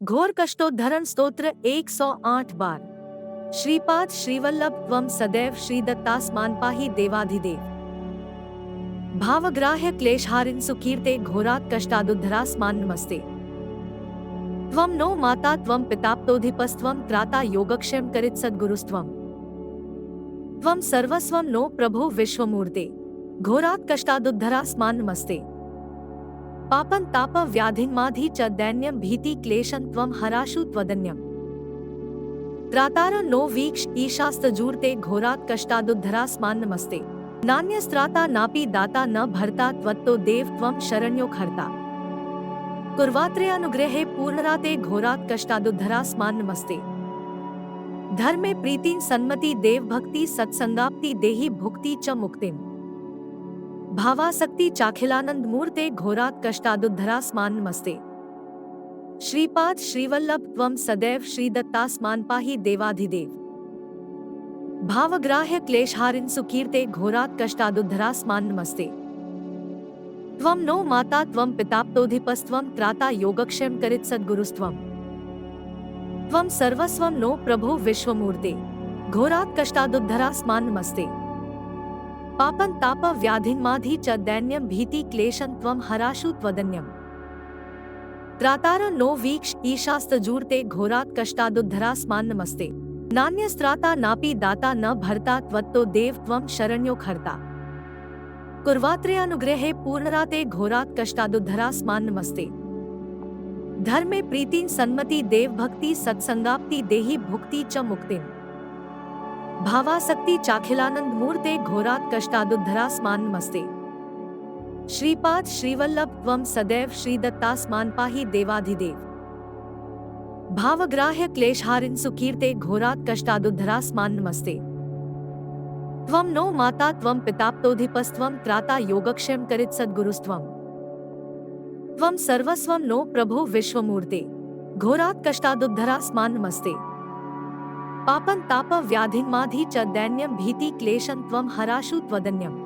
घोर कष्टोद्धरण स्तोत्र 108 बार। श्रीपाद श्रीवल्लभ त्वं सदैव श्रीदत्तास्मान् पाहि देवाधिदेव। भावग्राह्य क्लेशहारिन् सुकीर्ते घोरात् कष्टादुद्धरास्मान् नमस्ते। त्वं नो माता त्वं पिताप्तोऽधिपस्त्वं त्राता योगक्षेम करित् सद्गुरुस्त्वं। त्वं सर्वस्वं नो प्रभो विश्वमूर्ते घोरात् कष्टादुद्धरास्मान् नमस्ते। पापं ताप व्याधिन्माधि च दैन्यं भीति क्लेशं त्वं हराशु त्वदन्यम्। त्रातार नो वीक्ष ईशास्तजूर्ते घोरात् कष्टादुद्धरास्मान् नमस्ते। नान्यस्त्राता नापि दाता न भर्ता त्वत्तो देव त्वं शरण्यो खर्ता। कुर्वात्रे अनुग्रहे पूर्णराते घोरात् कष्टादुद्धरास्मान् नमस्ते। धर्मे प्रीतिं सन्मति देव भक्ति सत्संगाप्ति देहि भुक्ति च मुक्तिम्। भावासक्ति चाखिलानंद मूर्ते घोरात् कष्टादुद्धरास्मान् नमस्ते। श्रीपाद श्रीवल्लभ त्वं सदैव श्रीदत्तास्मान् पाहि देवाधिदेव। भावग्राह्य क्लेशहारिन् सुकीर्ते घोरात् कष्टादुद्धरास्मान् नमस्ते। त्वं नो माता त्वं पिताप्तोऽधिपस्त्वं त्राता योगक्षेम करित् सद्गुरुस्त्वं। त्वं सर्वस्वं नो प्रभो विश्वमूर्ते घोरात् कष्टादुद्धरास्मान् नमस्ते। पापं ताप व्याधिन्माधि च दैन्यं भीति क्लेशं त्वं हराशु त्वदन्यम्। त्रातार नो वीक्ष ईशास्तजूर्ते घोरात् कष्टादुद्धरास्मान् नमस्ते। नान्यस्त्राता नापि दाता न भर्ता त्वत्तो देव त्वं शरण्यो खर्ता। कुर्वात्रे अनुग्रहे पूर्णराते घोरात् कष्टादुद्धरास्मान् नमस्ते। धर्मे प्रीतिं सन्मति देव भक्ति सत्संगाप्ति देहि भुक्ति च मुक्तिम्। भावासक्ति चाखिलानंद मूर्ते घोरात् कष्टादुद्धरास्मान् नमस्ते। श्रीपाद श्रीवल्लभ त्वं सदैव श्रीदत्तास्मान् पाहि देवाधिदेव। भावग्राह्य क्लेशहारिन् सुकीर्ते घोरात् कष्टादुद्धरास्मान् नमस्ते। त्वं नो माता त्वं पिताप्तोऽधिपस्त्वं त्राता योगक्षेम करित् सद्गुरुस्त्वं। त्वं सर्वस्वं नो प्रभो विश्वमूर्ते घोरात् कष्टादुद्धरास्मान् नमस्ते। पापं ताप व्याधिन्माधि च दैन्यं भीति क्लेशं त्वं हराशु त्वदन्यम्।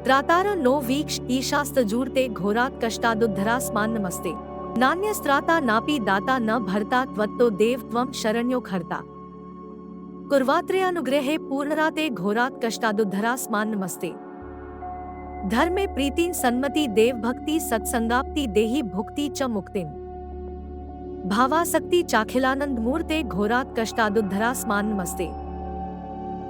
त्रातार नो वीक्ष ईशास्तजूर्ते घोरात् कष्टादुद्धरास्मान् नमस्ते। नान्यस्त्राता नापि दाता न भर्ता त्वत्तो देव त्वं शरण्यो खर्ता। कुर्वात्रे अनुग्रहे पूर्णराते घोरात् कष्टादुद्धरास्मान् नमस्ते। धर्मे प्रीतिं सन्मति देव भक्ति सत्संगाप्ति देहि भुक्ति च मुक्तिम्। भावासक्ति चाखिलानंद मूर्ते घोरात् कष्टादुद्धरास्मान् नमस्ते।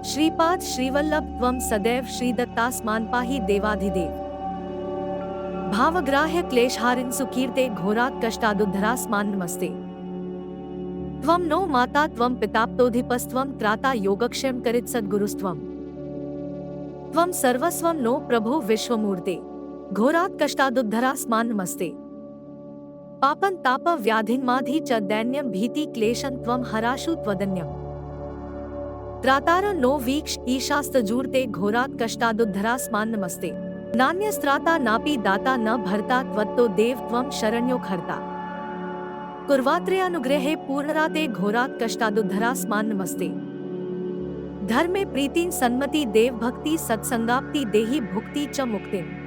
श्रीपाद श्रीवल्लभ त्वं सदैव श्रीदत्तास्मान् पाहि देवाधिदेव। भावग्राह्य क्लेशहारिन् सुकीर्ते घोरात् कष्टादुद्धरास्मान् नमस्ते। त्वं नो माता त्वं पिताप्तोऽधिपस्त्वं त्राता योगक्षेम करित् सद्गुरुस्त्वं। त्वं सर्वस्वं नो प्रभो विश्वमूर्ते घोरात् कष्टादुद्धरास्मान् नमस्ते। पापं ताप व्याधिन्माधि च दैन्यं भीति क्लेशं त्वं हराशु त्वदन्यम्। त्रातार नो वीक्ष ईशास्तजूर्ते घोरात् कष्टादुद्धरास्मान् नमस्ते। नान्यस्त्राता नापि दाता न भर्ता त्वत्तो देव त्वं शरण्यो खर्ता। कुर्वात्रे अनुग्रहे पूर्णराते घोरात् कष्टादुद्धरास्मान् नमस्ते। धर्मे प्रीतिं सन्मति देव भक्ति सत्संगाप्ति देहि भुक्ति च मुक्तिम्।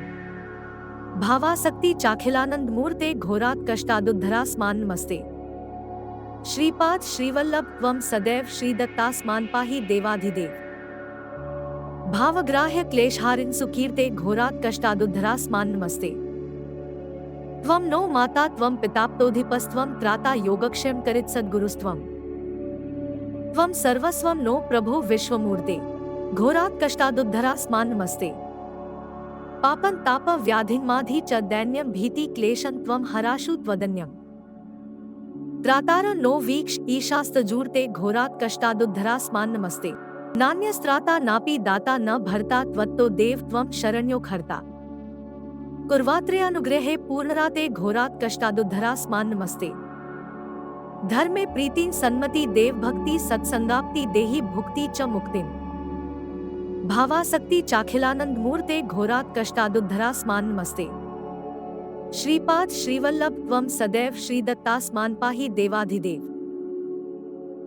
भावासक्ति चाखिलानंद मूर्ते घोरात् कष्टादुद्धरास्मान् नमस्ते। श्रीपाद श्रीवल्लभ त्वं सदैव श्रीदत्तास्मान् पाहि देवाधिदेव। भावग्राह्य क्लेशहारिन् सुकीर्ते घोरात् कष्टादुद्धरास्मान् नमस्ते। त्वं नो माता त्वं पिताप्तोऽधिपस्त्वं त्राता योगक्षेम करित् सद्गुरुस्त्वं। त्वं सर्वस्वं नो प्रभो विश्वमूर्ते घोरात् कष्टादुद्धरास्मान् नमस्ते। पापं ताप व्याधिन्माधि च दैन्यं भीति क्लेशं त्वं हराशु त्वदन्यम्। त्रातार नो वीक्ष ईशास्तजूर्ते घोरात् कष्टादुद्धरास्मान् नमस्ते। नान्यस्त्राता नापि दाता न भर्ता त्वत्तो देव त्वं शरण्यो खर्ता। कुर्वात्रे अनुग्रहे पूर्णराते घोरात् कष्टादुद्धरास्मान् नमस्ते। धर्मे प्रीतिं सन्मति देव भक्ति सत्संगाप्ति देहि भुक्ति च मुक्तिम्। भावासक्ति चाखिलानंद मूर्ते घोरात् कष्टादुद्धरास्मान् नमस्ते। श्रीपाद श्रीवल्लभ त्वं सदैव श्रीदत्तास्मान् पाहि देवाधिदेव।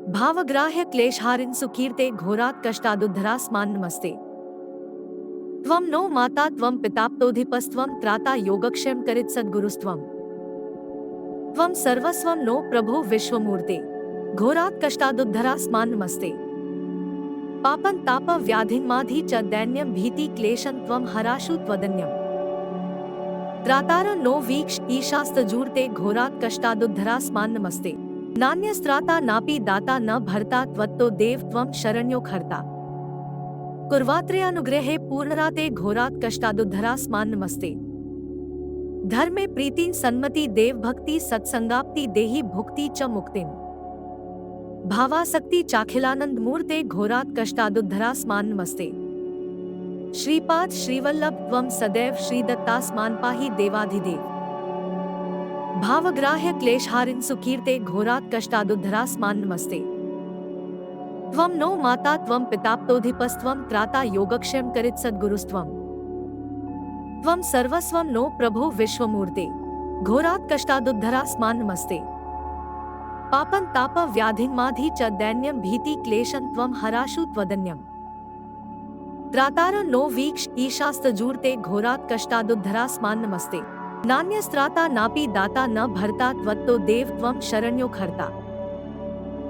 भावग्राह्य क्लेशहारिन् सुकीर्ते घोरात् कष्टादुद्धरास्मान् नमस्ते। त्वं नो माता त्वं पिताप्तोऽधिपस्त्वं त्राता योगक्षेम करित् सद्गुरुस्त्वं। त्वं सर्वस्वं नो प्रभो विश्वमूर्ते, घोरात् कष्टादुद्धरास्मान् नमस्ते। पापं तापं व्याधिन्माधि च दैन्यं भीति क्लेशं त्वं हराशु त्वदन्यम्। त्रातारं नो वीक्ष ईशास्तजूर्ते घोरात् कष्टादुद्धरास्मान् नमस्ते। नान्यस्त्राता नापि दाता न भर्ता त्वत्तो देव त्वं शरण्यो खर्ता। कुर्वात्रेयानुग्रहे पूर्णराते घोरात् कष्टादुद्धरास्मान् नमस्ते। धर्मे प्रीतिं सन्मति देव भक्ति सत्संगाप्ति देहि भुक्ति च मुक्तिम्। भावासक्ति चाखिलानंद मूर्ते घोरात् कष्टादुद्धरास्मान् नमस्ते। श्रीपाद श्रीवल्लभ त्वं सदैव श्रीदत्तास्मान् पाहि देवाधिदेव। भावग्राह्य क्लेशहारिन् सुकीर्ते घोरात् कष्टादुद्धरास्मान् नमस्ते। त्वं नो माता त्वं पिताप्तोऽधिपस्त्वं त्राता योगक्षेम करित् सद्गुरुस्त्वम्। त्वं सर्वस्वं नो प्रभो विश्वमूर्ते, घोरात् कष्टादुद्धरास्मान् नमस्ते। पापं तापं व्याधिन्माधि च दैन्यं भीति क्लेशं त्वं हराशु त्वदन्यम्। त्रातारं नो वीक्ष ईशास्तजूर्ते घोरात् कष्टादुद्धरास्मान् नमस्ते। नान्यस्त्राता नापि दाता न भर्ता त्वत्तो देव त्वं शरण्यो खर्ता।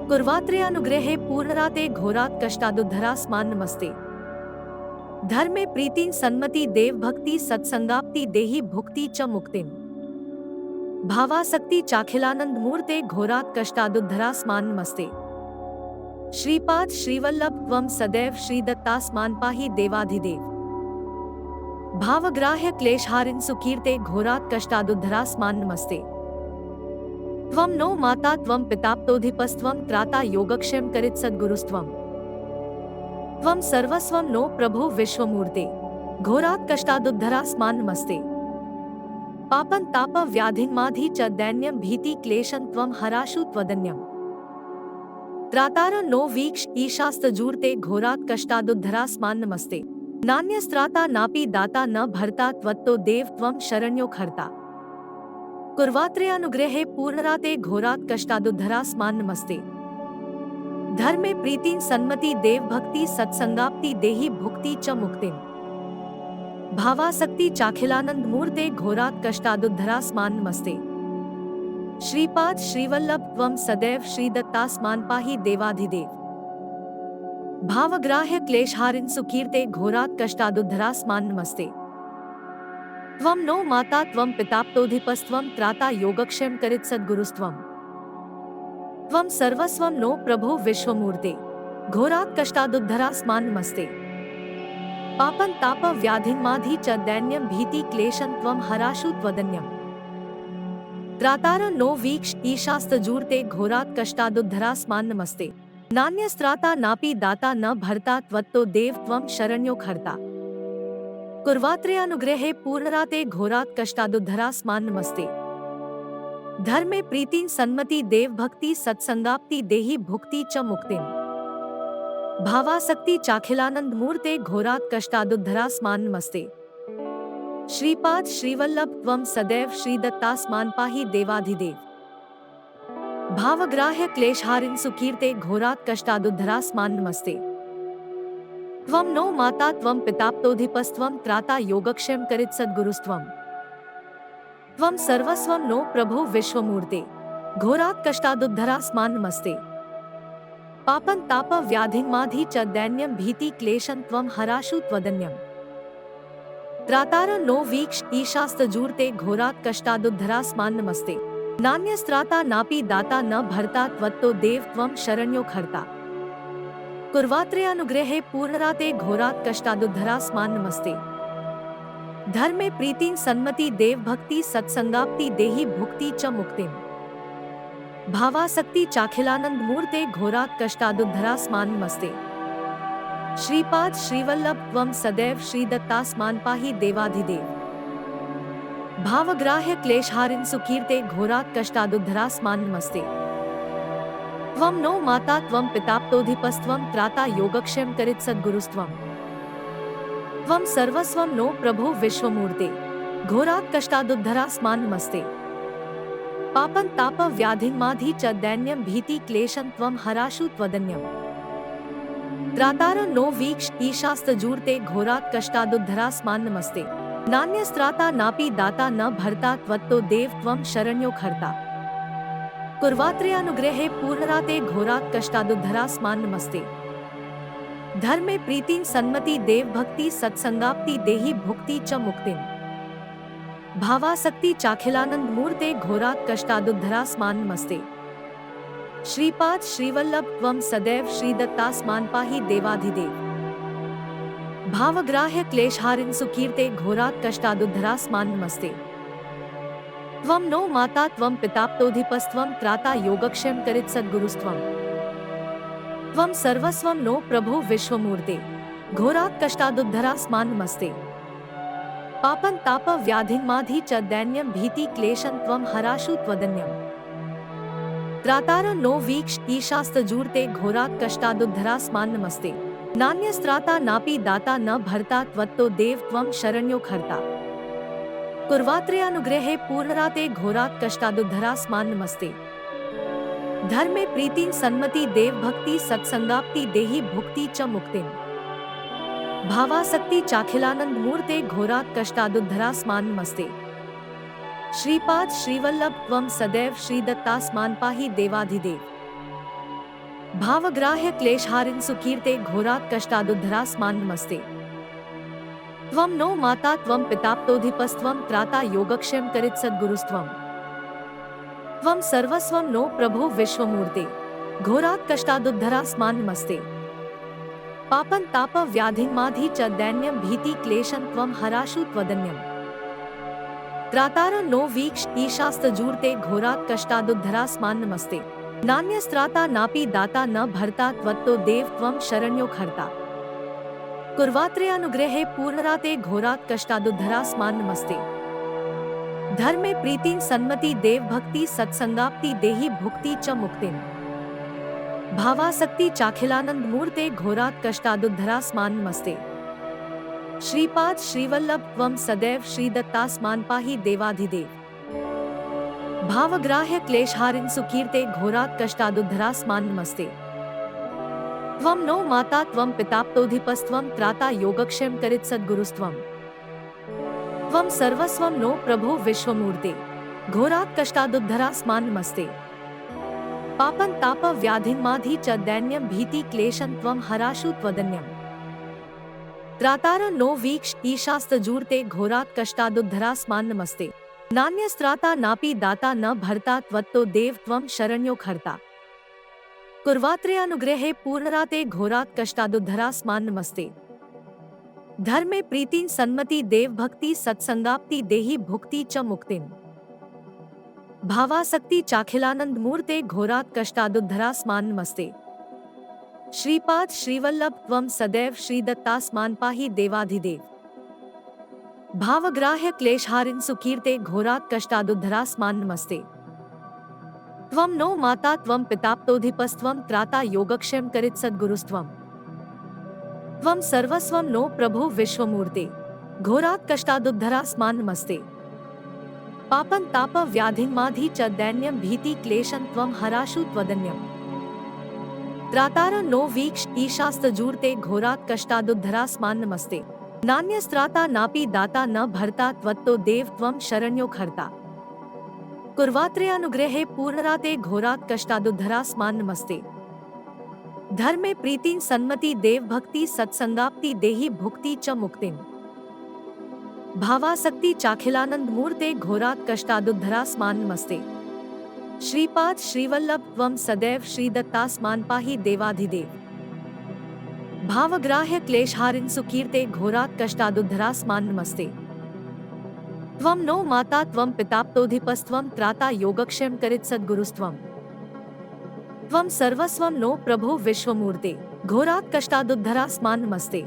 कुर्वात्रेयानुग्रहे पूर्णराते घोरात् कष्टादुद्धरास्मान् नमस्ते। धर्मे प्रीतिं सन्मति देव भक्ति सत्संगाप्ति देहि भुक्ति च मुक्तिम्। भावासक्ति चाखिलानंद मूर्ते घोरात् कष्टादुद्धरास्मान् नमस्ते। श्रीपाद श्रीवल्लभ त्वं सदैव श्रीदत्तास्मान् पाहि देवाधिदेव। भावग्राह्य क्लेशहारिन् सुकीर्ते घोरात् कष्टादुद्धरास्मान् नमस्ते। त्वं नो माता त्वं पिताप्तोऽधिपस्त्वं त्राता योगक्षेम करित् सद्गुरुस्त्वम्। त्वं सर्वस्वं नो प्रभो विश्वमूर्ते, घोरात् कष्टादुद्धरास्मान् नमस्ते। पापं तापं व्याधिन्माधि च दैन्यं भीति क्लेशं त्वं हराशु त्वदन्यम्। त्रातारं नो वीक्ष ईशास्तजूर्ते घोरात् कष्टादुद्धरास्मान् नमस्ते। नान्यस्त्राता नापि दाता न भर्ता त्वत्तो देव त्वं शरण्यो खर्ता। कुर्वात्रेयानुग्रहे पूर्णराते घोरात् कष्टादुद्धरास्मान् नमस्ते। धर्मे प्रीतिं सन्मति देव भक्ति सत्संगाप्ति देहि भुक्ति च मुक्तिम्। भावासक्ति चाखिलानंद मूर्ते घोरात् कष्टादुद्धरास्मान् नमस्ते। श्रीपाद श्रीवल्लभ त्वं सदैव श्रीदत्तास्मान् पाहि देवाधिदेव। भावग्राह्य क्लेशहारिन् सुकीर्ते घोरात् कष्टादुद्धरास्मान् नमस्ते। त्वं नो माता त्वं पिताप्तोऽधिपस्त्वं त्राता योगक्षेम करित् सद्गुरुस्त्वम्। त्वं सर्वस्वं नो प्रभो विश्वमूर्ते, घोरात् कष्टादुद्धरास्मान् नमस्ते। पापं तापं व्याधिन्माधि च दैन्यं भीति क्लेशं त्वं हराशु त्वदन्यम्। त्रातारं नो वीक्ष ईशास्तजूर्ते घोरात् कष्टादुद्धरास्मान् नमस्ते। नान्यस्त्राता नापि दाता न भर्ता त्वत्तो देव त्वं शरण्यो खर्ता। कुर्वात्रेयानुग्रहे पूर्णराते घोरात् कष्टादुद्धरास्मान् नमस्ते। धर्मे प्रीतिं सन्मति देव भक्ति सत्संगाप्ति देहि भुक्ति च मुक्तिम्। भावासक्ति चाखिलानंद मूर्ते घोरात् कष्टादुद्धरास्मान् नमस्ते। श्रीपाद श्रीवल्लभ त्वं सदैव श्रीदत्तास्मान् पाहि देवाधिदेव। भावग्राह्य क्लेशहारिन् सुकीर्ते घोरात् कष्टादुद्धरास्मान् नमस्ते। त्वं नो माता त्वं पिताप्तोऽधिपस्त्वं त्राता योगक्षेम करित् सद्गुरुस्त्वम्। त्वं सर्वस्वं नो प्रभो विश्वमूर्ते, घोरात् कष्टादुद्धरास्मान् नमस्ते। पापं तापं व्याधिन्माधि च दैन्यं भीति क्लेशं त्वं हराशु त्वदन्यम्। त्रातारं नो वीक्ष ईशास्तजूर्ते घोरात् कष्टादुद्धरास्मान् नमस्ते। नान्यस्त्राता नापि दाता न भर्ता त्वत्तो देव त्वं शरण्यो खर्ता। कुर्वात्रेयानुग्रहे पूर्णराते घोरात् कष्टादुद्धरास्मान् नमस्ते। धर्मे प्रीतिं सन्मति देव भक्ति सत्संगाप्ति देहि भुक्ति च मुक्तिम्। भावासक्ति चाखिलानंद मूर्ते घोरात् कष्टादुद्धरास्मान् नमस्ते। श्रीपाद श्रीवल्लभ त्वं सदैव श्रीदत्तास्मान् पाहि देवाधिदेव। भावग्राह्य क्लेशहारिन् सुकीर्ते घोरात् कष्टादुद्धरास्मान् नमस्ते। त्वं नो माता त्वं पिताप्तोऽधिपस्त्वं त्राता योगक्षेम करित् सद्गुरुस्त्वम्। त्वं सर्वस्वं नो प्रभो विश्वमूर्ते, घोरात् कष्टादुद्धरास्मान् नमस्ते। पापं तापं व्याधिन्माधि च दैन्यं भीति क्लेशं त्वं हराशु त्वदन्यम्। त्रातारं नो वीक्ष ईशास्तजूर्ते घोरात् कष्टादुद्धरास्मान् नमस्ते। नान्यस्त्राता नापि दाता न भर्ता त्वत्तो देव त्वं शरण्यो खर्ता। कुर्वात्रयानुग्रहे पूर्णराते घोरात् कष्टादुद्धरास्मान् नमस्ते। धर्मे प्रीतिं सन्मति देव भक्ति सत्संगाप्ति देहि भुक्ति च मुक्तिम्। भावासक्ति चाखिलानंद मूर्ते घोरात् कष्टादुद्धरास्मान् नमस्ते। श्रीपाद श्रीवल्लभ त्वं सदैव श्रीदत्तास्मान् पाहि देवाधिदेव। भावग्राह्य क्लेशहारिन् सुकीर्ते घोरात् कष्टादुद्धरास्मान् नमस्ते। त्वं नो माता त्वं पिताप्तोऽधिपस्त्वं त्राता योगक्षेम करित् सद्गुरुस्त्वम्। त्वं सर्वस्वं नो प्रभो विश्वमूर्ते घोरात् कष्टादुद्धरास्मान् नमस्ते। पापं ताप व्याधिन्माधि च दैन्यं भीति क्लेशं त्वं हराशु त्वदन्यम्। त्रातार नो वीक्ष ईशास्तजूर्ते घोरात् कष्टादुद्धरास्मान् नमस्ते। नान्यस्त्राता नापि दाता न भर्ता त्वत्तो देव त्वं शरण्यो खर्ता। कुर्वात्रयानुग्रहे पूर्णराते घोरात् कष्टादुद्धरास्मान् नमस्ते। धर्मे प्रीतिं सन्मति देव भक्ति सत्संगाप्ति देहि भुक्ति च मुक्तिम्। भावासक्ति चाखिलानंद मूर्ते घोरात् कष्टादुद्धरास्मान् नमस्ते। श्रीपाद श्रीवल्लभ त्वं सदैव श्रीदत्तास्मान् पाहि देवाधिदेव। भावग्राह्य क्लेशहारिन् सुकीर्ते घोरात् कष्टादुद्धरास्मान् नमस्ते। त्वं नो माता त्वं पिताप्तोऽधिपस्त्वं त्राता योगक्षेम करित् सद्गुरुस्त्वम्। त्वं सर्वस्वं नो प्रभो विश्वमूर्ते घोरात् कष्टादुद्धरास्मान् नमस्ते। पापं ताप व्याधिन्माधि च दैन्यं भीति क्लेशं त्वं हराशु त्वदन्यम्। त्रातार नो वीक्ष ईशास्तजूर्ते घोरात् कष्टादुद्धरास्मान् नमस्ते। नान्यस्त्राता नापि दाता न भर्ता त्वत्तो देव त्वं शरण्यो खर्ता। कुर्वात्रयानुग्रहे पूर्णराते घोरात् कष्टादुद्धरास्मान् नमस्ते। धर्मे प्रीतिं सन्मति देव भक्ति सत्संगाप्ति देहि भुक्ति च मुक्तिम्। भावासक्ति चाखिलानंद मूर्ते घोरात् कष्टादुद्धरास्मान् नमस्ते। श्रीपाद श्रीवल्लभ त्वं सदैव श्रीदत्तास्मान् पाहि देवाधिदेव। भावग्राह्य क्लेशहारिन् सुकीर्ते घोरात् कष्टादुद्धरास्मान् नमस्ते। त्वं नो माता त्वं पिताप्तोऽधिपस्त्वं त्राता योगक्षेम करित् सद्गुरुस्त्वम्। त्वं सर्वस्वं नो प्रभो विश्वमूर्ते घोरात् कष्टादुद्धरास्मान् नमस्ते। पापं ताप व्याधिन्माधि च दैन्यं भीति क्लेशं त्वं हराशु त्वदन्यम्। त्रातार नो वीक्ष ईशास्तजूर्ते घोरात् कष्टादुद्धरास्मान् नमस्ते। नान्यस्त्राता नापि दाता न भर्ता त्वत्तो देव त्वं शरण्यो खर्ता। कुर्वात्रयानुग्रहे पूर्णराते घोरात् कष्टादुद्धरास्मान् नमस्ते। धर्मे प्रीतिं सन्मति देव भक्ति सत्संगाप्ति देहि भुक्ति च मुक्तिम्। भावासक्ति चाखिलानंद मूर्ते घोरात् कष्टादुद्धरास्मान् नमस्ते। श्रीपाद श्रीवल्लभ त्वं सदैव श्रीदत्तास्मान् पाहि देवाधिदेव। भावग्राह्य क्लेशहारिन् सुकीर्ते घोरात् कष्टादुद्धरास्मान् नमस्ते। त्वं नो माता त्वं पिताप्तोऽधिपस्त्वं त्राता योगक्षेम करित् सद्गुरुस्त्वम्। त्वं सर्वस्वं नो प्रभो विश्वमूर्ते घोरात् कष्टादुद्धरास्मान् नमस्ते। पापं ताप व्याधिन्माधि च दैन्यं भीति क्लेशं त्वं हराशु त्वदन्यम्। त्रातार नो वीक्ष ईशास्तजूर्ते घोरात् कष्टादुद्धरास्मान् नमस्ते। नान्यस्त्राता नापि दाता न भर्ता त्वत्तो देव त्वं शरण्यो खर्ता। कुर्वात्रयानुग्रहे पूर्णराते घोरात् कष्टादुद्धरास्मान् नमस्ते। धर्मे प्रीतिं सन्मति देव भक्ति सत्संगाप्ति देहि भुक्ति च मुक्तिम्। भावासक्ति चाखिलानंद मूर्ते घोरात् कष्टादुद्धरास्मान् नमस्ते। श्रीपाद श्रीवल्लभ त्वं सदैव श्रीदत्तास्मान् पाहि देवाधिदेव। भावग्राह्य क्लेशहारिन् सुकीर्ते घोरात् कष्टादुद्धरास्मान् नमस्ते। त्वं नो माता त्वं पिताप्तोऽधिपस्त्वं त्राता योगक्षेम करित् सद्गुरुस्त्वम्। त्वं सर्वस्वं नो प्रभो विश्वमूर्ते घोरात् कष्टादुद्धरास्मान् नमस्ते।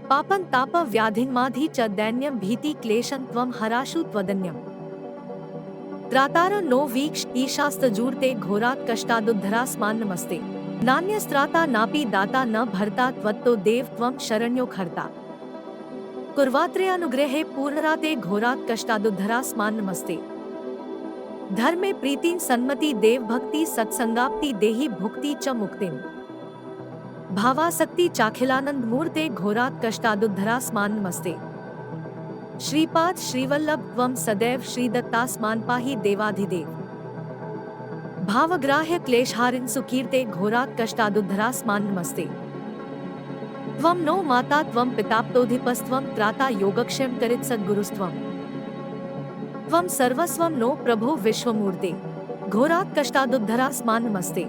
पापं ताप व्याधिन्माधि च दैन्यं भीति क्लेशं त्वं हराशु त्वदन्यम्। त्रातार नो वीक्ष ईशास्तजूर्ते घोरात् कष्टादुद्धरास्मान् नमस्ते। नान्यस्त्राता नापि दाता न भर्ता त्वत्तो देव त्वं शरण्यो खर्ता। कुर्वात्रयानुग्रहे पूर्णराते घोरात् कष्टादुद्धरास्मान् नमस्ते। धर्मे प्रीतिं सन्मति देव भक्ति सत्संगाप्ति देहि भुक्ति च मुक्तिम्। भावासक्ति चाखिलानंद मूर्ते घोरात् कष्टादुद्धरास्मान् नमस्ते। श्रीपाद श्रीवल्लभ त्वं सदैव श्रीदत्तास्मान् पाहि देवाधिदेव। भावग्राह्य क्लेशहारिन् सुकीर्ते घोरात् कष्टादुद्धरास्मान् नमस्ते। त्वं नो माता त्वं पिताप्तोऽधिपस्त्वं त्राता योगक्षेम करित् सद्गुरुस्त्वम्। त्वं सर्वस्वं नो प्रभो विश्वमूर्ते घोरात् कष्टादुद्धरास्मान् नमस्ते।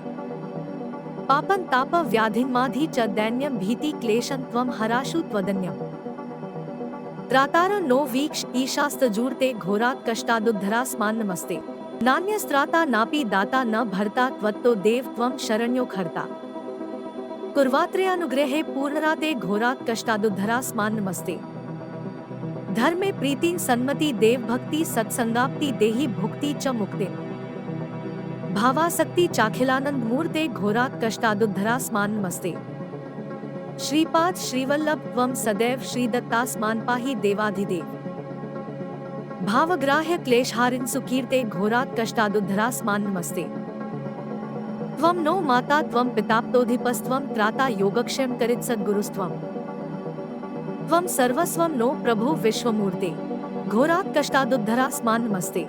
पापं ताप व्याधिन्माधि च दैन्यं भीति क्लेशं त्वं हराशु त्वदन्यम्। त्रातार नो वीक्ष ईशास्तजूर्ते घोरात् कष्टादुद्धरास्मान् नमस्ते। नान्यस्त्राता नापि दाता न भर्ता त्वत्तो देव त्वं शरण्यो खर्ता। कुर्वात्रे अनुग्रहे पूर्णराते घोरात् कष्टादुद्धरास्मान् नमस्ते। धर्मे प्रीतिं सन्मति देव भक्ति सत्संगाप्ति देहि भुक्ति च मुक्ति। भावासक्ति चाखिलानंद मूर्ते घोरात् कष्टादुद्धरास्मान् नमस्ते। श्रीपाद श्रीवल्लभ त्वं सदैव श्रीदत्तास्मान् पाहि देवाधिदेव। भावग्राह्य क्लेशहारिन् सुकीर्ते घोरात् कष्टादुद्धरास्मान् नमस्ते। त्वं नो माता त्वं पिताप्तोऽधिपस्त्वं त्राता योगक्षेम करित् सद्गुरुस्त्वम्। त्वं सर्वस्वं नो प्रभो विश्वमूर्ते घोरात् कष्टादुद्धरास्मान् नमस्ते।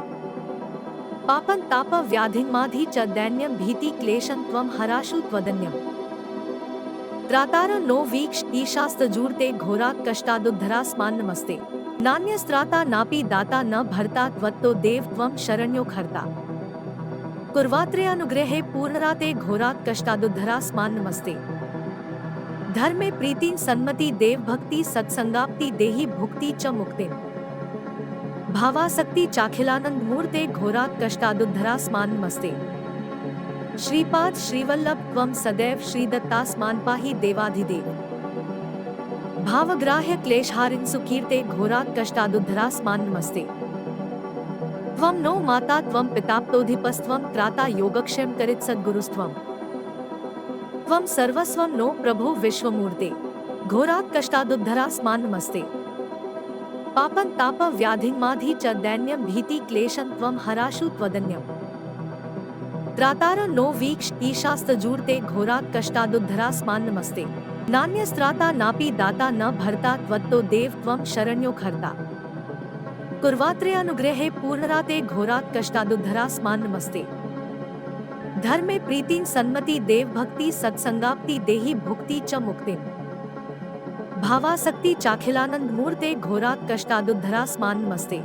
पापं ताप व्याधिन्माधि च दैन्यं भीति क्लेशं त्वं हराशु त्वदन्यम्। त्रातार नो वीक्ष ईशास्तजूर्ते घोरात् कष्टादुद्धरास्मान् नमस्ते। नान्यस्त्राता नापि दाता न भर्ता त्वत्तो देव त्वं शरण्यो खर्ता। कुर्वात्रे अनुग्रहे पूर्णराते घोरात् कष्टादुद्धरास्मान् नमस्ते। धर्मे प्रीतिं सन्मति देव भक्ति सत्संगाप्ति देहि भुक्ति च मुक्ति। भावासक्ति चाखिलानंद मूर्ते घोरात् कष्टादुद्धरास्मान् नमस्ते। श्रीपाद श्रीवल्लभ त्वं सदैव श्रीदत्तास्मान् पाहि देवाधिदेव। भावग्राह्य क्लेशहारिन् सुकीर्ते घोरात् कष्टादुद्धरास्मान् नमस्ते। त्वं नो माता त्वं पिताप्तोऽधिपस्त्वं त्राता योगक्षेम करित् सद्गुरुस्त्वम्। त्वं सर्वस्वं नो प्रभो विश्वमूर्ते घोरात् कष्टादुद्धरास्मान् नमस्ते। पापं ताप व्याधिन्माधि च दैन्यं भीति क्लेशं त्वं हराशु त्वदन्यम्। त्रातार नो वीक्ष ईशास्तजूर्ते घोरात् कष्टादुद्धरास्मान् नमस्ते। नान्यस्त्राता नापि दाता न भर्ता त्वत्तो देव त्वं शरण्यो खर्ता। कुर्वात्रे अनुग्रहे पूर्णराते घोरात् कष्टादुद्धरास्मान् नमस्ते। धर्मे प्रीतिं सन्मति देव भक्ति सत्संगाप्ति देहि भुक्ति च मुक्ति। भावासक्ति चाखिलानंद मूर्ते घोरात् कष्टादुद्धरास्मान् नमस्ते।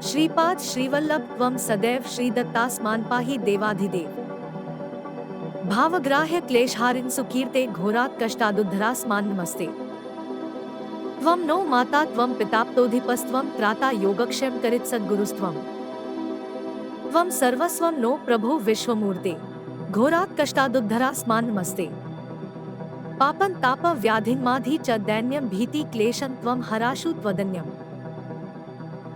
श्रीपाद श्रीवल्लभ त्वं सदैव श्रीदत्तास्मान् पाहि देवाधिदेव। भावग्राह्य क्लेशहारिन् सुकीर्ते घोरात् कष्टादुद्धरास्मान् नमस्ते। त्वं नो माता त्वं पिताप्तोऽधिपस्त्वं त्राता योगक्षेम करित् सद्गुरुस्त्वम्। त्वं सर्वस्वं नो प्रभो विश्वमूर्ते घोरात् कष्टादुद्धरास्मान् नमस्ते। पापं ताप व्याधिन्माधि च दैन्यं भीति क्लेशं त्वं हराशु त्वदन्यम्।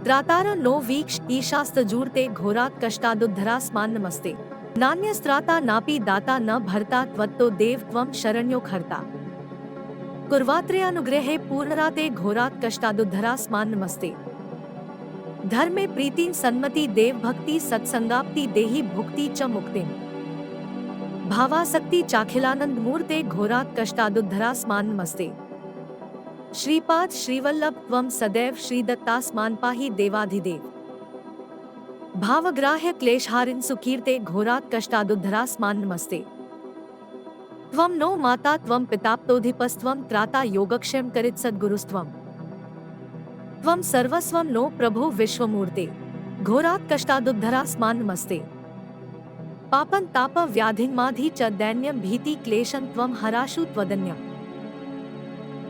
त्रातार नो वीक्ष ईशास्तजूर्ते घोरात् कष्टादुद्धरास्मान् नमस्ते। नान्यस्त्राता नापि दाता न भर्ता त्वत्तो देव त्वं शरण्यो खर्ता। कुर्वात्रे अनुग्रहे पूर्णराते घोरात् कष्टादुद्धरास्मान् नमस्ते। धर्मे प्रीतिं सन्मति देव भक्ति सत्संगाप्ति देहि भुक्ति च मुक्ति। भावासक्ति चाखिलानंद मूर्ते घोरात् कष्टादुद्धरास्मान् नमस्ते। श्रीपाद श्रीवल्लभ त्वं सदैव श्रीदत्तास्मान् पाहि देवाधिदेव। भावग्राह्य क्लेशहारिन् सुकीर्ते घोरात् कष्टादुद्धरास्मान् नमस्ते। त्वं नो माता त्वं पिताप्तोऽधिपस्त्वं त्राता योगक्षेम करित् सद्गुरुस्त्वम्। त्वं सर्वस्वं नो प्रभो विश्वमूर्ते घोरात् कष्टादुद्धरास्मान् नमस्ते। पापं ताप व्याधिन्माधि च दैन्यं भीति क्लेशं त्वं हराशु त्वदन्यम्।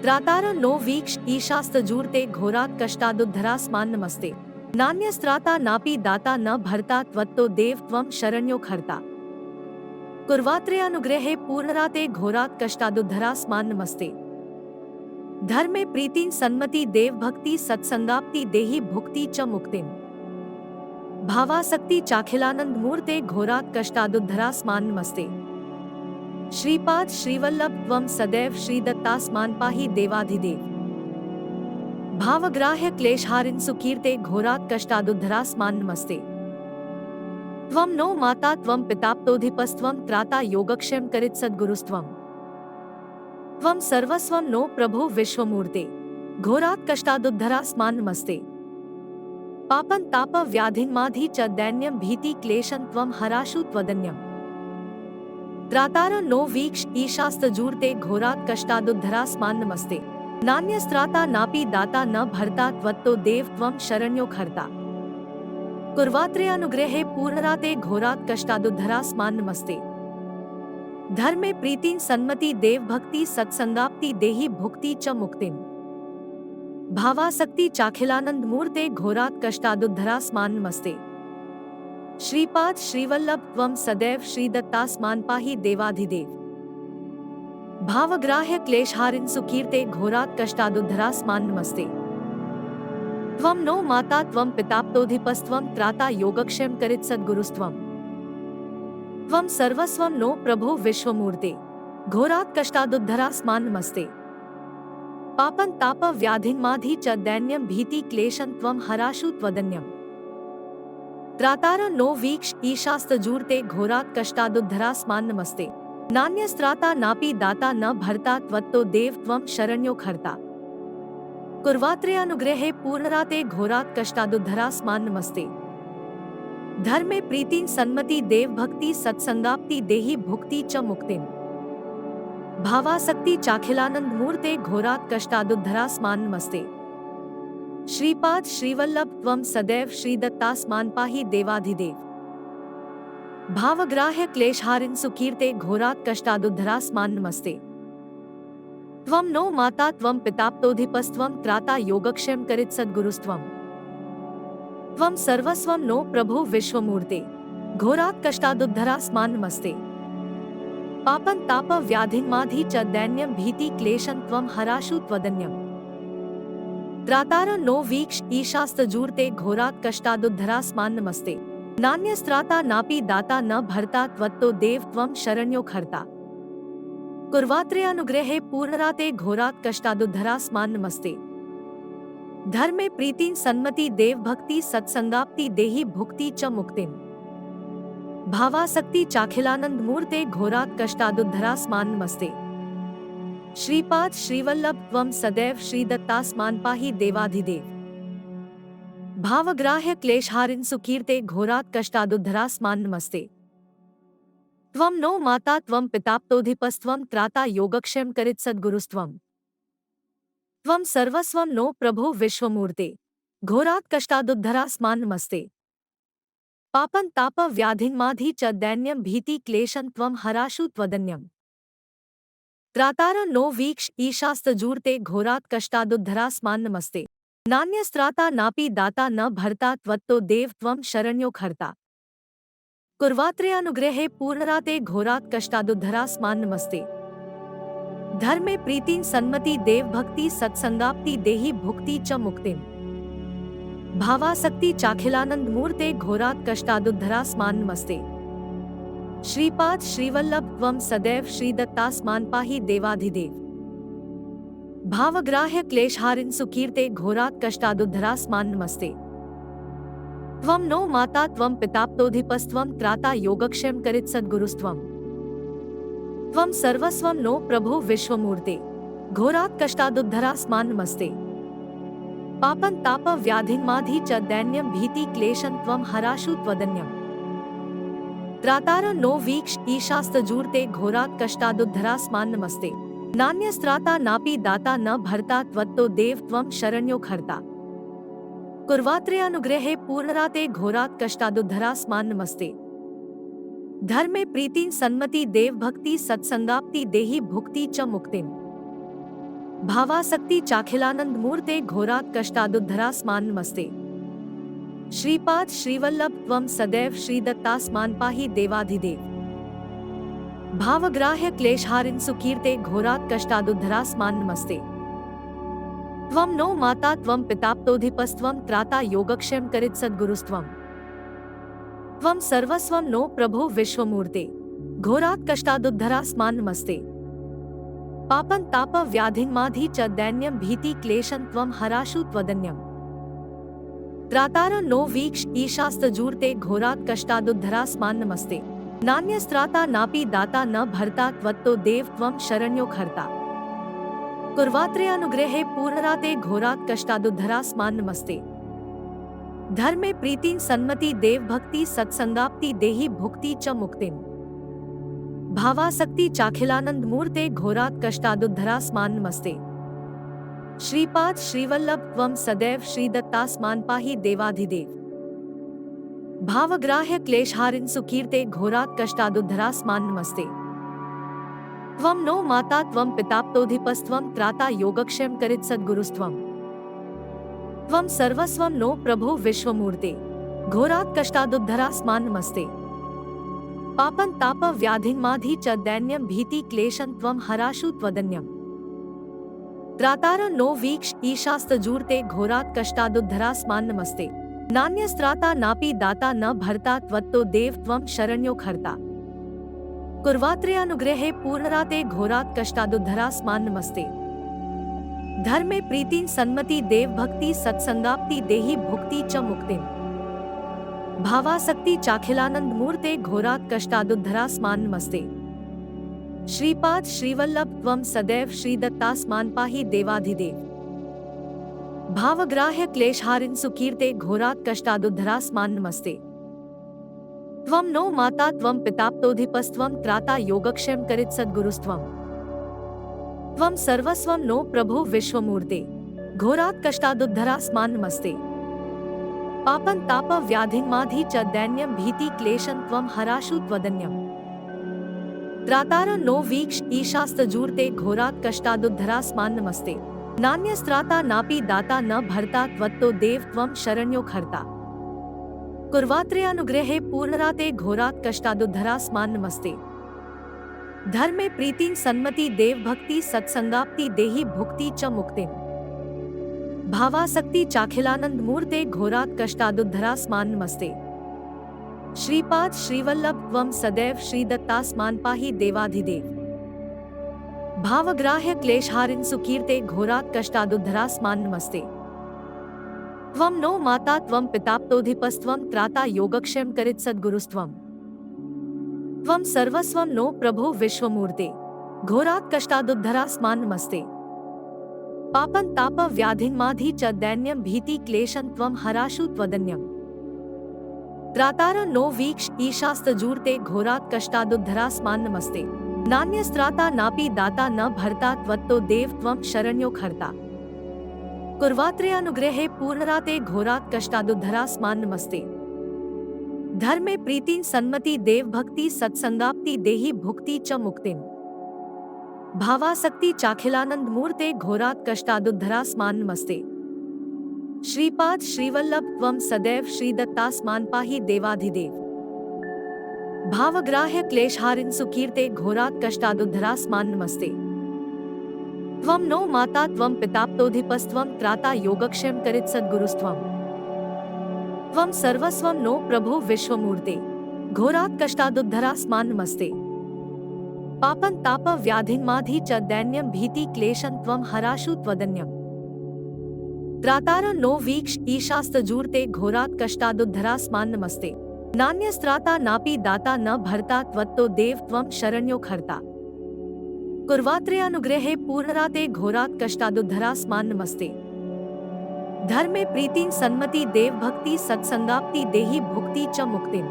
त्रातार नो वीक्ष ईशास्तजूर्ते घोरात् कष्टादुद्धरास्मान् नमस्ते। नान्यस्त्राता नापि दाता न भर्ता त्वत्तो देव त्वं शरण्यो खर्ता। कुर्वात्रे अनुग्रहे पूर्णराते घोरात् कष्टादुद्धरास्मान् नमस्ते। धर्मे प्रीतिं सन्मति देव भक्ति सत्संगाप्ति देहि भुक्ति च मुक्ति। भावासक्ति चाखिलानंद मूर्ते घोरात् कष्टादुद्धरास्मान् नमस्ते। श्रीपाद श्रीवल्लभ त्वं सदैव श्रीदत्तास्मान् पाहि देवाधिदेव। भावग्राह्य क्लेशहारिन् सुकीर्ते घोरात् कष्टादुद्धरास्मान् नमस्ते। त्वं नो माता त्वं पिताप्तोऽधिपस्त्वं त्राता योगक्षेम करित् सद्गुरुस्त्वम्। त्वं सर्वस्वं नो प्रभो विश्वमूर्ते घोरात् कष्टादुद्धरास्मान् नमस्ते। पापं ताप व्याधिन्माधि च दैन्यं भीति क्लेशं त्वं हराशु त्वदन्यम् त्रातार नो वीक्ष ईशास्तजूर्ते घोरात् कष्टादुद्धरास्मान् नमस्ते नान्यस्त्राता नापि दाता न भर्ता त्वत्तो देव त्वं शरण्यो खर्ता कुर्वात्रे अनुग्रहे पूर्णराते घोरात् कष्टादुद्धरास्मान् नमस्ते धर्मे प्रीतिं सन्मति देव भक्ति सत्संगाप्ति देहि भुक्ति च मुक्तिं भावासक्ति चाखिलानंद मूर्ते घोरात् कष्टादुद्धरास्मान् नमस्ते श्रीपाद श्रीवल्लभ त्वं सदैव श्रीदत्तास्मान् पाहि देवाधिदेव भावग्राह्य क्लेशहारिन् सुकीर्ते घोरात् कष्टादुद्धरास्मान् नमस्ते त्वं नो माता त्वं पिताप्तोऽधिपस्त्वं त्राता योगक्षेम करित सद्गुरुस्त्वं त्वं सर्वस्वं नो प्रभो विश्वमूर्ते घोरात् कष्टादुद्धरास्मान् नमस्ते पापं ताप व्याधिन्माधि च दैन्यं भीति क्लेशं त्वं हराशु त्वदन्यम् त्रातार नो वीक्ष ईशास्तजूर्ते घोरात् कष्टादुद्धरास्मान् नमस्ते नान्यस्त्राता नापि दाता न भर्ता त्वत्तो देव त्वं शरण्यो खर्ता कुर्वात्रे अनुग्रहे पूर्णराते घोरात् कष्टादुद्धरास्मान् नमस्ते धर्मे प्रीतिं सन्मति देव भक्ति सत्संगाप्ति देहि भुक्ति च मुक्तिं भावासक्ति चाखिलानंद मूर्ते घोरात् कष्टादुद्धरास्मान् नमस्ते श्रीपाद श्रीवल्लभ त्वं सदैव श्रीदत्तास्मान् पाहि देवाधिदेव भावग्राह्य क्लेशहारिन् सुकीर्ते घोरात् कष्टादुद्धरास्मान् नमस्ते त्वं नो माता त्वं पिताप्तोऽधिपस्त्वं त्राता योगक्षेम करित सद्गुरुस्त्वं त्वं सर्वस्वं नो प्रभो विश्वमूर्ते घोरात् कष्टादुद्धरास्मान् नमस्ते पापं ताप व्याधिन्माधि च दैन्यं भीति क्लेशं त्वं हराशु त्वदन्यम् त्रातार नो वीक्ष ईशास्तजूर्ते घोरात् कष्टादुद्धरास्मान् नमस्ते नान्यस्त्राता नापि दाता न भर्ता त्वत्तो देव त्वं शरण्यो खर्ता कुर्वात्रे अनुग्रहे पूर्णराते घोरात् कष्टादुद्धरास्मान् नमस्ते धर्मे प्रीतिं सन्मति देव भक्ति सत्संगाप्ति देहि भुक्ति च मुक्तिं भावासक्ति चाखिलानंद मूर्ते घोरात् कष्टादुद्धरास्मान् नमस्ते श्रीपाद श्रीवल्लभ त्वं सदैव श्रीदत्तास्मान् पाहि देवाधिदेव भावग्राह्य क्लेशहारिन् सुकीर्ते घोरात् कष्टादुद्धरास्मान् नमस्ते त्वं नो माता त्वं पिताप्तोऽधिपस्त्वं त्राता योगक्षेम करित सद्गुरुस्त्वं त्वं सर्वस्वं नो प्रभो विश्वमूर्ते घोरात् कष्टादुद्धरास्मान् नमस्ते पापं ताप व्याधिन्माधि च दैन्यं भीति क्लेशं त्वं हराशु त्वदन्यम् त्रातार नो वीक्ष ईशास्तजूर्ते घोरात् कष्टादुद्धरास्मान् नमस्ते नान्यस्त्राता नापि दाता न भर्ता त्वत्तो देव त्वं शरण्यो खर्ता कुर्वात्रे अनुग्रहे पूर्णराते घोरात् कष्टादुद्धरास्मान् नमस्ते धर्मे प्रीतिं सन्मति देव भक्ति सत्संगाप्ति देहि भुक्ति च मुक्तिं भावासक्ति चाखिलानंद मूर्ते घोरात् कष्टादुद्धरास्मान् नमस्ते श्रीपाद श्रीवल्लभ त्वं सदैव श्रीदत्तास्मान् पाहि देवाधिदेव भावग्राह्य क्लेशहारिन् सुकीर्ते घोरात् कष्टादुद्धरास्मान् नमस्ते त्वं नो माता त्वं पिताप्तोऽधिपस्त्वं त्राता योगक्षेम करित सद्गुरुस्त्वं त्वं सर्वस्वं नो प्रभो विश्वमूर्ते घोरात् कष्टादुद्धरास्मान् नमस्ते पापं ताप व्याधिन्माधि च दैन्यं भीति क्लेशं त्वं हराशु त्वदन्यम् त्रातार नो वीक्ष ईशास्तजूर्ते घोरात् कष्टादुद्धरास्मान् नमस्ते नान्यस्त्राता नापि दाता न भर्ता त्वत्तो देव त्वं शरण्यो खर्ता कुर्वात्रे अनुग्रहे पूर्णराते घोरात् कष्टादुद्धरास्मान् नमस्ते धर्मे प्रीतिं सन्मति देव भक्ति सत्संगाप्ति देहि भुक्ति च मुक्तिं भावासक्ति चाखिलानंद मूर्ते घोरात् कष्टादुद्धरास्मान् नमस्ते श्रीपाद श्रीवल्लभ त्वं सदैव श्रीदत्तास्मान् पाहि देवाधिदेव भावग्राह्य क्लेशहारिन् सुकीर्ते घोरात् कष्टादुद्धरास्मान् नमस्ते त्वं नो माता त्वं पिताप्तोऽधिपस्त्वं त्राता योगक्षेम करित सद्गुरुस्त्वं त्वं सर्वस्वं नो प्रभो विश्वमूर्ते घोरात् कष्टादुद्धरास्मान् नमस्ते पापं ताप व्याधिन्माधि च दैन्यं भीति क्लेशं त्वं हराशु त्वदन्यम् त्रातार नो वीक्ष ईशास्तजूर्ते घोरात् कष्टादुद्धरास्मान् नमस्ते नान्यस्त्राता नापि दाता न भर्ता त्वत्तो देव त्वं शरण्यो खर्ता कुर्वात्रे अनुग्रहे पूर्णराते घोरात् कष्टादुद्धरास्मान् नमस्ते धर्मे प्रीतिं सन्मति देव भक्ति सत्संगाप्ति देहि भुक्ति च मुक्तिं। भावासक्ति चाखिलानंद मूर्ते घोरात् कष्टादुद्धरास्मान् नमस्ते। श्रीपाद श्रीवल्लभ त्वं सदैव श्रीदत्तास्मान् पाहि देवाधिदेव। भावग्राह्य क्लेशहारिन् सुकीर्ते घोरात् कष्टादुद्धरास्मान् नमस्ते। त्वं नो माता त्वं पिताप्तोऽधिपस्त्वं त्राता योगक्षेम करित् सद्गुरुस्त्वं। त्वं सर्वस्वं नो प्रभो विश्वमूर्ते घोरात् कष्टादुद्धरास्मान् नमस्ते। पापं ताप व्याधिन्माधि च दैन्यं भीति क्लेशं त्वं हराशु त्वदन्यम्। त्रातार नो वीक्ष ईशास्तजूर्ते घोरात् कष्टादुद्धरास्मान् नमस्ते। नान्यस्त्राता नापि दाता न भर्ता त्वत्तो देव त्वं शरण्यो खर्ता। कुर्वात्रेऽनुग्रहे पूर्णराते घोरात् कष्टादुद्धरास्मान् नमस्ते। धर्मे प्रीतिं सन्मति देव भक्ति सत्संगाप्ति देहि भुक्ति च मुक्तिं। भावासक्ति चाखिलानंद मूर्ते घोरात् कष्टादुद्धरास्मान् नमस्ते। श्रीपाद श्रीवल्लभ त्वं सदैव श्रीदत्तास्मान् पाहि देवाधिदेव। भावग्राह्य क्लेशहारिन् सुकीर्ते घोरात् कष्टादुद्धरास्मान् नमस्ते। त्वं नो माता त्वं पिताप्तोऽधिपस्त्वं त्राता योगक्षेम करित् सद्गुरुस्त्वं। त्वं सर्वस्वं नो प्रभो विश्वमूर्ते घोरात् कष्टादुद्धरास्मान् नमस्ते। पापं ताप व्याधिन्माधि च दैन्यं भीति क्लेशं त्वं हराशु त्वदन्यम्। त्रातार नो वीक्ष ईशास्तजूर्ते घोरात् कष्टादुद्धरास्मान् नमस्ते। नान्यस्त्राता नापि दाता न भर्ता त्वत्तो देव त्वं शरण्यो खर्ता। कुर्वात्रेऽनुग्रहे पूर्णराते घोरात् कष्टादुद्धरास्मान् नमस्ते। धर्मे प्रीतिं सन्मति देव भक्ति सत्संगाप्ति देहि भुक्ति च मुक्तिं। भावासक्ति चाखिलानंद मूर्ते घोरात् कष्टादुद्धरास्मान् नमस्ते। श्रीपाद श्रीवल्लभ त्वं सदैव श्रीदत्तास्मान् पाहि देवाधिदेव। भावग्राह्य क्लेशहारिन् सुकीर्ते घोरात् कष्टादुद्धरास्मान् नमस्ते। त्वं नो माता त्वं पिताप्तोऽधिपस्त्वं त्राता योगक्षेम करित् सद्गुरुस्त्वं। त्वं सर्वस्वं नो प्रभो विश्वमूर्ते घोरात् कष्टादुद्धरास्मान् नमस्ते। पापं ताप व्याधिन्माधि च दैन्यं भीति क्लेशं त्वं हराशु त्वदन्यम्। त्रातार नो वीक्ष ईशास्तजूर्ते घोरात् कष्टादुद्धरास्मान् नमस्ते। नान्यस्त्राता नापि दाता न भर्ता त्वत्तो देव त्वं शरण्यो खर्ता। कुर्वात्रेऽनुग्रहे पूर्णराते घोरात् कष्टादुद्धरास्मान् नमस्ते। धर्मे प्रीतिं सन्मति देव भक्ति सत्संगाप्ति देहि भुक्ति च मुक्तिं। भावासक्ति चाखिलानंद मूर्ते घोरात् कष्टादुद्धरास्मान् नमस्ते। श्रीपाद श्रीवल्लभ त्वं सदैव श्रीदत्तास्मान् पाहि देवाधिदेव। भावग्राह्य क्लेशहारिन् सुकीर्ते घोरात् कष्टादुद्धरास्मान् नमस्ते। त्वं नो माता त्वं पिताप्तोऽधिपस्त्वं त्राता योगक्षेम करित् सद्गुरुस्त्वं। त्वं सर्वस्वं नो प्रभो विश्वमूर्ते घोरात् कष्टादुद्धरास्मान् नमस्ते। पापं ताप व्याधिन्माधि च दैन्यं भीति क्लेशं त्वं हराशु त्वदन्यम्। त्रातार नो वीक्ष ईशास्तजूर्ते घोरात् कष्टादुद्धरास्मान् नमस्ते। नान्यस्त्राता नापि दाता न भर्ता त्वत्तो देव त्वं शरण्यो खर्ता। कुर्वात्रेऽनुग्रहे पूर्णराते घोरात् कष्टादुद्धरास्मान् नमस्ते। धर्मे प्रीतिं सन्मति देव भक्ति सत्संगाप्ति देहि भुक्ति च मुक्तिं।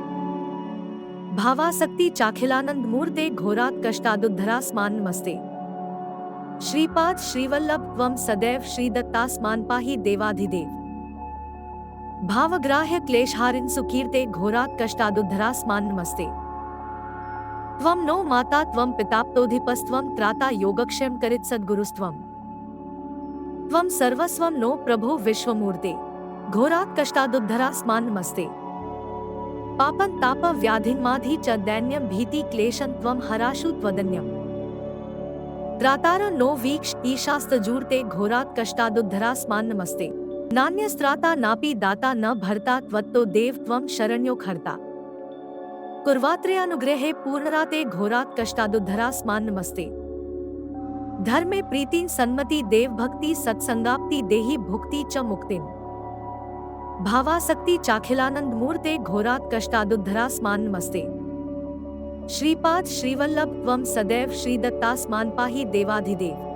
भावासक्ति चाखिलानंद मूर्ते घोरात् कष्टादुद्धरास्मान् नमस्ते। श्रीपाद श्रीवल्लभ त्वं सदैव श्रीदत्तास्मान् पाहि देवाधिदेव। भावग्राह्य क्लेशहारिन् सुकीर्ते घोरात् कष्टादुद्धरास्मान् नमस्ते। त्वं नो माता त्वं पिताप्तोऽधिपस्त्वं त्राता योगक्षेम करित् सद्गुरुस्त्वं। त्वं सर्वस्वं नो प्रभो विश्वमूर्ते घोरात् कष्टादुद्धरास्मान् नमस्ते। पापं ताप व्याधिन्माधि च दैन्यं भीति क्लेशं त्वं हराशु त्वदन्यम्। त्रातार नो वीक्ष ईशास्तजूर्ते घोरात् कष्टादुद्धरास्मान् नमस्ते। नान्यस्त्राता नापि दाता न भर्ता त्वत्तो देव त्वं शरण्यो खर्ता। कुर्वात्रेऽनुग्रहे पूर्णराते घोरात् कष्टादुद्धरास्मान् नमस्ते। धर्मे प्रीतिं सन्मति देव भक्ति सत्संगाप्ति देहि भुक्ति च मुक्तिं। भावासक्ति चाखिलानंद मूर्ते घोरात् कष्टादुद्धरास्मान् नमस्ते। श्रीपाद श्रीवल्लभ त्वं सदैव श्रीदत्तास्मान् पाहि देवाधिदेव।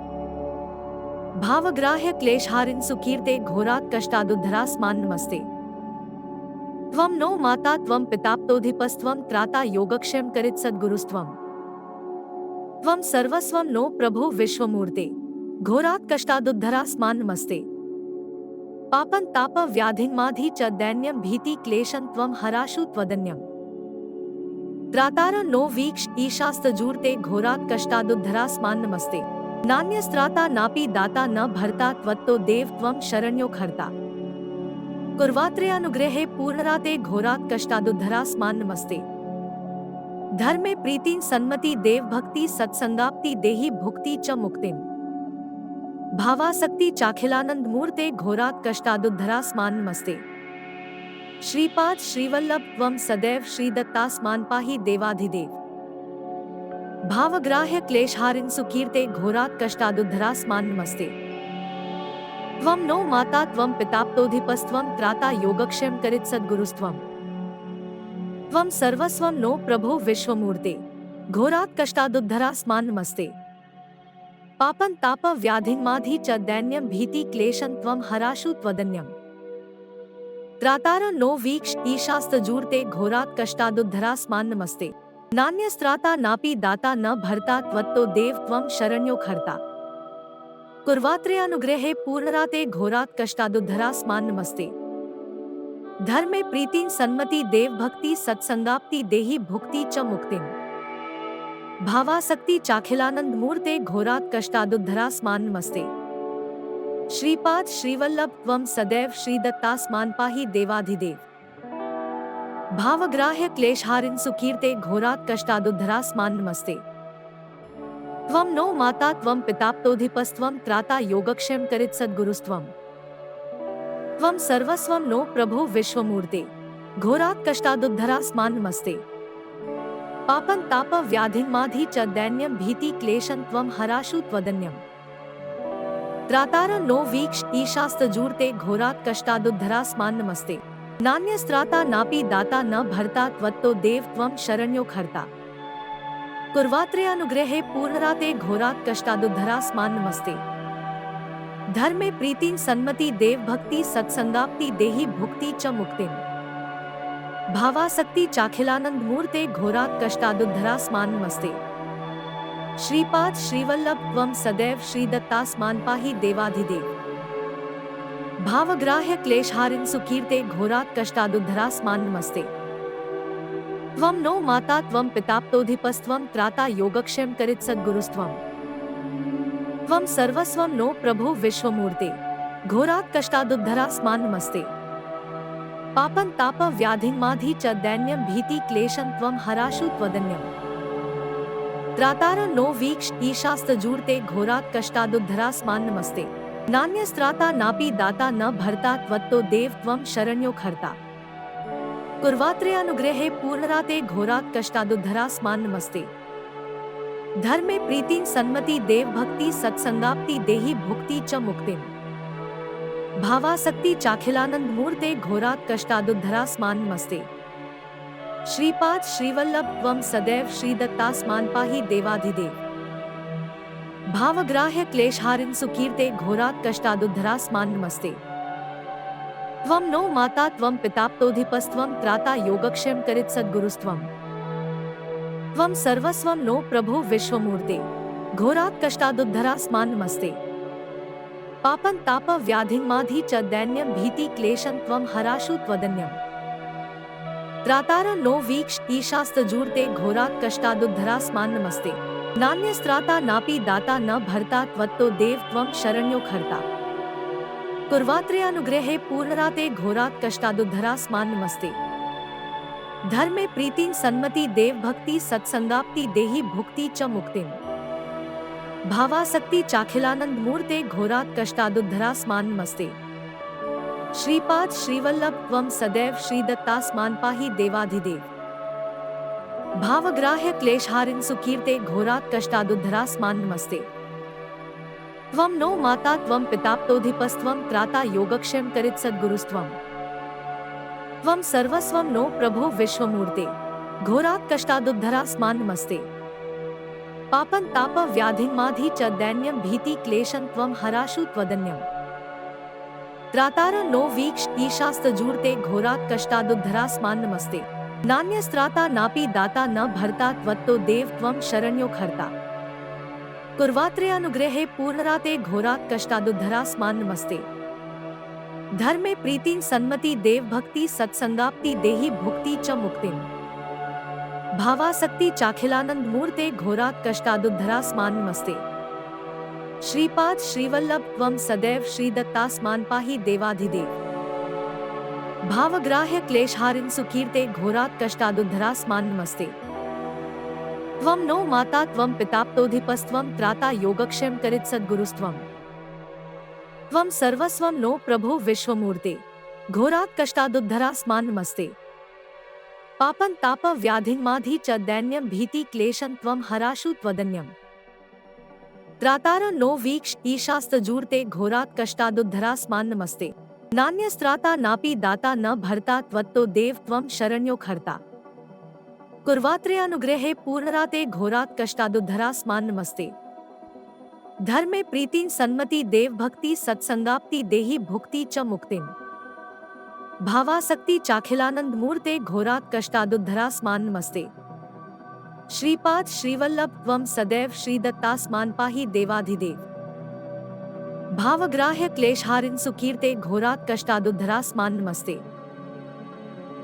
भावग्राह्य क्लेशहारिन् सुकीर्ते घोरात् कष्टादुद्धरास्मान् नमस्ते। त्वं नो माता त्वं पिताप्तोऽधिपस्त्वं त्राता योगक्षेम करित सद्गुरुस्त्वं। त्वं सर्वस्वं नो प्रभो विश्वमूर्ते, घोरात् कष्टादुद्धरास्मान् नमस्ते। पापं ताप व्याधिन्माधि च दैन्यं भीति क्लेशं त्वं हराशु त्वदन्यम्। त्रातार नो वीक्ष ईशास्तजूर्ते घोरात् कष्टादुद्धरास्मान् नमस्ते। नान्यस्त्राता नापि दाता न भर्ता त्वत्तो देव त्वं शरण्यो खर्ता। कुर्वात्रेऽनुग्रहे पूर्णराते घोरात् कष्टादुद्धरास्मान् नमस्ते। धर्मे प्रीतिं सन्मति देव भक्ति सत्संगाप्ति देहि भुक्ति च मुक्तिम्। भावासक्ति चाखिलानंद मूर्ते घोरात् कष्टादुद्धरास्मान् नमस्ते। श्रीपाद श्रीवल्लभ त्वं सदैव श्रीदत्तास्मान् पाहि देवाधिदेव। भावग्राह्य क्लेशहारिन् सुकीर्ते घोरात् कष्टादुद्धरास्मान् नमस्ते। त्वं नो माता त्वं पिताप्तोऽधिपस्त्वं त्राता योगक्षेम करित सद्गुरुस्त्वं। त्वं सर्वस्वं नो प्रभो विश्वमूर्ते, घोरात् कष्टादुद्धरास्मान् नमस्ते। पापं ताप व्याधिन्माधि च दैन्यं भीति क्लेशं त्वं हराशु त्वदन्यम्। त्रातार नो वीक्ष ईशास्तजूर्ते घोरात् कष्टादुद्धरास्मान् नमस्ते। नान्यस्त्राता नापि दाता न भर्ता त्वत्तो देव त्वं शरण्यो खर्ता। कुर्वात्रेऽनुग्रहे पूर्णराते घोरात् कष्टादुद्धरास्मान् नमस्ते। धर्मे प्रीतिं सन्मति देव भक्ति सत्संगाप्ति देहि भुक्ति च मुक्तिम्। भावासक्ति चाखिलानंद मूर्ते घोरात् कष्टादुद्धरास्मान् नमस्ते। श्रीपाद श्रीवल्लभ त्वं सदैव श्रीदत्तास्मान् पाहि देवाधिदेव। भावग्राह्य क्लेशहारिन् सुकीर्ते घोरात् कष्टादुद्धरास्मान् नमस्ते। त्वं नो माता त्वं पिताप्तोऽधिपस्त्वं त्राता योगक्षेम करित सद्गुरुस्त्वं। त्वं सर्वस्वं नो प्रभो विश्वमूर्ते, घोरात् कष्टादुद्धरास्मान् नमस्ते। पापं ताप व्याधिन्माधि च दैन्यं भीति क्लेशं त्वं हराशु त्वदन्यम्। त्रातार नो वीक्ष ईशास्तजूर्ते घोरात् कष्टादुद्धरास्मान् नमस्ते। नान्यस्त्राता नापि दाता न भर्ता त्वत्तो देव त्वं शरण्यो खर्ता। कुर्वात्रेऽनुग्रहे पूर्णराते घोरात् कष्टादुद्धरास्मान् नमस्ते। धर्मे प्रीतिं सन्मति देव भक्ति सत्संगाप्ति देहि भुक्ति च मुक्तिम्। भावासक्ति चाखिलानंद मूर्ते घोरात् कष्टादुद्धरास्मान् नमस्ते। श्रीपाद श्रीवल्लभ त्वं सदैव श्रीदत्तास्मान् पाहि देवाधिदेव। भावग्राह्य क्लेशहारिन् सुकीर्ते घोरात् कष्टादुद्धरास्मान् नमस्ते। त्वं नो माता त्वं पिताप्तोऽधिपस्त्वं त्राता योगक्षेम करित सद्गुरुस्त्वं। त्वं सर्वस्वं नो प्रभो विश्वमूर्ते, घोरात् कष्टादुद्धरास्मान् नमस्ते। पापं ताप व्याधिन्माधि च दैन्यं भीति क्लेशं त्वं हराशु त्वदन्यम्। त्रातार नो वीक्ष ईशास्तजूर्ते घोरात् कष्टादुद्धरास्मान् नमस्ते। नान्यस्त्राता नापि दाता न भर्ता त्वत्तो देव त्वं शरण्यो खर्ता। कुर्वात्रेऽनुग्रहे पूर्णराते घोरात् कष्टादुद्धरास्मान् नमस्ते। धर्मे प्रीतिं सन्मति देव भक्ति सत्संगाप्ति देहि भुक्ति च मुक्तिम्। भावासक्ति चाखिलानंद मूर्ते घोरात् कष्टादुद्धरास्मान् नमस्ते। श्रीपाद श्रीवल्लभ त्वं सदैव श्रीदत्तास्मान् पाहि देवाधिदेव। भावग्राह्य क्लेशहारिन् सुकीर्ते घोरात् कष्टादुद्धरास्मान् नमस्ते। त्वं नो माता त्वं पिताप्तोऽधिपस्त्वं त्राता योगक्षेम करित सद्गुरुस्त्वं। त्वं सर्वस्वं नो प्रभो विश्वमूर्ते, घोरात् कष्टादुद्धरास्मान् नमस्ते। पापं ताप व्याधिन्माधि च दैन्यं भीति क्लेशं त्वं हराशु त्वदन्यम्। त्रातार नो वीक्ष ईशास्तजूर्ते घोरात् कष्टादुद्धरास्मान् नमस्ते। नान्यस्त्राता नापि दाता न भर्ता त्वत्तो देव त्वं शरण्यो खर्ता। कुर्वात्रेऽनुग्रहे पूर्णराते घोरात् कष्टादुद्धरास्मान् नमस्ते। धर्मे प्रीतिं सन्मति देव भक्ति सत्संगाप्ति देहि भुक्ति च मुक्तिम्। भावासक्ति चाखिलानंद मूर्ते घोरात् कष्टादुद्धरास्मान् नमस्ते। श्रीपाद श्रीवल्लभ त्वं सदैव श्रीदत्तास्मान् पाहि देवाधिदेव। भावग्राह्य क्लेशहारिन् सुकीर्ते घोरात् कष्टादुद्धरास्मान् नमस्ते। त्वं नो माता त्वं पिताप्तोऽधिपस्त्वं त्राता योगक्षेम करित सद्गुरुस्त्वं। त्वं सर्वस्वं नो प्रभो विश्वमूर्ते, घोरात् कष्टादुद्धरास्मान् नमस्ते। पापं ताप व्याधिन्माधि च दैन्यं भीति क्लेशं त्वं हराशु त्वदन्यम्। त्रातार नो वीक्ष ईशास्तजूर्ते घोरात् कष्टादुद्धरास्मान् नमस्ते। नान्यस्त्राता नापि दाता न भर्ता त्वत्तो देव त्वं शरण्यो खर्ता। कुर्वात्रे अनुग्रहे पूर्णराते घोरात् कष्टादुद्धरास्मान् नमस्ते। धर्मे प्रीतिं सन्मति देव भक्ति सत्संगाप्ति देहि भुक्ति च मुक्तिं। भावासक्ति चाखिलानंद मूर्ते घोरात् कष्टादुद्धरास्मान् नमस्ते। श्रीपाद श्रीवल्लभ त्वं सदैव श्रीदत्तास्मान् पाहि देवाधिदेव। भावग्राह्य क्लेशहारिन् सुकीर्ते घोरात् कष्टादुद्धरास्मान् नमस्ते। त्वं नो माता त्वं पिताप्तोऽधिपस्त्वं त्राता योगक्षेम करित् सद्गुरुस्त्वं। त्वं सर्वस्वं नो प्रभो विश्वमूर्ते घोरात् कष्टादुद्धरास्मान् नमस्ते। पापं ताप व्याधिन्माधि च दैन्यं भीति क्लेशं त्वं हराशु त्वदन्यम्। त्रातार नो वीक्ष ईशास्तजूर्ते घोरात् कष्टादुद्धरास्मान् नमस्ते। नान्यस्त्राता नापि दाता न भर्ता त्वत्तो देव त्वं शरण्यो खर्ता। कुर्वात्रे अनुग्रहे पूर्णराते घोरात् कष्टादुद्धरास्मान् नमस्ते। धर्मे प्रीतिं सन्मति देव भक्ति सत्संगाप्ति देहि भुक्ति च मुक्तिं। भावासक्ति चाखिलानंद मूर्ते घोरात् कष्टादुद्धरास्मान् नमस्ते। श्रीपाद श्रीवल्लभ त्वं सदैव श्रीदत्तास्मान् पाहि देवाधिदेव। भावग्राह्य क्लेशहारिन् सुकीर्ते घोरात् कष्टादुद्धरास्मान् नमस्ते।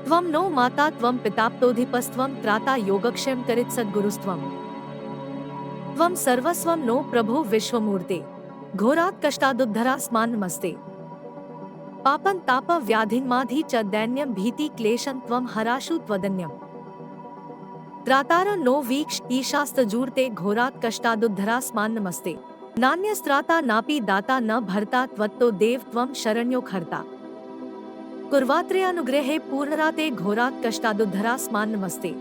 त्वं नो माता त्वं पिताप्तोऽधिपस्त्वं त्राता योगक्षेम करित् सद्गुरुस्त्वं। त्वं सर्वस्वं नो प्रभो विश्वमूर्ते घोरात् कष्टादुद्धरास्मान् नमस्ते। पापं ताप व्याधिन्माधि च दैन्यं भीति क्लेशं त्वं हराशु त्वदन्यम्। त्रातार नो वीक्ष ईशास्तजूर्ते घोरात् कष्टादुद्धरास्मान् नमस्ते। नान्यस्त्राता नापि दाता न भर्ता त्वत्तो देव त्वं शरण्यो खर्ता। कुर्वात्रे अनुग्रहे पूर्णराते घोरात् कष्टादुद्धरास्मान् नमस्ते।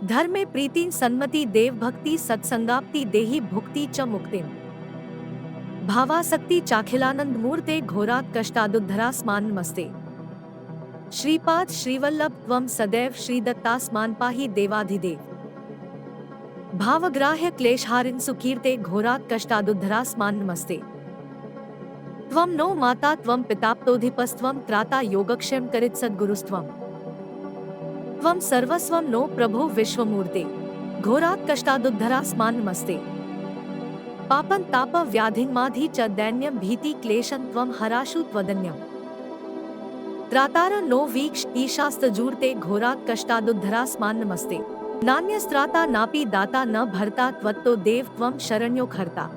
धर्मे प्रीतिं सन्मति देव भक्ति सत्संगाप्ति देहि भुक्ति च मुक्तिं। भावासक्ति चाखिलानंद मूर्ते घोरात् कष्टादुद्धरास्मान् नमस्ते। श्रीपाद श्रीवल्लभ त्वं सदैव श्रीदत्तास्मान् पाहि देवाधिदेव। भावग्राह्य क्लेशहारिन् सुकीर्ते घोरात् कष्टादुद्धरास्मान् नमस्ते। त्वं नो माता त्वं पिताप्तोऽधिपस्त्वं त्राता योगक्षेम करित् सद्गुरुस्त्वं। त्वं सर्वस्वं नो प्रभो विश्वमूर्ते घोरात् कष्टादुद्धरास्मान् नमस्ते। पापं ताप व्याधिन्माधि च दैन्यं भीति क्लेशं त्वं हराशु त्वदन्यम्। त्रातार नो वीक्ष ईशास्तजूर्ते घोरात् कष्टादुद्धरास्मान् नमस्ते। नान्यस्त्राता नापि दाता न भर्ता त्वत्तो देव त्वं शरण्यो खर्ता।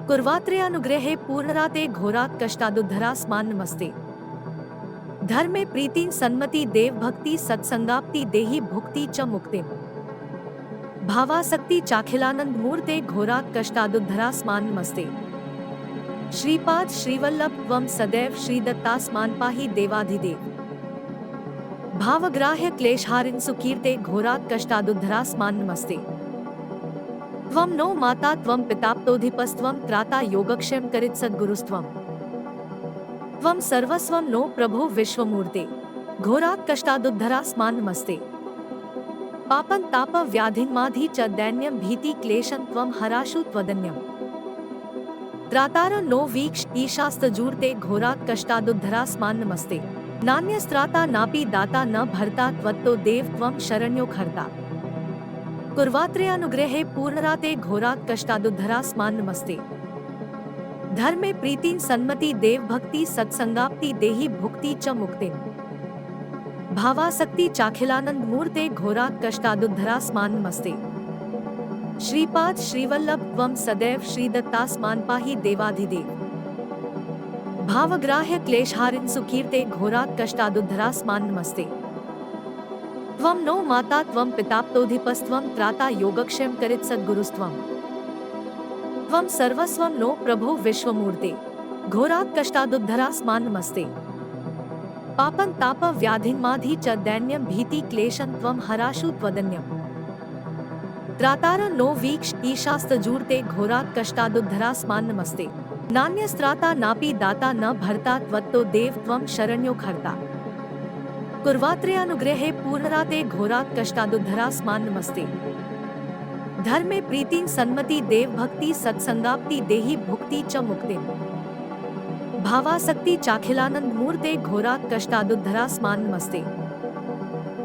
कुर्वात्रे अनुग्रहे पूर्णराते घोरात् कष्टादुद्धरास्मान् नमस्ते। धर्मे प्रीतिं सन्मति देव भक्ति सत्संगाप्ति देहि भुक्ति च मुक्तिं। भावासक्ति चाखिलानंद मूर्ते घोरात् कष्टादुद्धरास्मान् नमस्ते। श्रीपाद श्रीवल्लभ त्वं सदैव श्रीदत्तास्मान् पाहि देवाधिदेव। भावग्राह्य क्लेशहारिन् सुकीर्ते घोरात् कष्टादुद्धरास्मान् नमस्ते। त्वं नो माता त्वं पिताप्तोऽधिपस्त्वं त्राता योगक्षेम करित् सद्गुरुस्त्वं। त्वं सर्वस्वं नो प्रभो विश्वमूर्ते घोरात् कष्टादुद्धरास्मान् नमस्ते। पापं ताप व्याधिन्माधि च दैन्यं भीति क्लेशं त्वं हराशु त्वदन्यम्। त्रातार नो वीक्ष ईशास्तजूर्ते घोरात् कष्टादुद्धरास्मान् नमस्ते। नान्यस्त्राता नापि दाता न भर्ता त्वत्तो देव त्वं शरण्यो खर्ता। कुर्वात्रे अनुग्रहे पूर्णराते घोरात् कष्टादुद्धरास्मान् नमस्ते। धर्मे प्रीतिं सन्मति देव भक्ति सत्संगाप्ति देहि भुक्ति च मुक्तिं। भावासक्ति चाखिलानंद मूर्ते घोरात् कष्टादुद्धरास्मान् नमस्ते। श्रीपाद श्रीवल्लभ त्वं सदैव श्रीदत्तास्मान् पाहि देवाधिदेव। भावग्राह्य क्लेशहारिन् सुकीर्ते घोरात् कष्टादुद्धरास्मान् नमस्ते। त्वं नो माता त्वं पिताप्तोऽधिपस्त्वं त्राता योगक्षेम करित् सद्गुरुस्त्वं। त्वं सर्वस्वं नो प्रभो विश्वमूर्ते घोरात् कष्टादुद्धरास्मान् नमस्ते। पापं ताप व्याधिन्माधि च दैन्यं भीति क्लेशं त्वं हराशु त्वदन्यम्। त्रातार नो वीक्ष ईशास्तजूर्ते घोरात् कष्टादुद्धरास्मान् नमस्ते। नान्यस्त्राता नापि दाता न भर्ता त्वत्तो देव त्वं शरण्यो खर्ता। कुर्वात्रे अनुग्रहे पूर्णराते घोरात् कष्टादुद्धरास्मान् नमस्ते। धर्मे प्रीतिं सन्मति देव भक्ति सत्संगाप्ति देहि भुक्ति च मुक्तिं। भावासक्ति चाखिलानंद मूर्ते घोरात् कष्टादुद्धरास्मान् नमस्ते।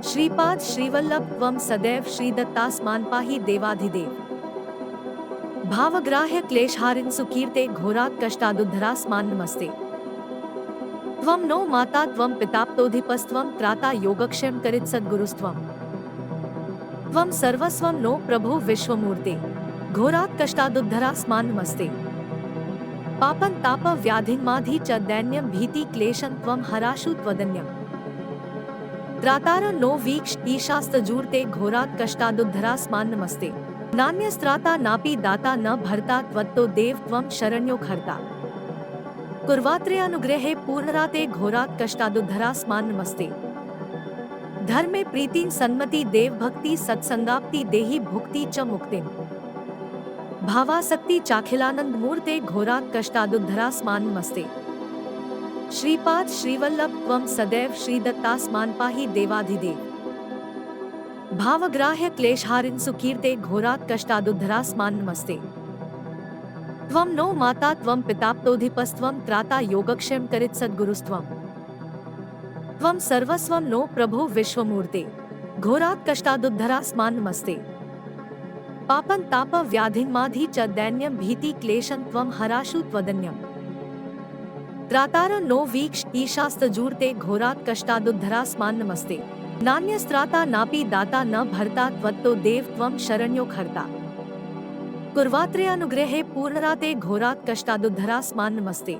श्रीपाद श्रीवल्लभ त्वं सदैव श्रीदत्तास्मान् पाहि देवाधिदेव। भावग्राह्य क्लेशहारिन् सुकीर्ते घोरात् कष्टादुद्धरास्मान् नमस्ते। त्वं नो माता त्वं पिताप्तोऽधिपस्त्वं त्राता योगक्षेम करित् सद्गुरुस्त्वं। त्वं सर्वस्वं नो प्रभु विश्वमूर्ते घोरात् कष्टादुद्धरास्मान् नमस्ते। पापं ताप व्याधिन्माधि च दैन्यं भीति क्लेशं त्वं हराशु त्वदन्यम्। त्रातार नो वीक्ष ईशास्तजूर्ते घोरात् कष्टादुद्धरास्मान् नमस्ते। नान्यस्त्राता नापि दाता न भर्ता त्वत्तो देव त्वं शरण्यो खर्ता। कुर्वात्रेऽनुग्रहे पूर्णराते घोरात् कष्टादुद्धरास्मान् नमस्ते। धर्मे प्रीतिं सन्मति देव भक्ति सत्संगाप्ति देहि भुक्ति च मुक्तिम्। भावासक्ति चाखिलानंद मूर्ते घोरात् कष्टादुद्धरास्मान् नमस्ते। श्रीपाद श्रीवल्लभ त्वं सदैव श्रीदत्तास्मान् पाहि देवाधिदेव। भावग्राह्य क्लेशहारिन् सुकीर्ते घोरात् कष्टादुद्धरास्मान् नमस्ते। त्वं नो माता त्वं पिताप्तोऽधिपस्त्वं त्राता योगक्षेम करित् सद्गुरुस्त्वं। त्वं सर्वस्वं नो प्रभु विश्वमूर्ते घोरात् कष्टादुद्धरास्मान् नमस्ते। पापं ताप व्याधिन्माधि च दैन्यं भीति क्लेशं त्वं हराशु त्वदन्यम्। त्रातार नो वीक्ष ईशास्तजूर्ते घोरात् कष्टादुद्धरास्मान् नमस्ते। नान्यस्त्राता नापि दाता न भर्ता त्वत्तो देव त्वं शरण्यो खर्ता। कुर्वात्रेऽनुग्रहे पूर्णराते घोरात् कष्टादुद्धरास्मान् नमस्ते।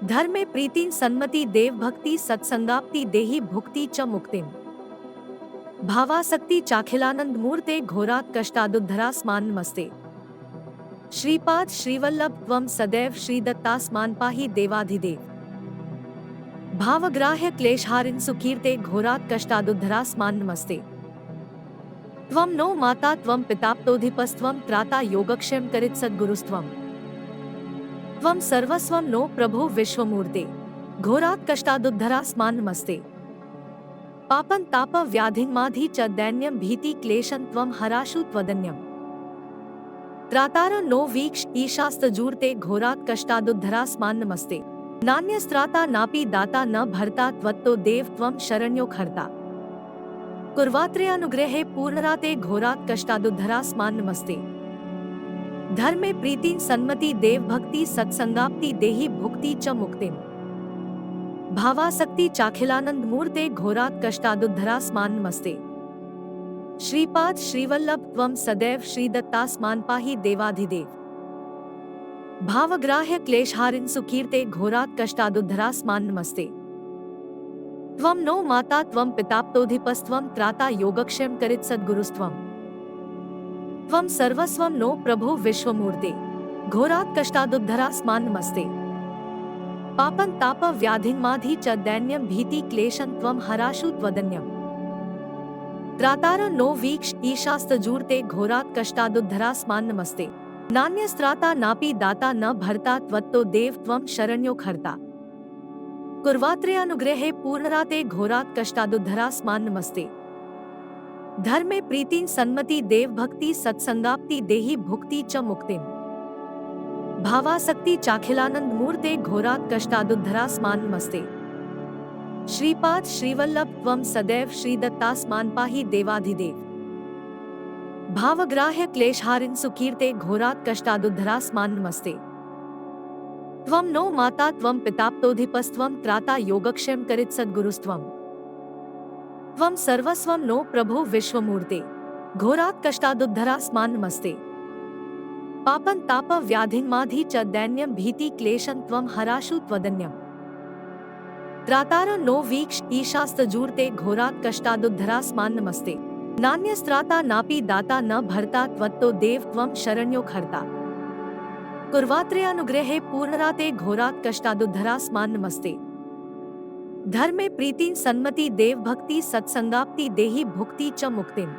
धर्मे प्रीतिं सन्मति देव भक्ति सत्संगाप्ति देहि भुक्ति च मुक्तिम्। भावासक्ति चाखिलानंद मूर्ते घोरात् कष्टादुद्धरास्मान् नमस्ते। श्रीपाद श्रीवल्लभ त्वं सदैव श्रीदत्तास्मान् पाहि देवाधिदेव। भावग्राह्य क्लेशहारिन् सुकीर्ते घोरात् कष्टादुद्धरास्मान् नमस्ते। त्वं नो माता त्वं पिताप्तोऽधिपस्त्वं त्राता योगक्षेम करित् सद्गुरुस्त्वं। त्वं सर्वस्वं नो प्रभु विश्वमूर्ते घोरात् कष्टादुद्धरास्मान् नमस्ते। पापं ताप व्याधिन्माधि च दैन्यं भीति क्लेशं त्वं हराशु त्वदन्यम्। त्रातार नो वीक्ष ईशास्तजूर्ते घोरात् कष्टादुद्धरास्मान् नमस्ते। नान्यस्त्राता नापि दाता न भर्ता त्वत्तो देव त्वं शरण्यो खर्ता। कुर्वात्रेऽनुग्रहे पूर्णराते घोरात् कष्टादुद्धरास्मान् नमस्ते। धर्मे प्रीतिं सन्मति देव भक्ति सत्संगाप्ति देहि भुक्ति च मुक्तिम्। भावासक्ति चाखिलानंद मूर्ते घोरात् कष्टादुद्धरास्मान् नमस्ते। श्रीपाद श्रीवल्लभ त्वं सदैव श्रीदत्तास्मान् पाहि देवाधिदेव। भावग्राह्य क्लेशहारिन् सुकीर्ते घोरात् कष्टादुद्धरास्मान् नमस्ते। त्वं नो माता त्वं पिताप्तोऽधिपस्त्वं त्राता योगक्षेम करित् सद्गुरुस्त्वं। त्वं सर्वस्वं नो प्रभु विश्वमूर्ते घोरात् कष्टादुद्धरास्मान् नमस्ते। पापं ताप व्याधिन्माधि च दैन्यं भीति क्लेशं त्वं हराशु त्वदन्यम्। त्रातार नो वीक्ष ईशास्तजूर्ते घोरात् कष्टादुद्धरास्मान् नमस्ते। नान्यस्त्राता नापि दाता न भर्ता त्वत्तो देव त्वं शरण्यो खर्ता। कुर्वात्रेऽनुग्रहे पूर्णराते घोरात् कष्टादुद्धरास्मान् नमस्ते। धर्मे प्रीतिं सन्मति देव भक्ति सत्संगाप्ति देहि भुक्ति च मुक्तिम्। भावासक्ति चाखिलानंद मूर्ते घोरात् कष्टादुद्धरास्मान् नमस्ते। श्रीपाद श्रीवल्लभ त्वं सदैव श्रीदत्तास्मान् पाहि देवाधिदेव। भावग्राह्य क्लेशहारिन् सुकीर्ते घोरात् कष्टादुद्धरास्मान् नमस्ते। त्वं नो माता त्वं पिताप्तोऽधिपस्त्वं त्राता योगक्षेम करित् सद्गुरुस्त्वं। त्वं सर्वस्वं नो प्रभु विश्वमूर्ते घोरात् कष्टादुद्धरास्मान् नमस्ते। पापं ताप व्याधिन्माधि च दैन्यं भीति क्लेशं त्वं हराशु त्वदन्यम्। त्रातार नो वीक्ष ईशास्तजूर्ते घोरात् कष्टादुद्धरास्मान् नमस्ते। नान्यस्त्राता नापि दाता न भर्ता त्वत्तो देव त्वं शरण्यो खर्ता। कुर्वात्रेऽनुग्रहे पूर्णराते घोरात् कष्टादुद्धरास्मान् नमस्ते। धर्मे प्रीतिं सन्मति देव भक्ति सत्संगाप्ति देहि भुक्ति च मुक्तिम्।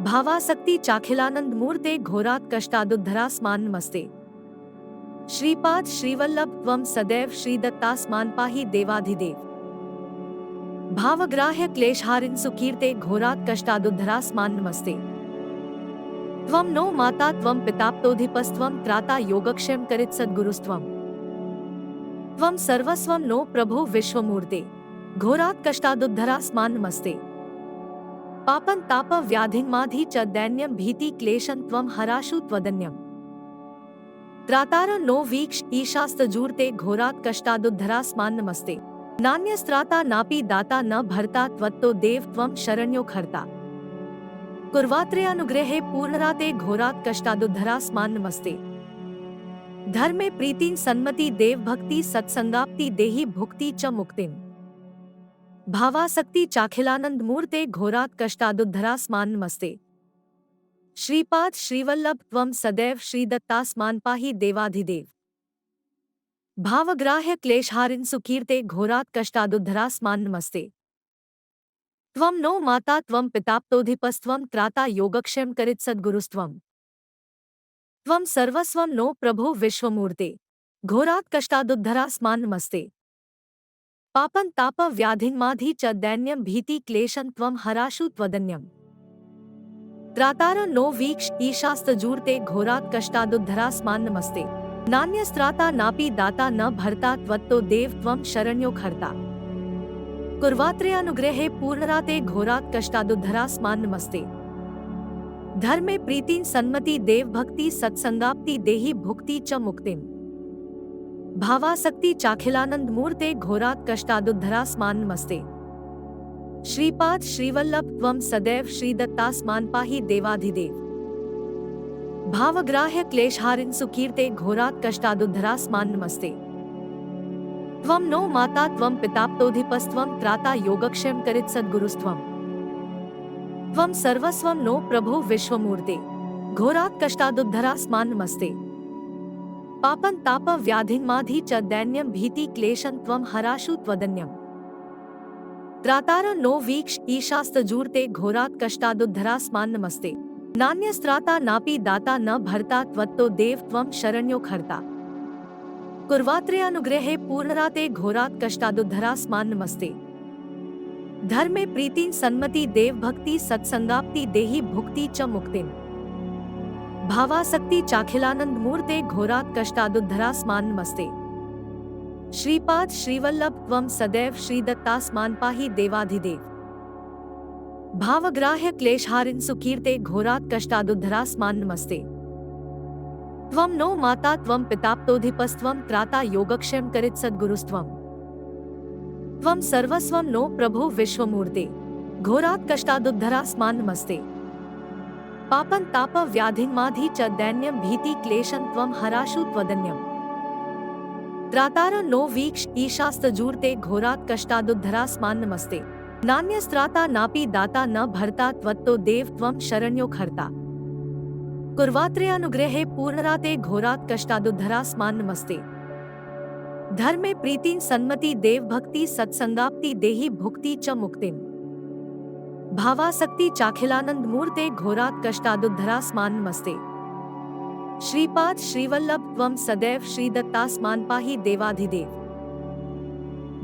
भावासक्ति चाखिलानंद मूर्ते घोरात् कष्टादुद्धरास्मान् नमस्ते। श्रीपाद श्रीवल्लभ त्वं सदैव श्रीदत्तास्मान् पाहि देवाधिदेव। भावग्राह्य क्लेशहारिन् सुकीर्ते घोरात् कष्टादुद्धरास्मान् नमस्ते। त्वं नो माता त्वं पिताप्तोऽधिपस्त्वं त्राता योगक्षेम करित् सद्गुरुस्त्वं। त्वं सर्वस्वं नो प्रभो विश्वमूर्ते, घोरात् कष्टादुद्धरास्मान् नमस्ते। पापं ताप व्याधिन्माधि च दैन्यं भीति क्लेशं त्वं हराशु त्वदन्यम्। त्रातार नो वीक्ष ईशास्तजूर्ते घोरात् कष्टादुद्धरास्मान् नमस्ते। नान्यस्त्राता नापि दाता न भर्ता त्वत्तो देव त्वं शरण्यो खर्ता। कुर्वात्रेयानुग्रहे पूर्णराते घोरात् कष्टादुद्धरास्मान् नमस्ते। धर्मे प्रीतिं सन्मति देव भक्ति सत्संगाप्ति देहि भुक्ति च मुक्तिम्। भावासक्ति चाखिलानंद मूर्ते घोरात् कष्टादुद्धरास्मान् नमस्ते। श्रीपाद श्रीवल्लभ त्वं सदैव श्रीदत्तास्मान् पाहि देवाधिदेव। भावग्राह्य क्लेशहारिन् सुकीर्ते घोरात् कष्टादुद्धरास्मान् नमस्ते। त्वं नो माता त्वं पिताप्तोऽधिपस्त्वं त्राता योगक्षेम करित् सद्गुरुस्त्वम्। त्वं सर्वस्वं नो प्रभो विश्वमूर्ते, घोरात् कष्टादुद्धरास्मान् नमस्ते। पापं ताप व्याधिन्माधि च दैन्यं भीति क्लेशं त्वं हराशु त्वदन्यम्। त्रातार नो वीक्ष ईशास्तजूर्ते घोरात् कष्टादुद्धरास्मान् नमस्ते। नान्यस्त्राता नापि दाता न भर्ता त्वत्तो देव त्वं शरण्यो खर्ता। कुर्वात्रेयानुग्रहे पूर्णराते घोरात् कष्टादुद्धरास्मान् नमस्ते। धर्मे प्रीतिं सन्मति देव भक्ति सत्संगाप्ति देहि भुक्ति च मुक्तिम्। भावासक्ति चाखिलानंद मूर्ते घोरात् कष्टादुद्धरास्मान् नमस्ते। श्रीपाद श्रीवल्लभ त्वं सदैव श्रीदत्तास्मान् पाहि देवाधिदेव। भावग्राह्य क्लेशहारिन् सुकीर्ते घोरात् कष्टादुद्धरास्मान् नमस्ते। त्वं नो माता त्वं पिताप्तोऽधिपस्त्वं त्राता योगक्षेम करित् सद्गुरुस्त्वम्। त्वं सर्वस्वं नो प्रभो विश्वमूर्ते, घोरात् कष्टादुद्धरास्मान् नमस्ते। पापं ताप व्याधिन्माधि च दैन्यं भीति क्लेशं त्वं हराशु त्वदन्यम्। त्रातार नो वीक्ष ईशास्तजूर्ते घोरात् कष्टादुद्धरास्मान् नमस्ते। नान्यस्त्राता नापि दाता न भर्ता त्वत्तो देव त्वं शरण्यो खर्ता। कुर्वात्रेयानुग्रहे पूर्णराते घोरात् कष्टादुद्धरास्मान् नमस्ते। धर्मे प्रीतिं सन्मति देव भक्ति सत्संगाप्ति देहि भुक्ति च मुक्तिम्। भावासक्ति चाखिलानंद मूर्ते घोरात् कष्टादुद्धरास्मान् नमस्ते। श्रीपाद श्रीवल्लभ त्वं सदैव श्रीदत्तास्मान् पाहि देवाधिदेव। भावग्राह्य क्लेशहारिन् सुकीर्ते घोरात् कष्टादुद्धरास्मान् नमस्ते। त्वं नो माता त्वं पिताप्तोऽधिपस्त्वं त्राता योगक्षेम करित् सद्गुरुस्त्वम्। त्वं सर्वस्वं नो प्रभो विश्वमूर्ते, घोरात् कष्टादुद्धरास्मान् नमस्ते। पापं ताप व्याधिन्माधि च दैन्यं भीति क्लेशं त्वं हराशु त्वदन्यम्। त्रातार नो वीक्ष ईशास्तजूर्ते घोरात् कष्टादुद्धरास्मान् नमस्ते। नान्यस्त्राता नापि दाता न भर्ता त्वत्तो देव त्वं शरण्यो खर्ता। कुर्वात्रेयानुग्रहे पूर्णराते घोरात् कष्टादुद्धरास्मान् नमस्ते। धर्मे प्रीतिं सन्मति देव भक्ति सत्संगाप्ति देहि भुक्ति च मुक्तिम्। भावासक्ति चाखिलानंद मूर्ते घोरात् कष्टादुद्धरास्मान् नमस्ते। श्रीपाद श्रीवल्लभ त्वं सदैव श्रीदत्तास्मान् पाहि देवाधिदेव।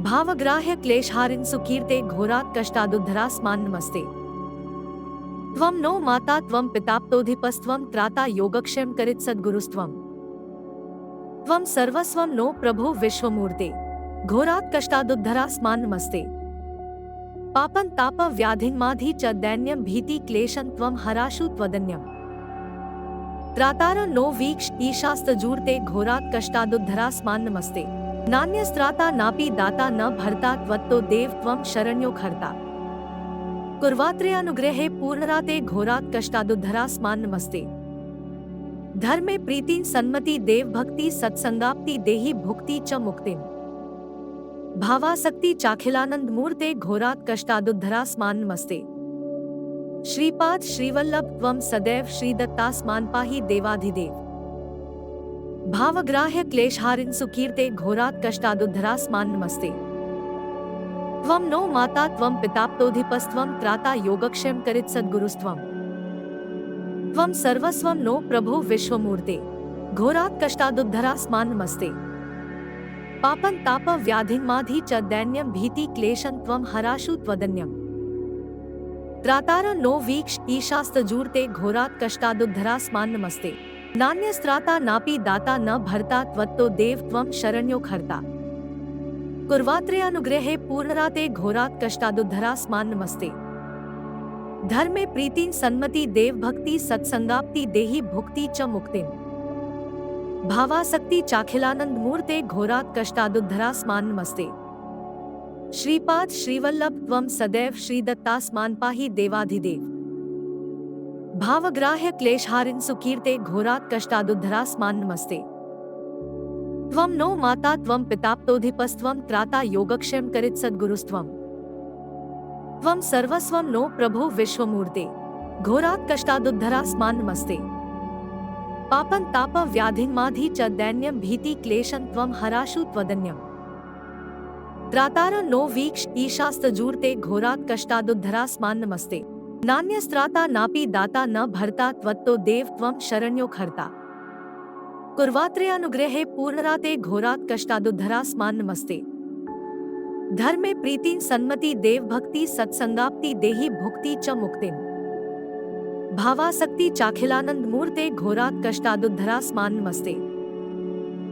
भावग्राह्य क्लेशहारिन् सुकीर्ते घोरात् कष्टादुद्धरास्मान् नमस्ते। त्वं नो माता त्वं पिताप्तोऽधिपस्त्वं त्राता योगक्षेम करित् सद्गुरुस्त्वम्। त्वं सर्वस्वं नो प्रभो विश्वमूर्ते, घोरात् कष्टादुद्धरास्मान् नमस्ते। पापं ताप व्याधिन्माधि च दैन्यं भीति क्लेशं त्वं हराशु त्वदन्यम्। त्रातार नो वीक्ष ईशास्तजूर्ते घोरात् कष्टादुद्धरास्मान् नमस्ते। नान्यस्त्राता नापि दाता न भर्ता त्वत्तो देव त्वं शरण्यो खर्ता। कुर्वात्रेयानुग्रहे पूर्णराते घोरात् कष्टादुद्धरास्मान् नमस्ते। धर्मे प्रीतिं सन्मति देव भक्ति सत्संगाप्ति देहि भुक्ति च मुक्तिम्। भावासक्ति चाखिलानंद मूर्ते घोरात् कष्टादुद्धरास्मान् नमस्ते। श्रीपाद श्रीवल्लभ त्वं सदैव श्रीदत्तास्मान् पाहि देवाधिदेव। भावग्राह्य क्लेशहारिन् सुकीर्ते घोरात् कष्टादुद्धरास्मान् नमस्ते। त्वं नो माता त्वं पिताप्तोऽधिपस्त्वं त्राता योगक्षेम करित् सद्गुरुस्त्वम्। त्वं सर्वस्वं नो प्रभो विश्वमूर्ते, घोरात् कष्टादुद्धरास्मान् नमस्ते। पापं ताप व्याधिन्माधि च दैन्यं भीति क्लेशं त्वं हराशु त्वदन्यम्। त्रातार नो वीक्ष ईशास्तजूर्ते घोरात् कष्टादुद्धरास्मान् नमस्ते। नान्यस्त्राता नापि दाता न भर्ता त्वत्तो देव त्वं शरण्यो खर्ता। कुर्वात्रेऽनुग्रहे पूर्णराते घोरात् कष्टादुद्धरास्मान् नमस्ते। धर्मे प्रीतिं सन्मति देव भक्ति सत्संगाप्ति देहि भुक्ति च मुक्तिं। भावासक्ति चाखिलानंद मूर्ते घोरात् कष्टादुद्धरास्मान् नमस्ते। श्रीपाद श्रीवल्लभ त्वं सदैव श्रीदत्तास्मान् पाहि देवाधिदेव। भावग्राह्य क्लेशहारिन् सुकीर्ते घोरात् कष्टादुद्धरास्मान् नमस्ते। त्वं नो माता त्वं पिताप्तोऽधिपस्त्वं त्राता योगक्षेम करित् सद्गुरुस्त्वं। त्वं सर्वस्वं नो प्रभो विश्वमूर्ते घोरात् कष्टादुद्धरास्मान् नमस्ते। पापं तापं व्याधिं माधि च दैन्यं भीति क्लेशं त्वं हराशु त्वदन्यम्। त्रातार नो वीक्ष ईशास्तजूर्ते घोरात् कष्टादुद्धरास्मान् नमस्ते। नान्यस्त्राता नापि दाता न भर्ता त्वत्तो देव त्वं शरण्यो खर्ता। कुर्वात्रेऽनुग्रहे पूर्णराते घोरात् कष्टादुद्धरास्मान् नमस्ते। धर्मे प्रीतिं सन्मति देव भक्ति सत्संगाप्ति देहि भुक्ति च मुक्तिं। भावासक्ति चाखिलानंद मूर्ते घोरात् कष्टादुद्धरास्मान् नमस्ते।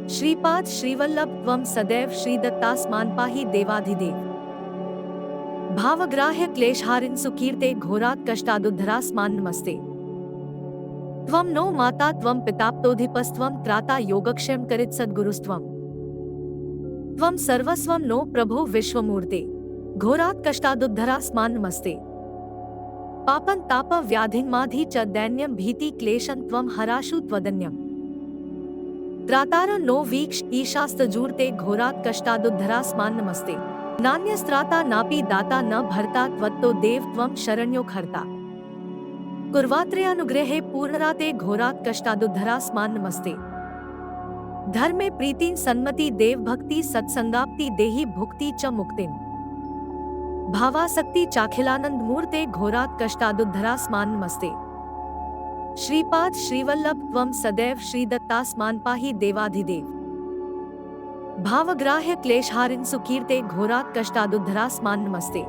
श्रीपाद श्रीवल्लभ त्वं सदैव श्रीदत्तास्मान् पाहि देवाधिदेव। भावग्राह्य क्लेशहारिन् सुकीर्ते घोरात् कष्टादुद्धरास्मान् नमस्ते। त्वं नो माता त्वं पिताप्तोऽधिपस्त्वं त्राता योगक्षेम करित् सद्गुरुस्त्वं। त्वं सर्वस्वं नो प्रभो विश्वमूर्ते घोरात् कष्टादुद्धरास्मान् नमस्ते। पापं तापं व्याधिं माधि च दैन्यं भीति क्लेशं त्वं हराशु त्वदन्यम्। त्रातार नो वीक्ष ईशास्तजूर्ते घोरात् कष्टादुद्धरास्मान् नमस्ते। नान्यस्त्राता नापि दाता न भर्ता त्वत्तो देव त्वं शरण्यो खर्ता। कुर्वात्रेऽनुग्रहे पूर्णराते घोरात् कष्टादुद्धरास्मान् नमस्ते। धर्मे प्रीतिं सन्मति देव भक्ति सत्संगाप्ति देहि भुक्ति च मुक्तिं। भावासक्ति चाखिलानंद मूर्ते घोरात् कष्टादुद्धरास्मान् नमस्ते। श्रीपाद श्रीवल्लभ त्वं सदैव श्रीदत्तास्मान् पाहि देवाधिदेव। भावग्राह्य क्लेशहारिन् सुकीर्ते घोरात् कष्टादुद्धरास्मान् नमस्ते।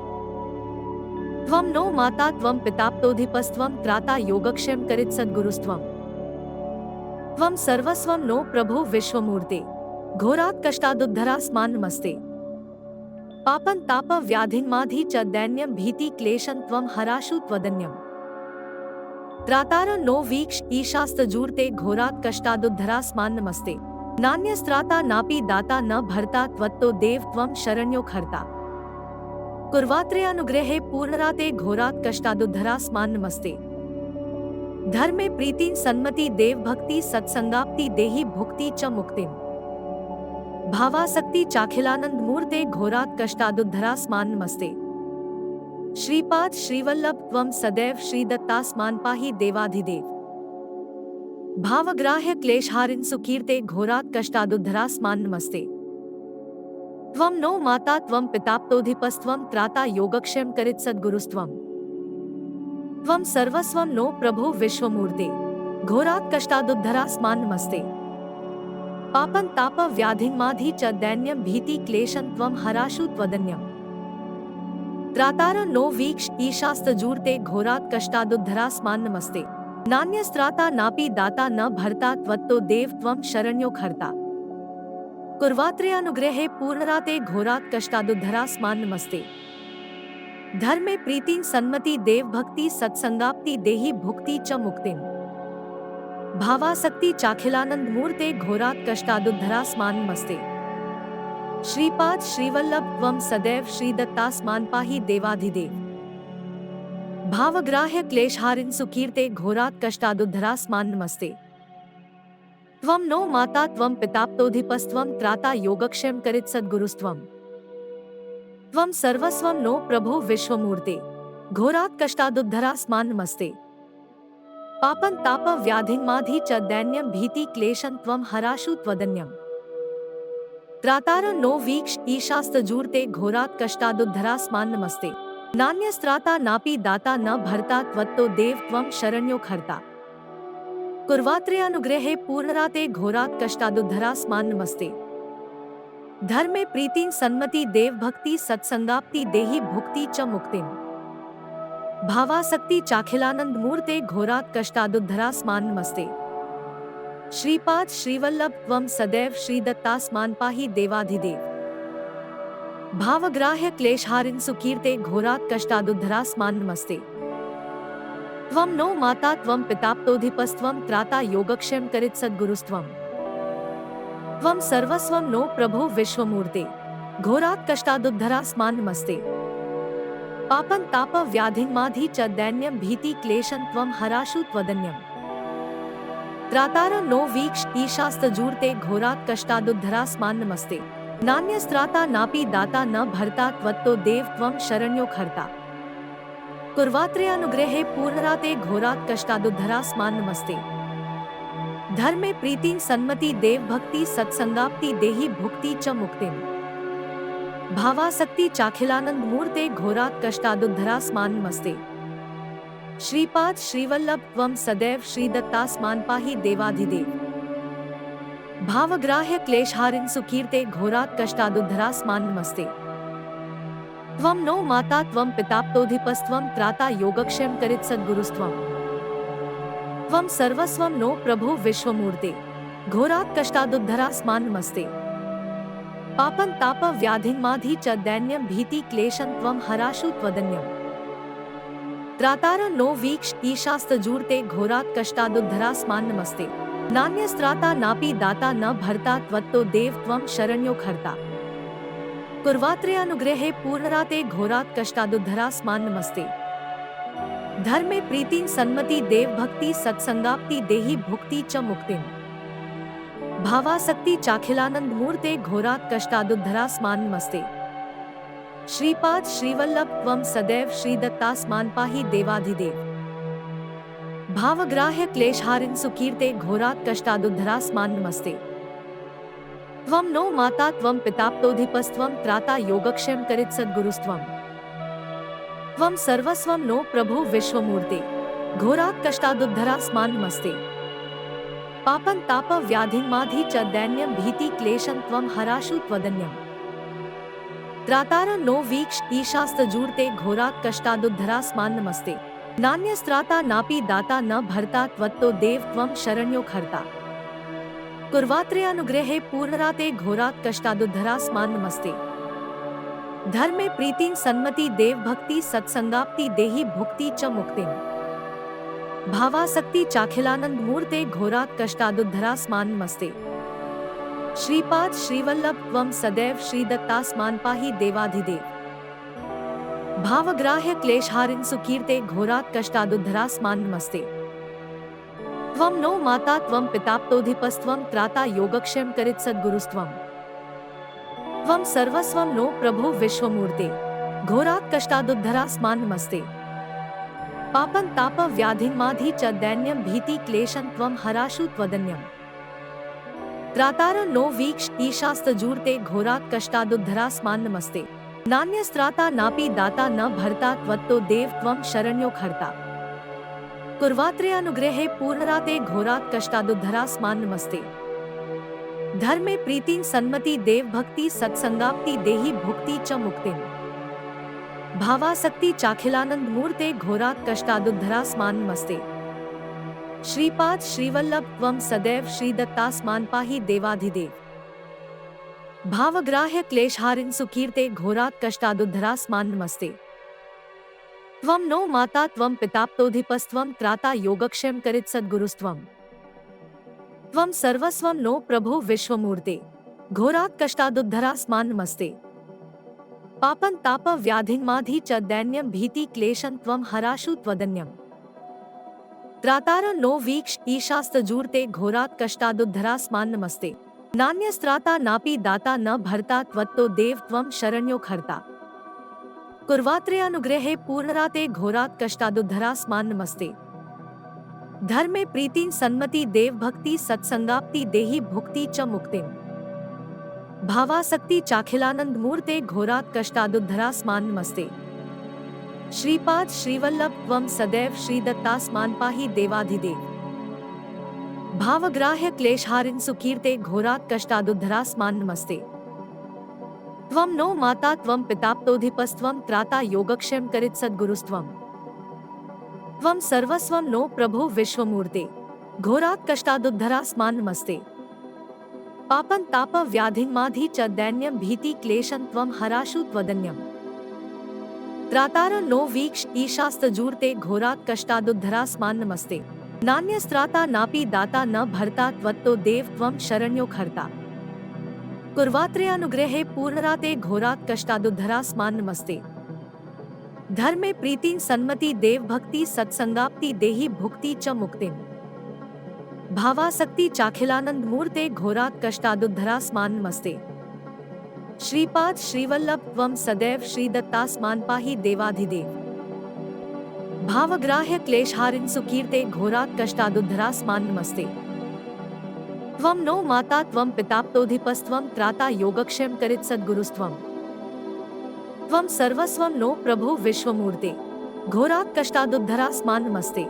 त्वं नो माता त्वं पिताप्तोऽधिपस्त्वं त्राता योगक्षेम करित् सद्गुरुस्त्वं। त्वं सर्वस्वं नो प्रभो विश्वमूर्ते घोरात् कष्टादुद्धरास्मान् नमस्ते। पापं तापं व्याधिं माधि च दैन्यं भीति क्लेशं त्वं हराशु त्वदन्यम्। त्रातार नो वीक्ष ईशास्तजूर्ते घोरात् कष्टादुद्धरास्मान् नमस्ते। नान्यस्त्राता नापि दाता न भर्ता त्वत्तो देव त्वं शरण्यो खर्ता। कुर्वात्रेऽनुग्रहे पूर्णराते घोरात् कष्टादुद्धरास्मान् नमस्ते। धर्मे प्रीतिं सन्मति देव भक्ति सत्संगाप्ति देहि भुक्ति च मुक्तिं। भावासक्ति चाखिलानंद मूर्ते घोरात् कष्टादुद्धरास्मान् नमस्ते। श्रीपाद श्रीवल्लभ त्वं सदैव श्रीदत्तास्मान् पाहि देवाधिदेव। भावग्राह्य क्लेशहारिन् सुकीर्ते घोरात् कष्टादुद्धरास्मान् नमस्ते। त्वं नो माता त्वं पिताप्तोऽधिपस्त्वं त्राता योगक्षेम करित् सद्गुरुस्त्वं। त्वं सर्वस्वं नो प्रभो विश्वमूर्ते घोरात् कष्टादुद्धरास्मान् नमस्ते। पापं तापं व्याधिं माधि च दैन्यं भीति क्लेशं त्वं हराशु त्वदन्यम्। त्रातार नो वीक्ष ईशास्तजूर्ते घोरात् कष्टादुद्धरास्मान् नमस्ते। नान्यस्त्राता नापि दाता न भर्ता त्वत्तो देव त्वं शरण्यो खर्ता। कुर्वात्रेऽनुग्रहे पूर्णराते घोरात् कष्टादुद्धरास्मान् नमस्ते। धर्मे प्रीतिं सन्मति देव भक्ति सत्संगाप्ति देहि भुक्ति च मुक्तिं। भावासक्ति चाखिलानंद मूर्ते घोरात् कष्टादुद्धरास्मान् नमस्ते। श्रीपाद श्रीवल्लभ त्वं सदैव श्रीदत्तास्मान् पाहि देवाधिदेव। भावग्राह्य क्लेशहारिन् सुकीर्ते घोरात् कष्टादुद्धरास्मान् नमस्ते। त्वं नो माता त्वं पिताप्तोऽधिपस्त्वं त्राता योगक्षेम करित् सद्गुरुस्त्वं। त्वं सर्वस्वं नो प्रभो विश्वमूर्ते घोरात् कष्टादुद्धरास्मान् नमस्ते। पापं तापं व्याधिं माधि च दैन्यं भीति क्लेशं त्वं हराशु त्वदन्यम्। त्रातार नो वीक्ष ईशास्तजूर्ते घोरात् कष्टादुद्धरास्मान् नमस्ते। नान्यस्त्राता नापि दाता न भर्ता त्वत्तो देव त्वं शरण्यो खर्ता। कुर्वात्रेऽनुग्रहे पूर्णराते घोरात् कष्टादुद्धरास्मान् नमस्ते। धर्मे प्रीतिं सन्मति देव भक्ति सत्संगाप्ति देहि भुक्ति च मुक्तिं। भावासक्ति चाखिलानंद मूर्ते घोरात् कष्टादुद्धरास्मान् नमस्ते। श्रीपाद श्रीवल्लभ त्वं सदैव श्रीदत्तास्मान् पाहि देवाधिदेव। भावग्राह्य क्लेशहारिन् सुकीर्ते घोरात् कष्टादुद्धरास्मान् नमस्ते। त्वं नो माता त्वं पिताप्तोऽधिपस्त्वं त्राता योगक्षेम करित् सद्गुरुस्त्वं। त्वं सर्वस्वं नो प्रभो विश्वमूर्ते घोरात् कष्टादुद्धरास्मान् नमस्ते। पापं ताप व्याधिन्माधि च दैन्यं भीति क्लेशं त्वं हराशु त्वदन्यम्। त्रातार नो वीक्ष ईशास्तजूर्ते घोरात् कष्टादुद्धरास्मान् नमस्ते। नान्यस्त्राता नापि दाता न भर्ता त्वत्तो देव त्वं शरण्यो खर्ता। कुर्वात्रेयानुग्रहे पूर्णराते घोरात् कष्टादुद्धरास्मान् नमस्ते। धर्मे प्रीतिं सन्मति देव भक्ति सत्संगाप्ति देहि भुक्ति च मुक्तिम्। भावासक्ति चाखिलानंद मूर्ते घोरात् कष्टादुद्धरास्मान् नमस्ते। श्रीपाद श्रीवल्लभ त्वं सदैव श्रीदत्तास्मान् पाहि देवाधिदेव। भावग्राह्य क्लेशहारिन् सुकीर्ते घोरात् कष्टादुद्धरास्मान् नमस्ते। त्वं नो माता त्वं पिताप्तोऽधिपस्त्वं त्राता योगक्षेम करित् सद्गुरुस्त्वं। त्वं सर्वस्वं नो प्रभो विश्वमूर्ते घोरात् कष्टादुद्धरास्मान् नमस्ते। पापं ताप व्याधिन्माधि च दैन्यं भीति क्लेशं त्वं हराशु त्वदन्यम्। त्रातार नो वीक्ष ईशास्तजूर्ते घोरात् कष्टादुद्धरास्मान् नमस्ते। नान्यस्त्राता नापि दाता न भर्ता त्वत्तो देव त्वं शरण्यो खर्ता। कुर्वात्रेयानुग्रहे पूर्णराते घोरात् कष्टादुद्धरास्मान् नमस्ते। धर्मे प्रीतिं सन्मति देव भक्ति सत्संगाप्ति देहि भुक्ति च मुक्तिम्। भावासक्ति चाखिलानंद मूर्ते घोरात् कष्टादुद्धरास्मान् नमस्ते। श्रीपाद श्रीवल्लभ त्वं सदैव श्रीदत्तास्मान् पाहि देवाधिदेव। भावग्राह्य क्लेशहारिन् सुकीर्ते घोरात् कष्टादुद्धरास्मान् नमस्ते। त्वं नो माता त्वं पिताप्तोऽधिपस्त्वं त्राता योगक्षेम करित् सद्गुरुस्त्वं। त्वं सर्वस्वं नो प्रभो विश्वमूर्ते घोरात् कष्टादुद्धरास्मान् नमस्ते। पापं ताप व्याधिन्माधि च दैन्यं भीति क्लेशं त्वं हराशु त्वदन्यम्। त्रातार नो वीक्ष ईशास्तजूर्ते घोरात् कष्टादुद्धरास्मान् नमस्ते। नान्यस्त्राता नापि दाता न भर्ता त्वत्तो देव त्वं शरण्यो खर्ता। कुर्वात्रेयानुग्रहे पूर्णराते घोरात् कष्टादुद्धरास्मान् नमस्ते। धर्मे प्रीतिं सन्मति देव भक्ति सत्संगाप्ति देहि भुक्ति च मुक्तिम्। भावासक्ति चाखिलानंद मूर्ते घोरात् कष्टादुद्धरास्मान् नमस्ते। श्रीपाद श्रीवल्लभ त्वं सदैव श्रीदत्तास्मान् पाहि देवाधिदेव। भावग्राह्य क्लेशहारिन् सुकीर्ते घोरात् कष्टादुद्धरास्मान् नमस्ते। त्वं नो माता त्वं पिताप्तोऽधिपस्त्वं त्राता योगक्षेम करित् सद्गुरुस्त्वं। त्वं सर्वस्वं नो प्रभो विश्वमूर्ते घोरात् कष्टादुद्धरास्मान् नमस्ते। पापं ताप व्याधिन्माधि च दैन्यं भीति क्लेशं त्वं हराशु त्वदन्यम्। त्रातार नो वीक्ष ईशास्तजूर्ते घोरात् कष्टादुद्धरास्मान् नमस्ते। नान्यस्त्राता नापि दाता न भर्ता त्वत्तो देव त्वं शरण्यो खर्ता। कुर्वात्रेयानुग्रहे पूर्णराते घोरात् कष्टादुद्धरास्मान् नमस्ते। धर्मे प्रीतिं सन्मति देव भक्ति सत्संगाप्ति देहि भुक्ति च मुक्तिम्। भावासक्ति चाखिलानंद मूर्ते घोरात् कष्टादुद्धरास्मान् नमस्ते। श्रीपाद श्रीवल्लभ त्वं सदैव श्रीदत्तास्मान् पाहि देवाधिदेव। भावग्राह्य क्लेशहारिन् सुकीर्ते घोरात् कष्टादुद्धरास्मान् नमस्ते। त्वं नो माता त्वं पिताप्तोऽधिपस्त्वं त्राता योगक्षेम करित् सद्गुरुस्त्वं। त्वं सर्वस्वं नो प्रभो विश्वमूर्ते घोरात् कष्टादुद्धरास्मान् नमस्ते। पापं ताप व्याधिन्माधि च दैन्यं भीति क्लेशं त्वं हराशु त्वदन्यम्। त्रातार नो वीक्ष ईशास्तजूर्ते घोरात् कष्टादुद्धरास्मान् नमस्ते। नान्यस्त्राता नापि दाता न भर्ता त्वत्तो देव त्वं शरण्यो खर्ता। कुर्वात्रेयानुग्रहे पूर्णराते घोरात् कष्टादुद्धरास्मान् नमस्ते। धर्मे प्रीतिं सन्मति देव भक्ति सत्संगाप्ति देहि भुक्ति च मुक्तिम्। भावासक्ति चाखिलानंद मूर्ते घोरात् कष्टादुद्धरास्मान् नमस्ते। श्रीपाद श्रीवल्लभ त्वं सदैव श्रीदत्तास्मान् पाहि देवाधिदेव। भावग्राह्य क्लेशहारिन् सुकीर्ते घोरात् कष्टादुद्धरास्मान् नमस्ते। त्वं नो माता त्वं पिताप्तोऽधिपस्त्वं त्राता योगक्षेम करित् सद्गुरुस्त्वं। त्वं सर्वस्वं नो प्रभो विश्वमूर्ते घोरात् कष्टादुद्धरास्मान् नमस्ते। पापं ताप व्याधिमाधि च दैन्यं भीति क्लेशं त्वं हराशु त्वदन्यम् त्रातार नो वीक्ष ईशास्तजूर्ते घोरात् कष्टादुद्धरास्मान् नमस्ते नान्यस्त्राता नापि दाता न भर्ता त्वत्तो देव त्वं शरण्यो खर्ता कुर्वात्रेयानुग्रहे पूर्णराते घोरात् कष्टादुद्धरास्मान् नमस्ते धर्मे प्रीतिं सन्मति देव भक्ति सत्संगाप्ति देहि भुक्ति च मुक्तिम् भावासक्ति चाखिलानंद मूर्ते घोरात् कष्टादुद्धरास्मान् नमस्ते श्रीपाद श्रीवल्लभ त्वं सदैव श्रीदत्तास्मान् पाहि देवाधिदेव भावग्राह्य क्लेशहारिन् सुकीर्ते घोरात् कष्टादुद्धरास्मान् नमस्ते त्वं नो माता त्वं पिताप्तोऽधिपस्त्वं त्राता योगक्षेम करित् सद्गुरुस्त्वं त्वं सर्वस्वं नो प्रभो विश्वमूर्ते घोरात् कष्टादुद्धरास्मान् नमस्ते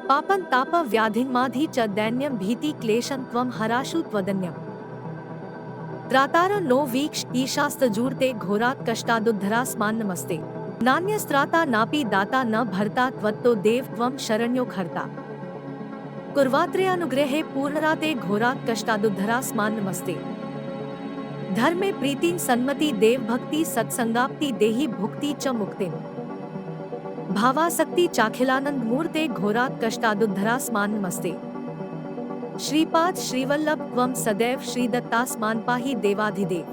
पापं ताप व्याधिमाधि च दैन्यं भीति क्लेशं त्वं हराशु त्वदन्यम् त्रातार नो वीक्ष ईशास्तजूर्ते घोरात् कष्टादुद्धरास्मान् नमस्ते नान्यस्त्राता नापि दाता न भर्ता त्वत्तो देव त्वं शरण्यो खर्ता कुर्वात्रेयानुग्रहे पूर्णराते घोरात् कष्टादुद्धरास्मान् नमस्ते धर्मे प्रीतिं सन्मति देव भक्ति सत्संगाप्ति देहि भुक्ति च मुक्तिम् भावासक्ति चाखिलानंद मूर्ते घोरात् कष्टादुद्धरास्मान् नमस्ते श्रीपाद श्रीवल्लभ त्वं सदैव श्रीदत्तास्मान् पाहि देवाधिदेव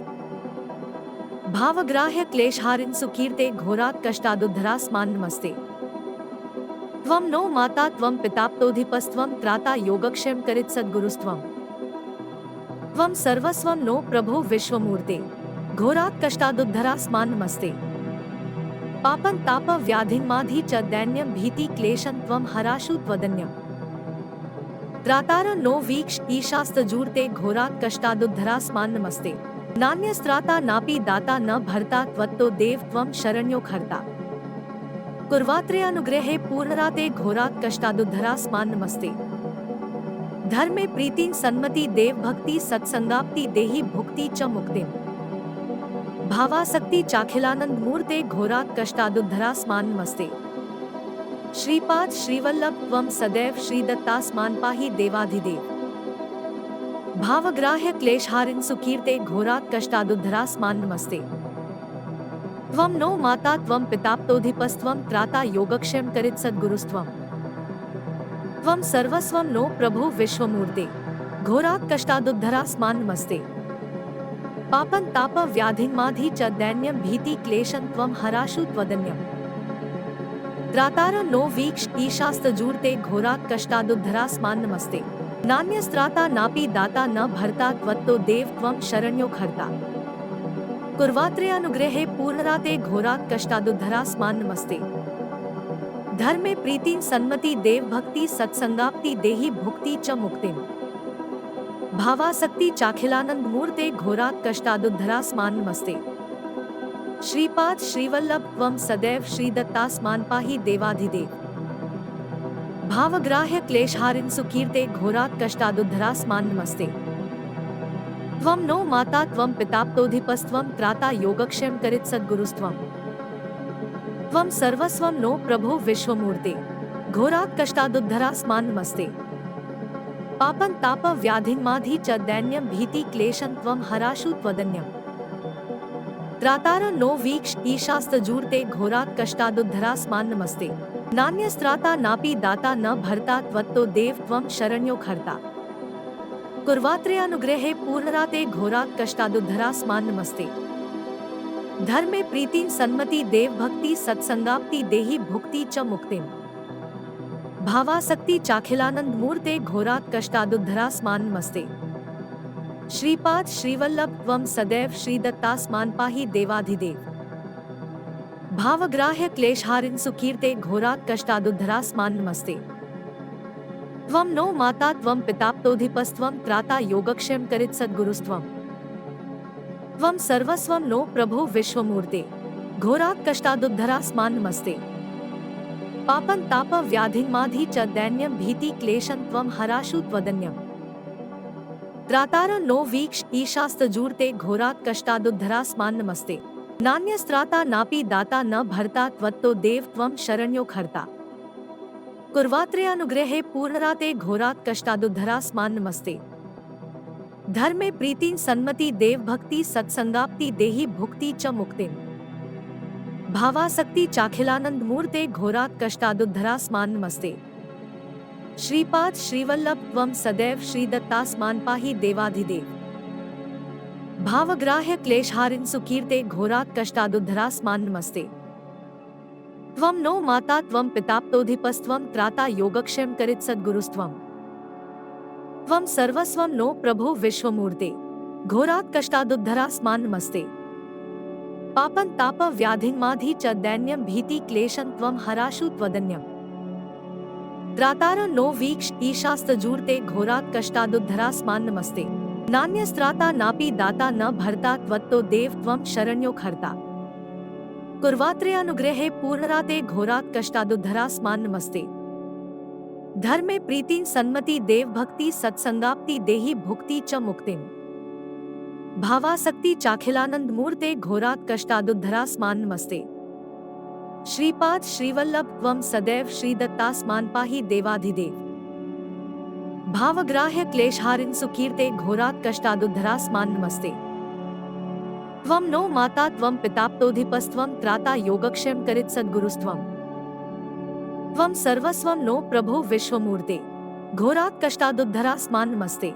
भावग्राह्य क्लेशहारिन् सुकीर्ते घोरात् कष्टादुद्धरास्मान् नमस्ते त्वं नो माता त्वं पिताप्तोऽधिपस्त्वं त्राता योगक्षेम करित् सद्गुरुस्त्वं त्वं सर्वस्वं नो प्रभो विश्वमूर्ते घोरात् कष्टादुद्धरास्मान् नमस्ते पापं ताप व्याधिमाधि च दैन्यं भीति क्लेशं त्वं हराशु त्वदन्यम् त्रातार नो वीक्ष ईशास्तजूर्ते घोरात् कष्टादुद्धरास्मान् नमस्ते नान्यस्त्राता नापि दाता न भर्ता त्वत्तो देव त्वं शरण्यो खर्ता कुर्वात्रेयानुग्रहे पूर्णराते घोरात् कष्टादुद्धरास्मान् नमस्ते धर्मे प्रीतिं सन्मति देव भक्ति सत्संगाप्ति देहि भुक्ति च मुक्तिम् भावासक्ति चाखिलानंद मूर्ते घोरात् कष्टादुद्धरास्मान् नमस्ते श्रीपाद श्रीवल्लभ त्वं सदैव श्रीदत्तास्मान् पाहि देवाधिदेव भावग्राह्य क्लेशहारिन् सुकीर्ते घोरात् कष्टादुद्धरास्मान् नमस्ते त्वं नो माता त्वं पिताप्तोऽधिपस्त्वं त्राता योगक्षेम करित् सद्गुरुस्त्वं त्वं सर्वस्वं नो प्रभो विश्वमूर्ते घोरात् कष्टादुद्धरास्मान् नमस्ते पापं ताप व्याधिमाधि च दैन्यं भीति क्लेशं त्वं हराशु त्वदन्यम् त्रातार नो वीक्ष ईशास्तजूर्ते घोरात् कष्टादुद्धरास्मान् नमस्ते नान्यस्त्राता नापि दाता न भर्ता त्वत्तो देव त्वं शरण्यो खर्ता कुर्वात्रेयानुग्रहे पूर्णराते घोरात् कष्टादुद्धरास्मान् नमस्ते धर्मे प्रीतिं सन्मति देव भक्ति सत्संगाप्ति देहि भुक्ति च मुक्तिम् भावासक्ति चाखिलानंद मूर्ते घोरात् कष्टादुद्धरास्मान् नमस्ते श्रीपाद श्रीवल्लभ त्वं सदैव श्रीदत्तास्मान् पाहि देवाधिदेव भावग्राह्य क्लेशहारिन् सुकीर्ते घोरात् कष्टादुद्धरास्मान् नमस्ते त्वं नो माता त्वं पिताप्तोऽधिपस्त्वं त्राता योगक्षेम करित् सद्गुरुस्त्वं त्वं सर्वस्वं नो प्रभो विश्वमूर्ते घोरात् कष्टादुद्धरास्मान् नमस्ते पापं ताप व्याधिमाधि च दैन्यं भीति क्लेशं त्वं हराशु त्वदन्यम् त्रातार नो वीक्ष ईशास्तजूर्ते घोरात् कष्टादुद्धरास्मान् नमस्ते नान्यस्त्राता नापि दाता न भर्ता त्वत्तो देव त्वं शरण्यो खर्ता कुर्वात्रेयानुग्रहे पूर्णराते घोरात् कष्टादुद्धरास्मान् नमस्ते धर्मे प्रीतिं सन्मति देव भक्ति सत्संगाप्ति देहि भुक्ति च मुक्तिम् भावासक्ति चाखिलानंद मूर्ते घोरात् कष्टादुद्धरास्मान् नमस्ते श्रीपाद श्रीवल्लभ त्वं सदैव श्रीदत्तास्मान् पाहि देवाधिदेव भावग्राह्य क्लेशहारिन् सुकीर्ते घोरात् कष्टादुद्धरास्मान् नमस्ते त्वं नो माता त्वं पिताप्तोऽधिपस्त्वं त्राता योगक्षेम करित् सद्गुरुस्त्वं त्वं सर्वस्वं नो प्रभो विश्वमूर्ते घोरात् कष्टादुद्धरास्मान् नमस्ते पापं ताप व्याधिमाधि च दैन्यं भीति क्लेशं त्वं हराशु त्वदन्यम् त्रातार नो वीक्ष ईशास्तजूर्ते घोरात् कष्टादुद्धरास्मान् नमस्ते नान्यस्त्राता नापि दाता न भर्ता त्वत्तो देव त्वं शरण्यो खर्ता कुर्वात्रेयानुग्रहे पूर्णराते घोरात् कष्टादुद्धरास्मान् नमस्ते धर्मे प्रीतिं सन्मति देव भक्ति सत्संगाप्ति देहि भुक्ति च मुक्तिं भावासक्ति चाखिलानंद मूर्ते घोरात् कष्टादुद्धरास्मान् नमस्ते। श्रीपाद श्रीवल्लभ त्वं सदैव श्रीदत्तास्मान् पाहि देवाधिदेव भावग्राह्य क्लेशहारिन् सुकीर्ते घोरात् कष्टादुद्धरास्मान् नमस्ते। त्वं नो माता त्वं पिताप्तोऽधिपस्त्वं त्राता योगक्षेम करित् सद्गुरुस्त्वं त्वं सर्वस्वं नो प्रभो विश्वमूर्ते घोरात् कष्टादुद्धरास्मान् नमस्ते। पापं ताप व्याधिन्माधि च दैन्यं भीति क्लेशं त्वं हराशु त्वदन्यम् त्रातार नो वीक्ष ईशास्तजूर्ते घोरात् कष्टादुद्धरास्मान् नमस्ते। नान्यस्त्राता नापि दाता न भर्ता त्वत्तो देव त्वं शरण्यो खर्ता कुर्वात्रे अनुग्रहे पूर्णराते घोरात् कष्टादुद्धरास्मान् नमस्ते। धर्मे प्रीतिं सन्मति देव भक्ति सत्संगाप्ति देहि भुक्ति च मुक्तिं भावासक्ति चाखिलानंद मूर्ते घोरात् कष्टादुद्धरास्मान् नमस्ते। श्रीपाद श्रीवल्लभ त्वं सदैव श्रीदत्तास्मान् पाहि देवाधिदेव भावग्राह्य क्लेशहारिन् सुकीर्ते घोरात् कष्टादुद्धरास्मान् नमस्ते। त्वं नो माता त्वं पिताप्तोऽधिपस्त्वं त्राता योगक्षेम करित् सद्गुरुस्त्वं त्वं सर्वस्वं नो प्रभो विश्वमूर्ते घोरात् कष्टादुद्धरास्मान् नमस्ते।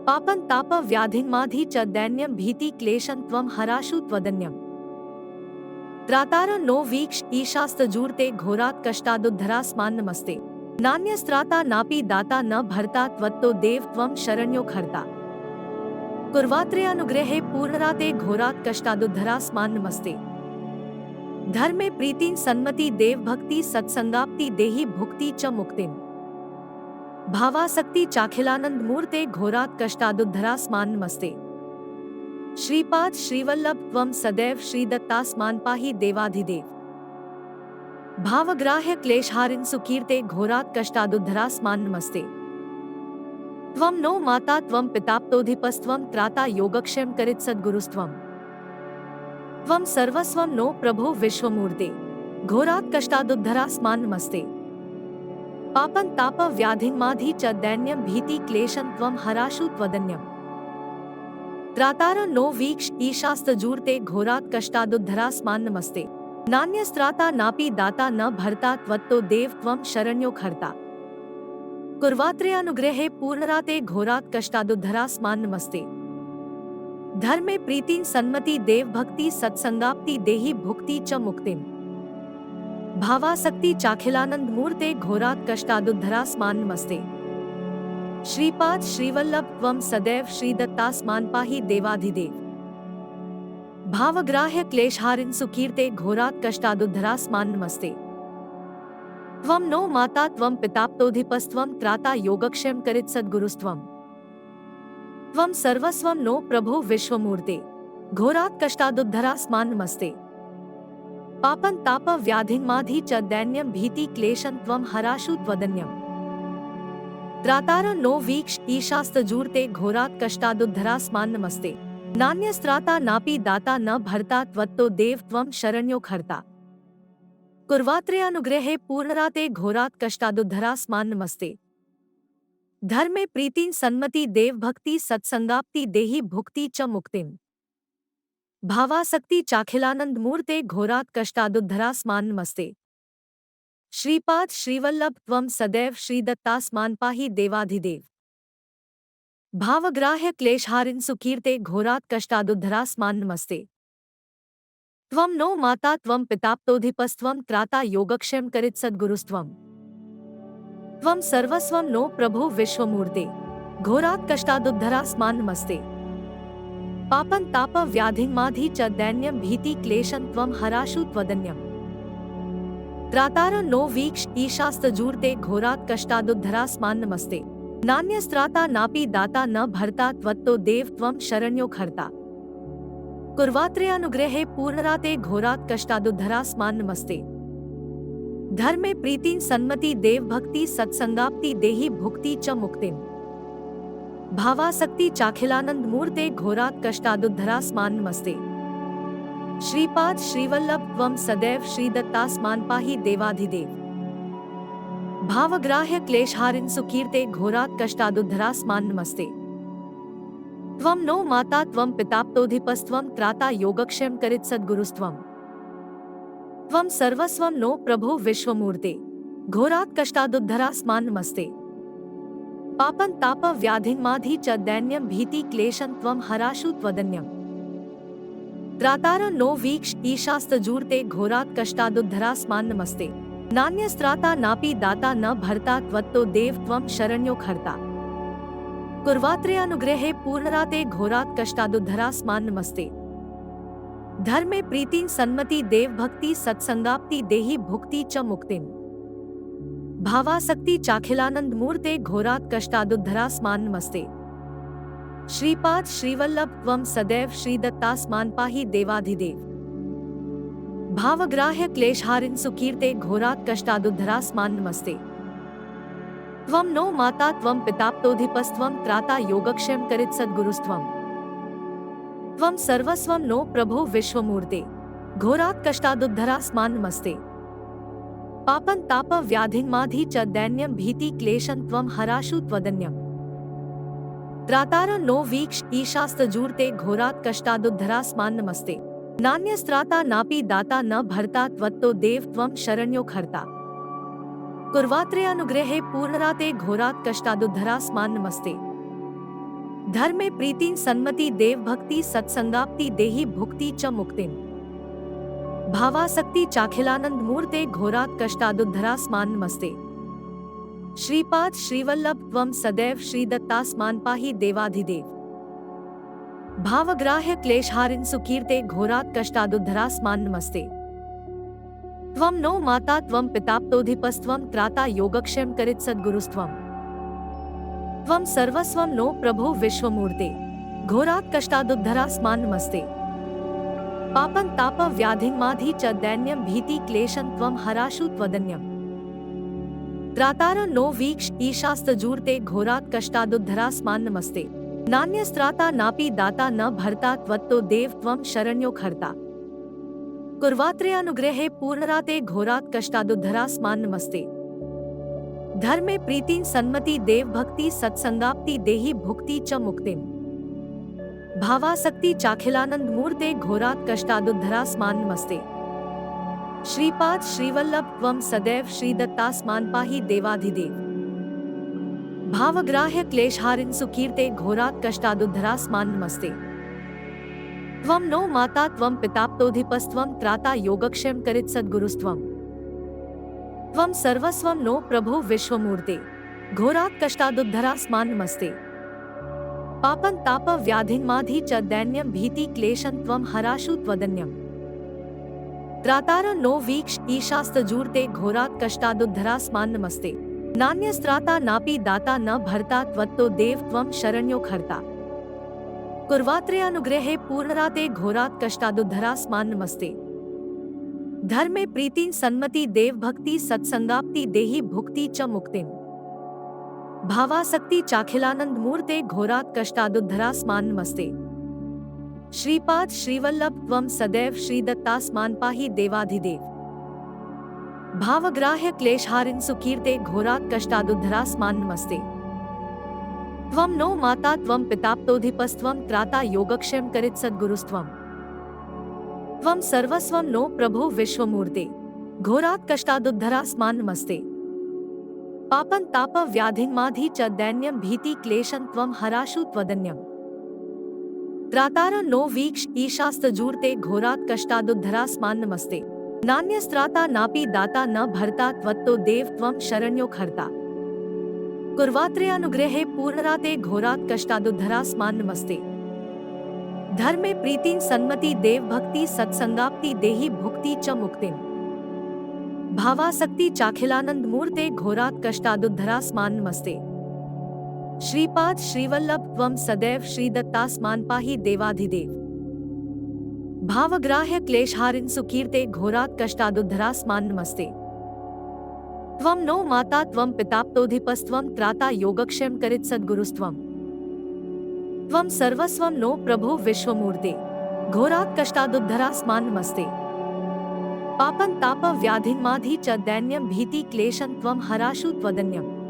पापं ताप व्याधिन्माधि च दैन्यं भीति क्लेशं त्वं हराशु त्वदन्यम् त्रातार नो वीक्ष ईशास्तजूर्ते घोरात् कष्टादुद्धरास्मान् नमस्ते। नान्यस्त्राता नापि दाता न भर्ता त्वत्तो देव त्वं शरण्यो खर्ता कुर्वात्रे अनुग्रहे पूर्णराते घोरात् कष्टादुद्धरास्मान् नमस्ते। धर्मे प्रीतिं सन्मति देव भक्ति सत्संगाप्ति देहि भुक्ति च मुक्तिं भावासक्ति चाखिलानंद मूर्ते घोरात् कष्टादुद्धरास्मान् नमस्ते। श्रीपाद श्रीवल्लभ त्वं सदैव श्रीदत्तास्मान् पाहि देवाधिदेव भावग्राह्य क्लेशहारिन् सुकीर्ते घोरात् कष्टादुद्धरास्मान् नमस्ते। त्वं नो माता त्वं पिताप्तोऽधिपस्त्वं त्राता योगक्षेम करित् सद्गुरुस्त्वं त्वं सर्वस्वं नो प्रभो विश्वमूर्ते घोरात् कष्टादुद्धरास्मान् नमस्ते। पापं ताप व्याधिन्माधि च दैन्यं भीति क्लेशं त्वं हराशु त्वदन्यम् त्रातार नो वीक्ष ईशास्तजूर्ते घोरात् कष्टादुद्धरास्मान् नमस्ते। नान्यस्त्राता नापि दाता न भर्ता त्वत्तो देव त्वं शरण्यो खर्ता कुर्वात्रे अनुग्रहे पूर्णराते घोरात् कष्टादुद्धरास्मान् नमस्ते। धर्मे प्रीतिं सन्मति देव भक्ति सत्संगाप्ति देहि भुक्ति च मुक्तिं भावासक्ति चाखिलानंद मूर्ते घोरात् कष्टादुद्धरास्मान् नमस्ते। श्रीपाद श्रीवल्लभ त्वं सदैव श्रीदत्तास्मान् पाहि देवाधिदेव भावग्राह्य क्लेशहारिन् सुकीर्ते घोरात् कष्टादुद्धरास्मान् नमस्ते। त्वं नो माता त्वं पिताप्तोऽधिपस्त्वं त्राता योगक्षेम करित् सद्गुरुस्त्वं त्वं सर्वस्वं नो प्रभो विश्वमूर्ते घोरात् कष्टादुद्धरास्मान् नमस्ते। पापं ताप व्याधिन्माधि च दैन्यं भीति क्लेशं त्वं हराशु त्वदन्यम् त्रातार नो वीक्ष ईशास्तजूर्ते घोरात् कष्टादुद्धरास्मान् नमस्ते। नान्यस्त्राता नापि दाता न भर्ता त्वत्तो देव त्वं शरण्यो खर्ता कुर्वात्रे अनुग्रहे पूर्णराते घोरात् कष्टादुद्धरास्मान् नमस्ते। धर्मे प्रीतिं सन्मति देव भक्ति सत्संगाप्ति देहि भुक्ति च मुक्तिं भावासक्ति चाखिलानंद मूर्ते घोरात् कष्टादुद्धरास्मान् नमस्ते। श्रीपाद श्रीवल्लभ त्वं सदैव श्रीदत्तास्मान् पाहि देवाधिदेव भावग्राह्य क्लेशहारिन् सुकीर्ते घोरात् कष्टादुद्धरास्मान् नमस्ते। त्वं नो माता त्वं पिताप्तोऽधिपस्त्वं त्राता योगक्षेम करित् सद्गुरुस्त्वं त्वं सर्वस्वं नो प्रभो विश्वमूर्ते घोरात् कष्टादुद्धरास्मान् नमस्ते। पापं ताप व्याधिन्माधि च दैन्यं भीति क्लेशं त्वं हराशु त्वदन्यम् त्रातार नो वीक्ष ईशास्तजूर्ते घोरात् कष्टादुद्धरास्मान् नमस्ते। नान्यस्त्राता नापि दाता न भर्ता त्वत्तो देव त्वं शरण्यो खर्ता कुर्वात्रे अनुग्रहे पूर्णराते घोरात् कष्टादुद्धरास्मान् नमस्ते। धर्मे प्रीतिं सन्मति देव भक्ति सत्संगाप्ति देहि भुक्ति च मुक्तिं भावासक्ति चाखिलानंद मूर्ते घोरात् कष्टादुद्धरास्मान् नमस्ते। श्रीपाद श्रीवल्लभ त्वं सदैव श्रीदत्तास्मान् पाहि देवाधिदेव भावग्राह्य क्लेशहारिन् सुकीर्ते घोरात् कष्टादुद्धरास्मान् नमस्ते। त्वं नो माता त्वं पिताप्तोऽधिपस्त्वं त्राता योगक्षेम करित्सद्गुरुस्त्वं। त्वं सर्वस्वं नो प्रभो विश्वमूर्ते, घोरात् कष्टादुद्धरास्मान् नमस्ते। पापं तापं व्याधिमाधि च दैन्यं भीति क्लेशं त्वं हराशु त्वदन्यम्। त्रातार नो वीक्ष ईशास्तजूर्ते घोरात् कष्टादुद्धरास्मान् नमस्ते। नान्यस्त्राता नापि दाता न भर्ता त्वत्तो देव त्वं शरण्यो खर्ता। कुर्वात्रे अनुग्रहे पूर्णराते घोरात् कष्टादुद्धरास्मान् नमस्ते। धर्मे प्रीतिं सन्मति देव भक्ति सत्संगाप्ति देहि भुक्ति च मुक्तिम्। भावासक्ति चाखिलानंद मूर्ते घोरात् कष्टादुद्धरास्मान् नमस्ते। श्रीपाद श्रीवल्लभ त्वं सदैव श्रीदत्तास्मान् पाहि देवाधिदेव। भावग्राह्य क्लेशहारिन् सुकीर्ते घोरात् कष्टादुद्धरास्मान् नमस्ते। त्वं नो माता त्वं पिताप्तोऽधिपस्त्वं त्राता योगक्षेम करित्सद्गुरुस्त्वं। त्वं सर्वस्वं नो प्रभो विश्वमूर्ते, घोरात् कष्टादुद्धरास्मान् नमस्ते। पापं तापं व्याधिमाधि च दैन्यं भीति क्लेशं त्वं हराशु त्वदन्यम्। त्रातार नो वीक्ष ईशास्तजूर्ते घोरात् कष्टादुद्धरास्मान् नमस्ते। नान्यस्त्राता नापि दाता न भर्ता त्वत्तो देव त्वं शरण्यो खर्ता। कुर्वात्रे अनुग्रहे पूर्णराते घोरात् कष्टादुद्धरास्मान् नमस्ते। धर्मे प्रीतिं सन्मति देव भक्ति सत्संगाप्ति देहि भुक्ति च मुक्तिम्। भावासक्ति चाखिलानंद मूर्ते घोरात् कष्टादुद्धरास्मान् नमस्ते। श्रीपाद श्रीवल्लभ त्वं सदैव श्रीदत्तास्मान् पाहि देवाधिदेव। भावग्राह्य क्लेशहारिन् सुकीर्ते घोरात् कष्टादुद्धरास्मान् नमस्ते। त्वं नो माता त्वं पिताप्तोऽधिपस्त्वं त्राता योगक्षेम करित्सद्गुरुस्त्वं। त्वं सर्वस्वं नो प्रभो विश्वमूर्ते, घोरात् कष्टादुद्धरास्मान् नमस्ते। पापं तापं व्याधिमाधि च दैन्यं भीति क्लेशं त्वं हराशु त्वदन्यम्। त्रातार नो वीक्ष ईशास्तजूर्ते घोरात् कष्टादुद्धरास्मान् नमस्ते। नान्यस्त्राता नापि दाता न भर्ता त्वत्तो देव त्वं शरण्यो खर्ता। कुर्वात्रे अनुग्रहे पूर्णराते घोरात् कष्टादुद्धरास्मान् नमस्ते। धर्मे प्रीतिं सन्मति देव भक्ति सत्संगाप्ति देहि भुक्ति च मुक्तिम्। भावासक्ति चाखिलानंद मूर्ते घोरात् कष्टादुद्धरास्मान् नमस्ते। श्रीपाद श्रीवल्लभ त्वं सदैव श्रीदत्तास्मान् पाहि देवाधिदेव। भावग्राह्य क्लेशहारिन् सुकीर्ते घोरात् कष्टादुद्धरास्मान् नमस्ते। त्वं नो माता त्वं पिताप्तोऽधिपस्त्वं त्राता योगक्षेम करित्सद्गुरुस्त्वं। त्वं सर्वस्वं नो प्रभो विश्वमूर्ते, घोरात् कष्टादुद्धरास्मान् नमस्ते। पापं तापं व्याधिमाधि च दैन्यं भीति क्लेशं त्वं हराशु त्वदन्यम्। त्रातार नो वीक्ष ईशास्तजूर्ते घोरात् कष्टादुद्धरास्मान् नमस्ते। नान्यस्त्राता नापि दाता न भर्ता त्वत्तो देव त्वं शरण्यो खर्ता। कुर्वात्रे अनुग्रहे पूर्णराते घोरात् कष्टादुद्धरास्मान् नमस्ते। धर्मे प्रीतिं सन्मति देव भक्ति सत्संगाप्ति देहि भुक्ति च मुक्तिम्। भावासक्ति चाखिलानंद मूर्ते घोरात् कष्टादुद्धरास्मान् नमस्ते। श्रीपाद श्रीवल्लभ त्वं सदैव श्रीदत्तास्मान् पाहि देवाधिदेव। भावग्राह्य क्लेशहारिन् सुकीर्ते घोरात् कष्टादुद्धरास्मान् नमस्ते। त्वं नो माता त्वं पिताप्तोऽधिपस्त्वं त्राता योगक्षेम करित्सद्गुरुस्त्वं। त्वं सर्वस्वं नो प्रभो विश्वमूर्ते, घोरात् कष्टादुद्धरास्मान् नमस्ते। पापं तापं व्याधिमाधि च दैन्यं भीति क्लेशं त्वं हराशु त्वदन्यम्। त्रातार नो वीक्ष ईशास्तजूर्ते घोरात् कष्टादुद्धरास्मान् नमस्ते। नान्यस्त्राता नापि दाता न भर्ता त्वत्तो देव त्वं शरण्यो खर्ता। कुर्वात्रे अनुग्रहे पूर्णराते घोरात् कष्टादुद्धरास्मान् नमस्ते। धर्मे प्रीतिं सन्मति देव भक्ति सत्संगाप्ति देहि भुक्ति च मुक्तिम्। भावासक्ति चाखिलानंद मूर्ते घोरात् कष्टादुद्धरास्मान् नमस्ते। श्रीपाद श्रीवल्लभ त्वं सदैव श्रीदत्तास्मान् पाहि देवाधिदेव। भावग्राह्य क्लेशहारिन् सुकीर्ते घोरात् कष्टादुद्धरास्मान् नमस्ते। त्वं नो माता त्वं पिताप्तोऽधिपस्त्वं त्राता योगक्षेम करित्सद्गुरुस्त्वं। त्वं सर्वस्वं नो प्रभो विश्वमूर्ते, घोरात् कष्टादुद्धरास्मान् नमस्ते। पापं तापं व्याधिमाधि च दैन्यं भीति क्लेशं त्वं हराशु त्वदन्यम्।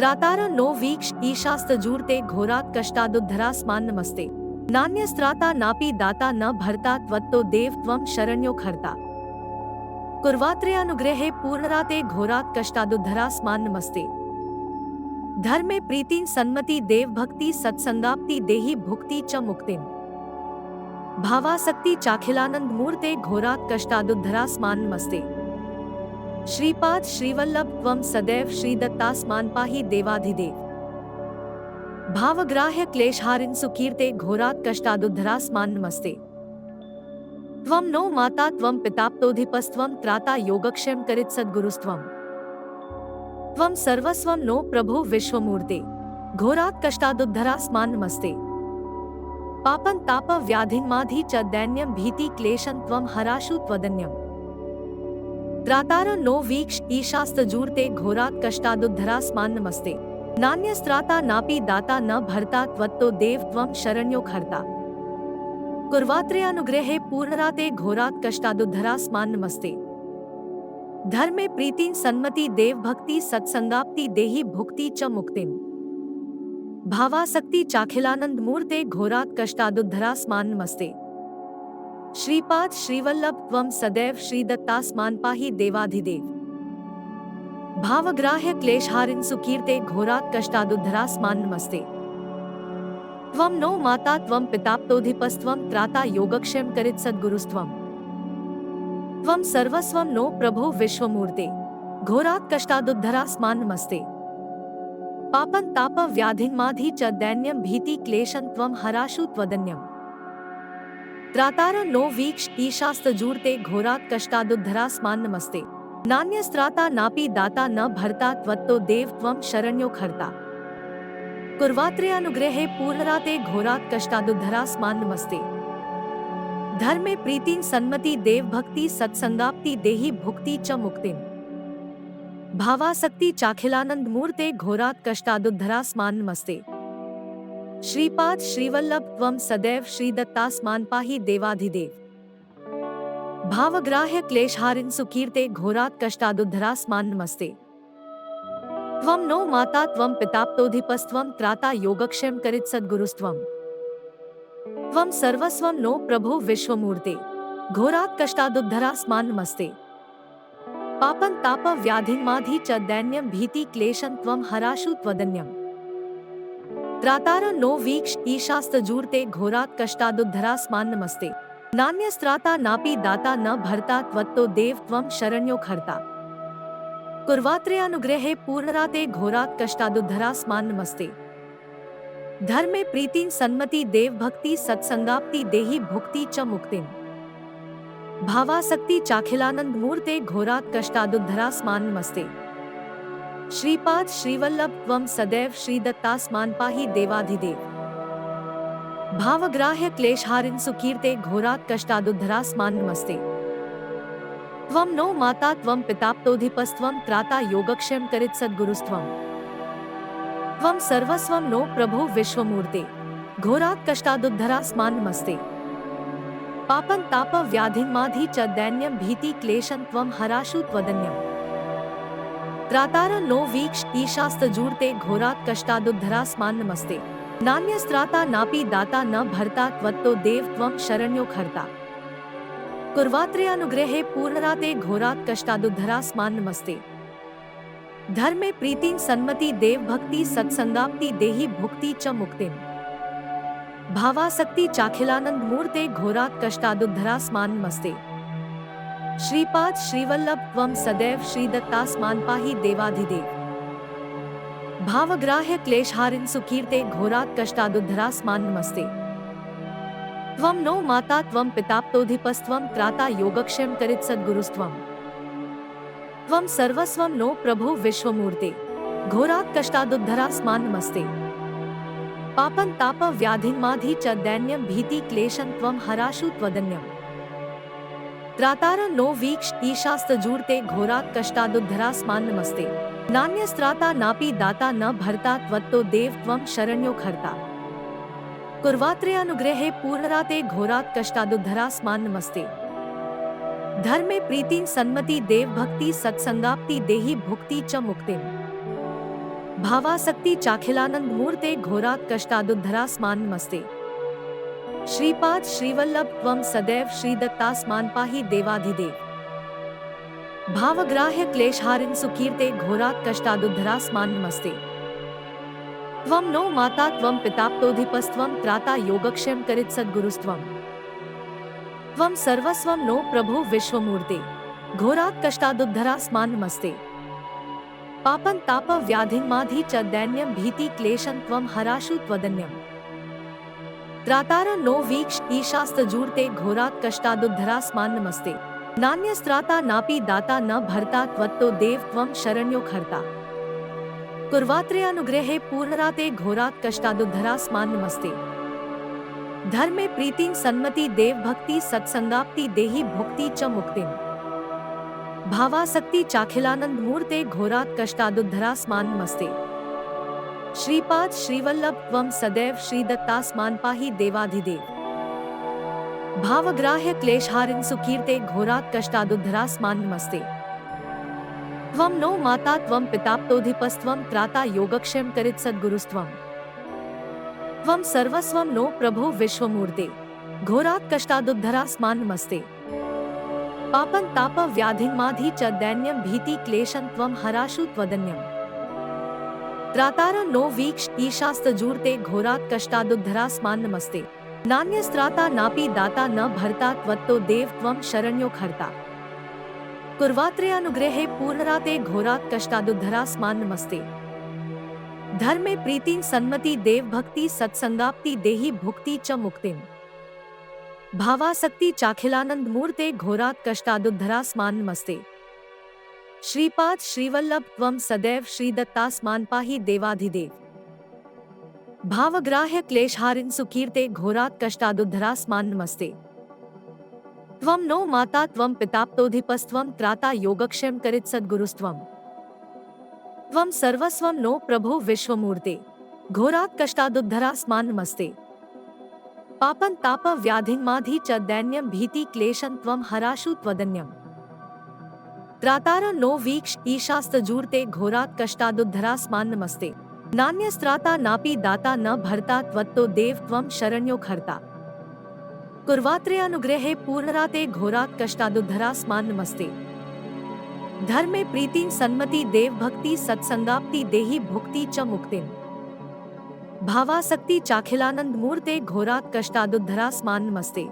त्रातार नो वीक्ष ईशास्तजूर्ते घोरात् कष्टादुद्धरास्मान् नमस्ते। नान्यस्त्राता नापि दाता न भर्ता त्वत्तो देव त्वं शरण्यो खर्ता। कुर्वात्रे अनुग्रहे पूर्णराते घोरात् कष्टादुद्धरास्मान् नमस्ते। धर्मे प्रीतिं सन्मति देव भक्ति सत्संगाप्ति देहि भुक्ति च मुक्तिम्। भावासक्ति चाखिलानंद मूर्ते घोरात् कष्टादुद्धरास्मान् नमस्ते। श्रीपाद श्रीवल्लभ त्वं सदैव श्रीदत्तास्मान् पाहि देवाधिदेव। भावग्राह्य क्लेशहारिन् सुकीर्ते घोरात् कष्टादुद्धरास्मान् नमस्ते। त्वं नो माता त्वं पिताप्तोऽधिपस्त्वं त्राता योगक्षेम करित् सद्गुरुस्त्वम्। त्वं सर्वस्वं नो प्रभो विश्वमूर्ते घोरात् कष्टादुद्धरास्मान् नमस्ते। पापं ताप व्याधिन्माधि च दैन्यं भीति क्लेशं त्वं हराशु त्वदन्यम्। त्रातार नो वीक्ष ईशास्तजूर्ते घोरात् कष्टादुद्धरास्मान् नमस्ते। नान्यस्त्राता नापि दाता न भर्ता त्वत्तो देव त्वं शरण्यो खर्ता। कुर्वात्रे अनुग्रहे पूर्णराते घोरात् कष्टादुद्धरास्मान् नमस्ते। धर्मे प्रीतिं सन्मति देव भक्ति सत्संगाप्ति देहि भुक्ति च मुक्तिम्। भावासक्ति चाखिलानंद मूर्ते घोरात् कष्टादुद्धरास्मान् नमस्ते। श्रीपाद श्रीवल्लभ त्वं सदैव श्रीदत्तास्मान् पाहि देवाधिदेव। भावग्राह्य क्लेशहारिन् सुकीर्ते घोरात् कष्टादुद्धरास्मान् नमस्ते। त्वं नो माता त्वं पिताप्तोऽधिपस्त्वं त्राता योगक्षेम करित् सद्गुरुस्त्वम्। त्वं सर्वस्वं नो प्रभो विश्वमूर्ते घोरात् कष्टादुद्धरास्मान् नमस्ते। पापं ताप व्याधिन्माधि च दैन्यं भीति क्लेशं त्वं हराशु त्वदन्यम्। त्रातार नो वीक्ष ईशास्तजूर्ते घोरात् कष्टादुद्धरास्मान् नमस्ते। नान्यस्त्राता नापि दाता न भर्ता त्वत्तो देव त्वं शरण्यो खर्ता। कुर्वात्रे अनुग्रहे पूर्णराते घोरात् कष्टादुद्धरास्मान् नमस्ते। धर्मे प्रीतिं सन्मति देव भक्ति सत्संगाप्ति देहि भुक्ति च मुक्तिम्। भावासक्ति चाखिलानंद मूर्ते घोरात् कष्टादुद्धरास्मान् नमस्ते। श्रीपाद श्रीवल्लभ त्वं सदैव श्रीदत्तास्मान् पाहि देवाधिदेव। भावग्राह्य क्लेशहारिन् सुकीर्ते घोरात् कष्टादुद्धरास्मान् नमस्ते। त्वं नो माता त्वं पिताप्तोऽधिपस्त्वं त्राता योगक्षेम करित् सद्गुरुस्त्वम्। त्वं सर्वस्वं नो प्रभो विश्वमूर्ते घोरात् कष्टादुद्धरास्मान् नमस्ते। पापं ताप व्याधिन्माधि च दैन्यं भीति क्लेशं त्वं हराशु त्वदन्यम्। त्रातार नो वीक्ष ईशास्तजूर्ते घोरात् कष्टादुद्धरास्मान् नमस्ते। नान्यस्त्राता नापि दाता न भर्ता त्वत्तो देव त्वं शरण्यो खर्ता। कुर्वात्रे अनुग्रहे पूर्णराते घोरात् कष्टादुद्धरास्मान् नमस्ते। धर्मे प्रीतिं सन्मति देव भक्ति सत्संगाप्ति देहि भुक्ति च मुक्तिम्। भावासक्ति चाखिलानंद मूर्ते घोरात् कष्टादुद्धरास्मान् नमस्ते। श्रीपाद श्रीवल्लभ त्वं सदैव श्रीदत्तास्मान् पाहि देवाधिदेव। भावग्राह्य क्लेशहारिन् सुकीर्ते घोरात् कष्टादुद्धरास्मान् नमस्ते। त्वं नो माता त्वं पिताप्तोऽधिपस्त्वं त्राता योगक्षेम करित् सद्गुरुस्त्वम्। त्वं सर्वस्वं नो प्रभो विश्वमूर्ते घोरात् कष्टादुद्धरास्मान् नमस्ते। पापं ताप व्याधिन्माधि च दैन्यं भीति क्लेशं त्वं हराशु त्वदन्यम्। त्रातार नो वीक्ष ईशास्तजूर्ते घोरात् कष्टादुद्धरास्मान् नमस्ते। नान्यस्त्राता नापि दाता न भर्ता त्वत्तो देव त्वं शरण्यो खर्ता। कुर्वात्रे अनुग्रहे पूर्णराते घोरात् कष्टादुद्धरास्मान् नमस्ते। धर्मे प्रीतिं सन्मति देव भक्ति सत्संगाप्ति देहि भुक्ति च मुक्तिम्। भावासक्ति चाखिलानंद मूर्ते घोरात् कष्टादुद्धरास्मान् नमस्ते। श्रीपाद श्रीवल्लभ त्वं सदैव श्रीदत्तास्मान् पाहि देवाधिदेव। भावग्राह्य क्लेशहारिन् सुकीर्ते घोरात् कष्टादुद्धरास्मान् नमस्ते। त्वं नो माता त्वं पिताप्तोऽधिपस्त्वं त्राता योगक्षेम करित् सद्गुरुस्त्वम्। त्वं सर्वस्वं नो प्रभो विश्वमूर्ते घोरात् कष्टादुद्धरास्मान् नमस्ते। पापं ताप व्याधिन्माधि च दैन्यं भीति क्लेशं त्वं हराशु त्वदन्यम्। त्रातार नो वीक्ष ईशास्तजूर्ते घोरात् कष्टादुद्धरास्मान् नमस्ते। नान्यस्त्राता नापि दाता न भर्ता त्वत्तो देव त्वं शरण्यो खर्ता। कुर्वात्रे अनुग्रहे पूर्णराते घोरात् कष्टादुद्धरास्मान् नमस्ते। धर्मे प्रीतिं सन्मति देव भक्ति सत्संगाप्ति देहि भुक्ति च मुक्तिम्। भावासक्ति चाखिलानंद मूर्ते घोरात् कष्टादुद्धरास्मान् नमस्ते। श्रीपाद श्रीवल्लभ त्वं सदैव श्रीदत्तास्मान् पाहि देवाधिदेव। भावग्राह्य क्लेशहारिन् सुकीर्ते घोरात् कष्टादुद्धरास्मान् नमस्ते। त्वं नो माता त्वं पिताप्तोऽधिपस्त्वं त्राता योगक्षेम करित् सद्गुरुस्त्वं। त्वं सर्वस्वं नो प्रभो विश्वमूर्ते घोरात् कष्टादुद्धरास्मान् नमस्ते। पापं ताप व्याधिन्माधि च दैन्यं भीति क्लेशं त्वं हराशु त्वदन्यम्। त्रातार नो वीक्ष ईशास्तजूर्ते घोरात् कष्टादुद्धरास्मान् नमस्ते। नान्यस्त्राता नापि दाता न भर्ता त्वत्तो देव त्वं शरण्यो खर्ता। कुर्वात्रे अनुग्रहे पूर्णराते घोरात् कष्टादुद्धरास्मान् नमस्ते। धर्मे प्रीतिं सन्मति देव भक्ति सत्संगाप्ति देहि भुक्ति च मुक्तिं। भावासक्ति चाखिलानंद मूर्ते घोरात् कष्टादुद्धरास्मान् नमस्ते। श्रीपाद श्रीवल्लभ त्वं सदैव श्रीदत्तास्मान् पाहि देवाधिदेव। भावग्राह्य क्लेशहारिन् सुकीर्ते घोरात् कष्टादुद्धरास्मान् नमस्ते। त्वं नो माता त्वं पिताप्तोऽधिपस्त्वं त्राता योगक्षेम करित् सद्गुरुस्त्वं। त्वं सर्वस्वं नो प्रभो विश्वमूर्ते घोरात् कष्टादुद्धरास्मान् नमस्ते। पापं ताप व्याधिन्माधि च दैन्यं भीति क्लेशं त्वं हराशु त्वदन्यम्। त्रातार नो वीक्ष ईशास्तजूर्ते घोरात् कष्टादुद्धरास्मान् नमस्ते। नान्यस्त्राता नापि दाता न भर्ता त्वत्तो देव त्वं शरण्यो खर्ता। कुर्वात्रे अनुग्रहे पूर्णराते घोरात् कष्टादुद्धरास्मान् नमस्ते। धर्मे प्रीतिं सन्मति देव भक्ति सत्संगाप्ति देहि भुक्ति च मुक्तिं। भावासक्ति चाखिलानंद मूर्ते घोरात् कष्टादुद्धरास्मान् नमस्ते। श्रीपाद श्रीवल्लभ त्वं सदैव श्रीदत्तास्मान् पाहि देवाधिदेव। भावग्राह्य क्लेशहारिन् सुकीर्ते घोरात् कष्टादुद्धरास्मान् नमस्ते। त्वं नो माता त्वं पिताप्तोऽधिपस्त्वं त्राता योगक्षेम करित् सद्गुरुस्त्वं। त्वं सर्वस्वं नो प्रभो विश्वमूर्ते घोरात् कष्टादुद्धरास्मान् नमस्ते। पापं ताप व्याधिन्माधि च दैन्यं भीति क्लेशं त्वं हराशु त्वदन्यम्। त्रातार नो वीक्ष ईशास्तजूर्ते घोरात् कष्टादुद्धरास्मान् नमस्ते। नान्यस्त्राता नापि दाता न भर्ता त्वत्तो देव त्वं शरण्यो खर्ता। कुर्वात्रे अनुग्रहे पूर्णराते घोरात् कष्टादुद्धरास्मान् नमस्ते। धर्मे प्रीतिं सन्मति देव भक्ति सत्संगाप्ति देहि भुक्ति च मुक्तिं। भावासक्ति चाखिलानंद मूर्ते घोरात् कष्टादुद्धरास्मान् नमस्ते।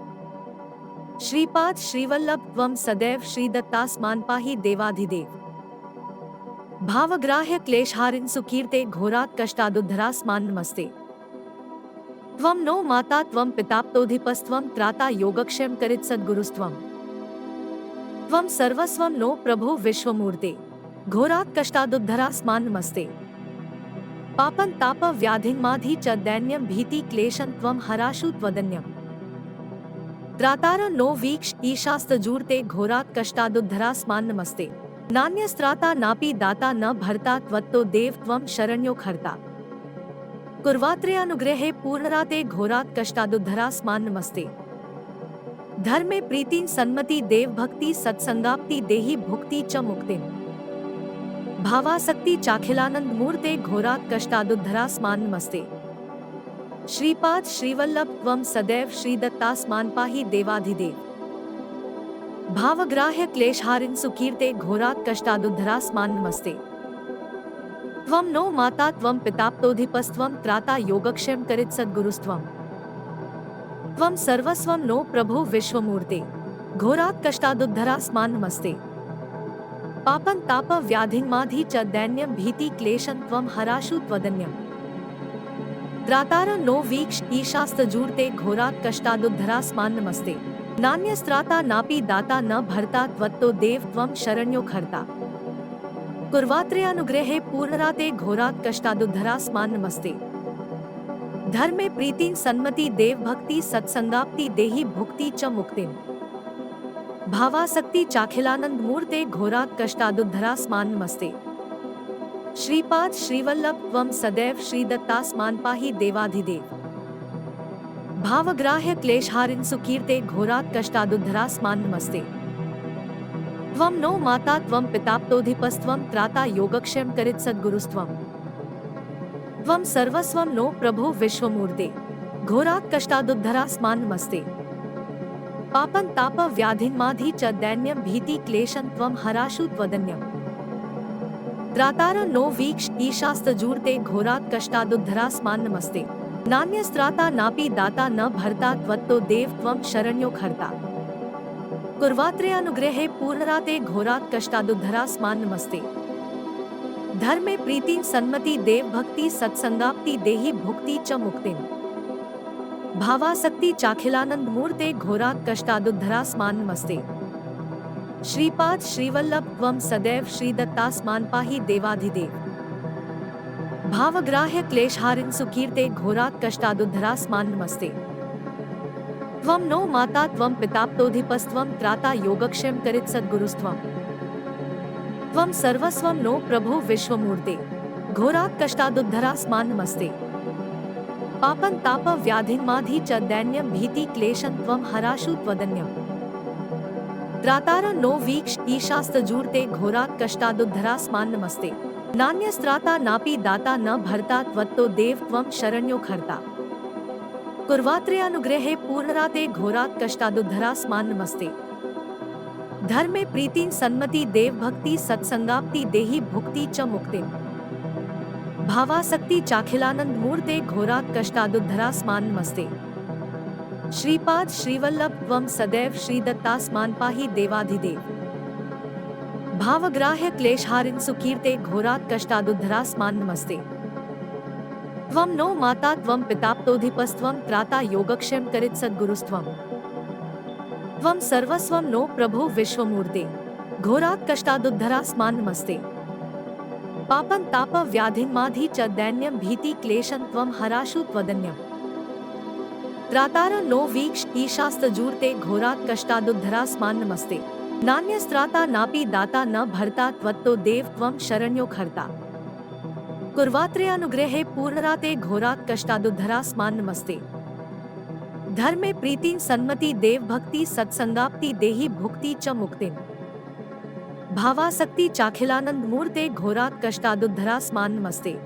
श्रीपाद श्रीवल्लभ त्वं सदैव श्रीदत्तास्मान् पाहि देवाधिदेव। भावग्राह्य क्लेशहारिन् सुकीर्ते घोरात् कष्टादुद्धरास्मान् नमस्ते। त्वं नो माता त्वं पिताप्तोऽधिपस्त्वं त्राता योगक्षेम करित् सद्गुरुस्त्वं। त्वं सर्वस्वं नो प्रभो विश्वमूर्ते घोरात् कष्टादुद्धरास्मान् नमस्ते। पापं ताप व्याधिन्माधि च दैन्यं भीति क्लेशं त्वं हराशु त्वदन्यम्। त्रातार नो वीक्ष ईशास्तजूर्ते घोरात् कष्टादुद्धरास्मान् नमस्ते। नान्यस्त्राता नापि दाता न भर्ता त्वत्तो देव त्वं शरण्यो खर्ता। कुर्वात्रे अनुग्रहे पूर्णराते घोरात् कष्टादुद्धरास्मान् नमस्ते। धर्मे प्रीतिं सन्मति देव भक्ति सत्संगाप्ति देहि भुक्ति च मुक्तिं। भावासक्ति चाखिलानंद मूर्ते घोरात् कष्टादुद्धरास्मान् नमस्ते। श्रीपाद श्रीवल्लभ त्वं सदैव श्रीदत्तास्मान् पाहि देवाधिदेव। भावग्राह्य क्लेशहारिन् सुकीर्ते घोरात् कष्टादुद्धरास्मान् नमस्ते। त्वं नो माता त्वं पिताप्तोऽधिपस्त्वं त्राता योगक्षेम करित् सद्गुरुस्त्वं। त्वं सर्वस्वं नो प्रभो विश्वमूर्ते घोरात् कष्टादुद्धरास्मान् नमस्ते। पापं ताप व्याधिन्माधि च दैन्यं भीति क्लेशं त्वं हराशु त्वदन्यम्। त्रातार नो वीक्ष ईशास्तजूर्ते घोरात् कष्टादुद्धरास्मान् नमस्ते। नान्यस्त्राता नापि दाता न भर्ता त्वत्तो देव त्वं शरण्यो खर्ता। कुर्वात्रे अनुग्रहे पूर्णराते घोरात् कष्टादुद्धरास्मान् नमस्ते। धर्मे प्रीतिं सन्मति देव भक्ति सत्संगाप्ति देहि भुक्ति च मुक्तिं। भावासक्ति चाखिलानंद मूर्ते घोरात् कष्टादुद्धरास्मान् नमस्ते। श्रीपाद श्रीवल्लभ त्वं सदैव श्रीदत्तास्मान् पाहि देवाधिदेव। भावग्राह्य क्लेशहारिन् सुकीर्ते घोरात् कष्टादुद्धरास्मान् नमस्ते। त्वं नो माता त्वं पिताप्तोऽधिपस्त्वं त्राता योगक्षेम करित् सद्गुरुस्त्वं। त्वं सर्वस्वं नो प्रभो विश्वमूर्ते, घोरात् कष्टादुद्धरास्मान्नमस्ते। पापं ताप व्याधिन्माधि च दैन्यं भीति क्लेशं त्वं हराशु त्वदन्यम्। त्रातार नो वीक्ष ईशास्तजूर्ते घोरात् कष्टादुद्धरास्मान्नमस्ते। नान्यस्त्राता नापि दाता न भर्ता त्वत्तो देव त्वं शरण्यो खर्ता। कुर्वात्रे अनुग्रहे पूर्णराते घोरात् कष्टादुद्धरास्मान्नमस्ते। धर्मे प्रीति सन्मति देव भक्ति सत्संगाप्ति देहि भुक्ति च मुक्तिं। भावासक्ति चाखिलानंद मूर्ते घोरात् कष्टादुद्धरास्मान्नमस्ते। श्रीपाद श्रीवल्लभ त्वं सदैव श्रीदत्तास्मान् पाहि देवाधिदेव। भावग्राह्य क्लेशहारिन् सुकीर्ते घोरात् कष्टादुद्धरास्मान्नमस्ते। त्वं नो माता त्वं पिताप्तोऽधिपस्त्वं त्राता योगक्षेम करित् सद्गुरुस्त्वं। त्वं सर्वस्वं नो प्रभो विश्वमूर्ते, घोरात् कष्टादुद्धरास्मान्नमस्ते। पापं ताप व्याधिन्माधि च दैन्यं भीति क्लेशं त्वं हराशु त्वदन्यम्। त्रातार नो वीक्ष ईशास्तजूर्ते घोरात् कष्टादुद्धरास्मान्नमस्ते। नान्यस्त्राता नापि दाता न भर्ता त्वत्तो देव त्वं शरण्यो खर्ता। कुर्वात्रे अनुग्रहे पूर्णराते घोरात् कष्टादुद्धरास्मान्नमस्ते। धर्मे प्रीति सन्मति देव भक्ति सत्संगाप्ति देहि भुक्ति च मुक्तिं। भावासक्ति चाखिलानंद मूर्ते घोरात् कष्टादुद्धरास्मान्नमस्ते। श्रीपाद श्रीवल्लभ त्वं सदैव श्रीदत्तास्मान् पाहि देवाधिदेव। भावग्राह्य क्लेशहारिन् सुकीर्ते घोरात् कष्टादुद्धरास्मान्नमस्ते। त्वं नो माता त्वं पिताप्तोऽधिपस्त्वं त्राता योगक्षेम करित् सद्गुरुस्त्वं। त्वं सर्वस्वं नो प्रभो विश्वमूर्ते, घोरात् कष्टादुद्धरास्मान्नमस्ते। पापं ताप व्याधिन्माधि च दैन्यं भीति क्लेशं त्वं हराशु त्वदन्यम्। त्रातार नो वीक्ष ईशास्तजूर्ते घोरात् कष्टादुद्धरास्मान्नमस्ते। नान्यस्त्राता नापि दाता न भर्ता त्वत्तो देव त्वं शरण्यो खर्ता। कुर्वात्रे अनुग्रहे पूर्णराते घोरात् कष्टादुद्धरास्मान्नमस्ते। धर्मे प्रीति सन्मति देव भक्ति सत्संगाप्ति देहि भुक्ति च मुक्तिं। भावासक्ति चाखिलानंद मूर्ते घोरात् कष्टादुद्धरास्मान्नमस्ते।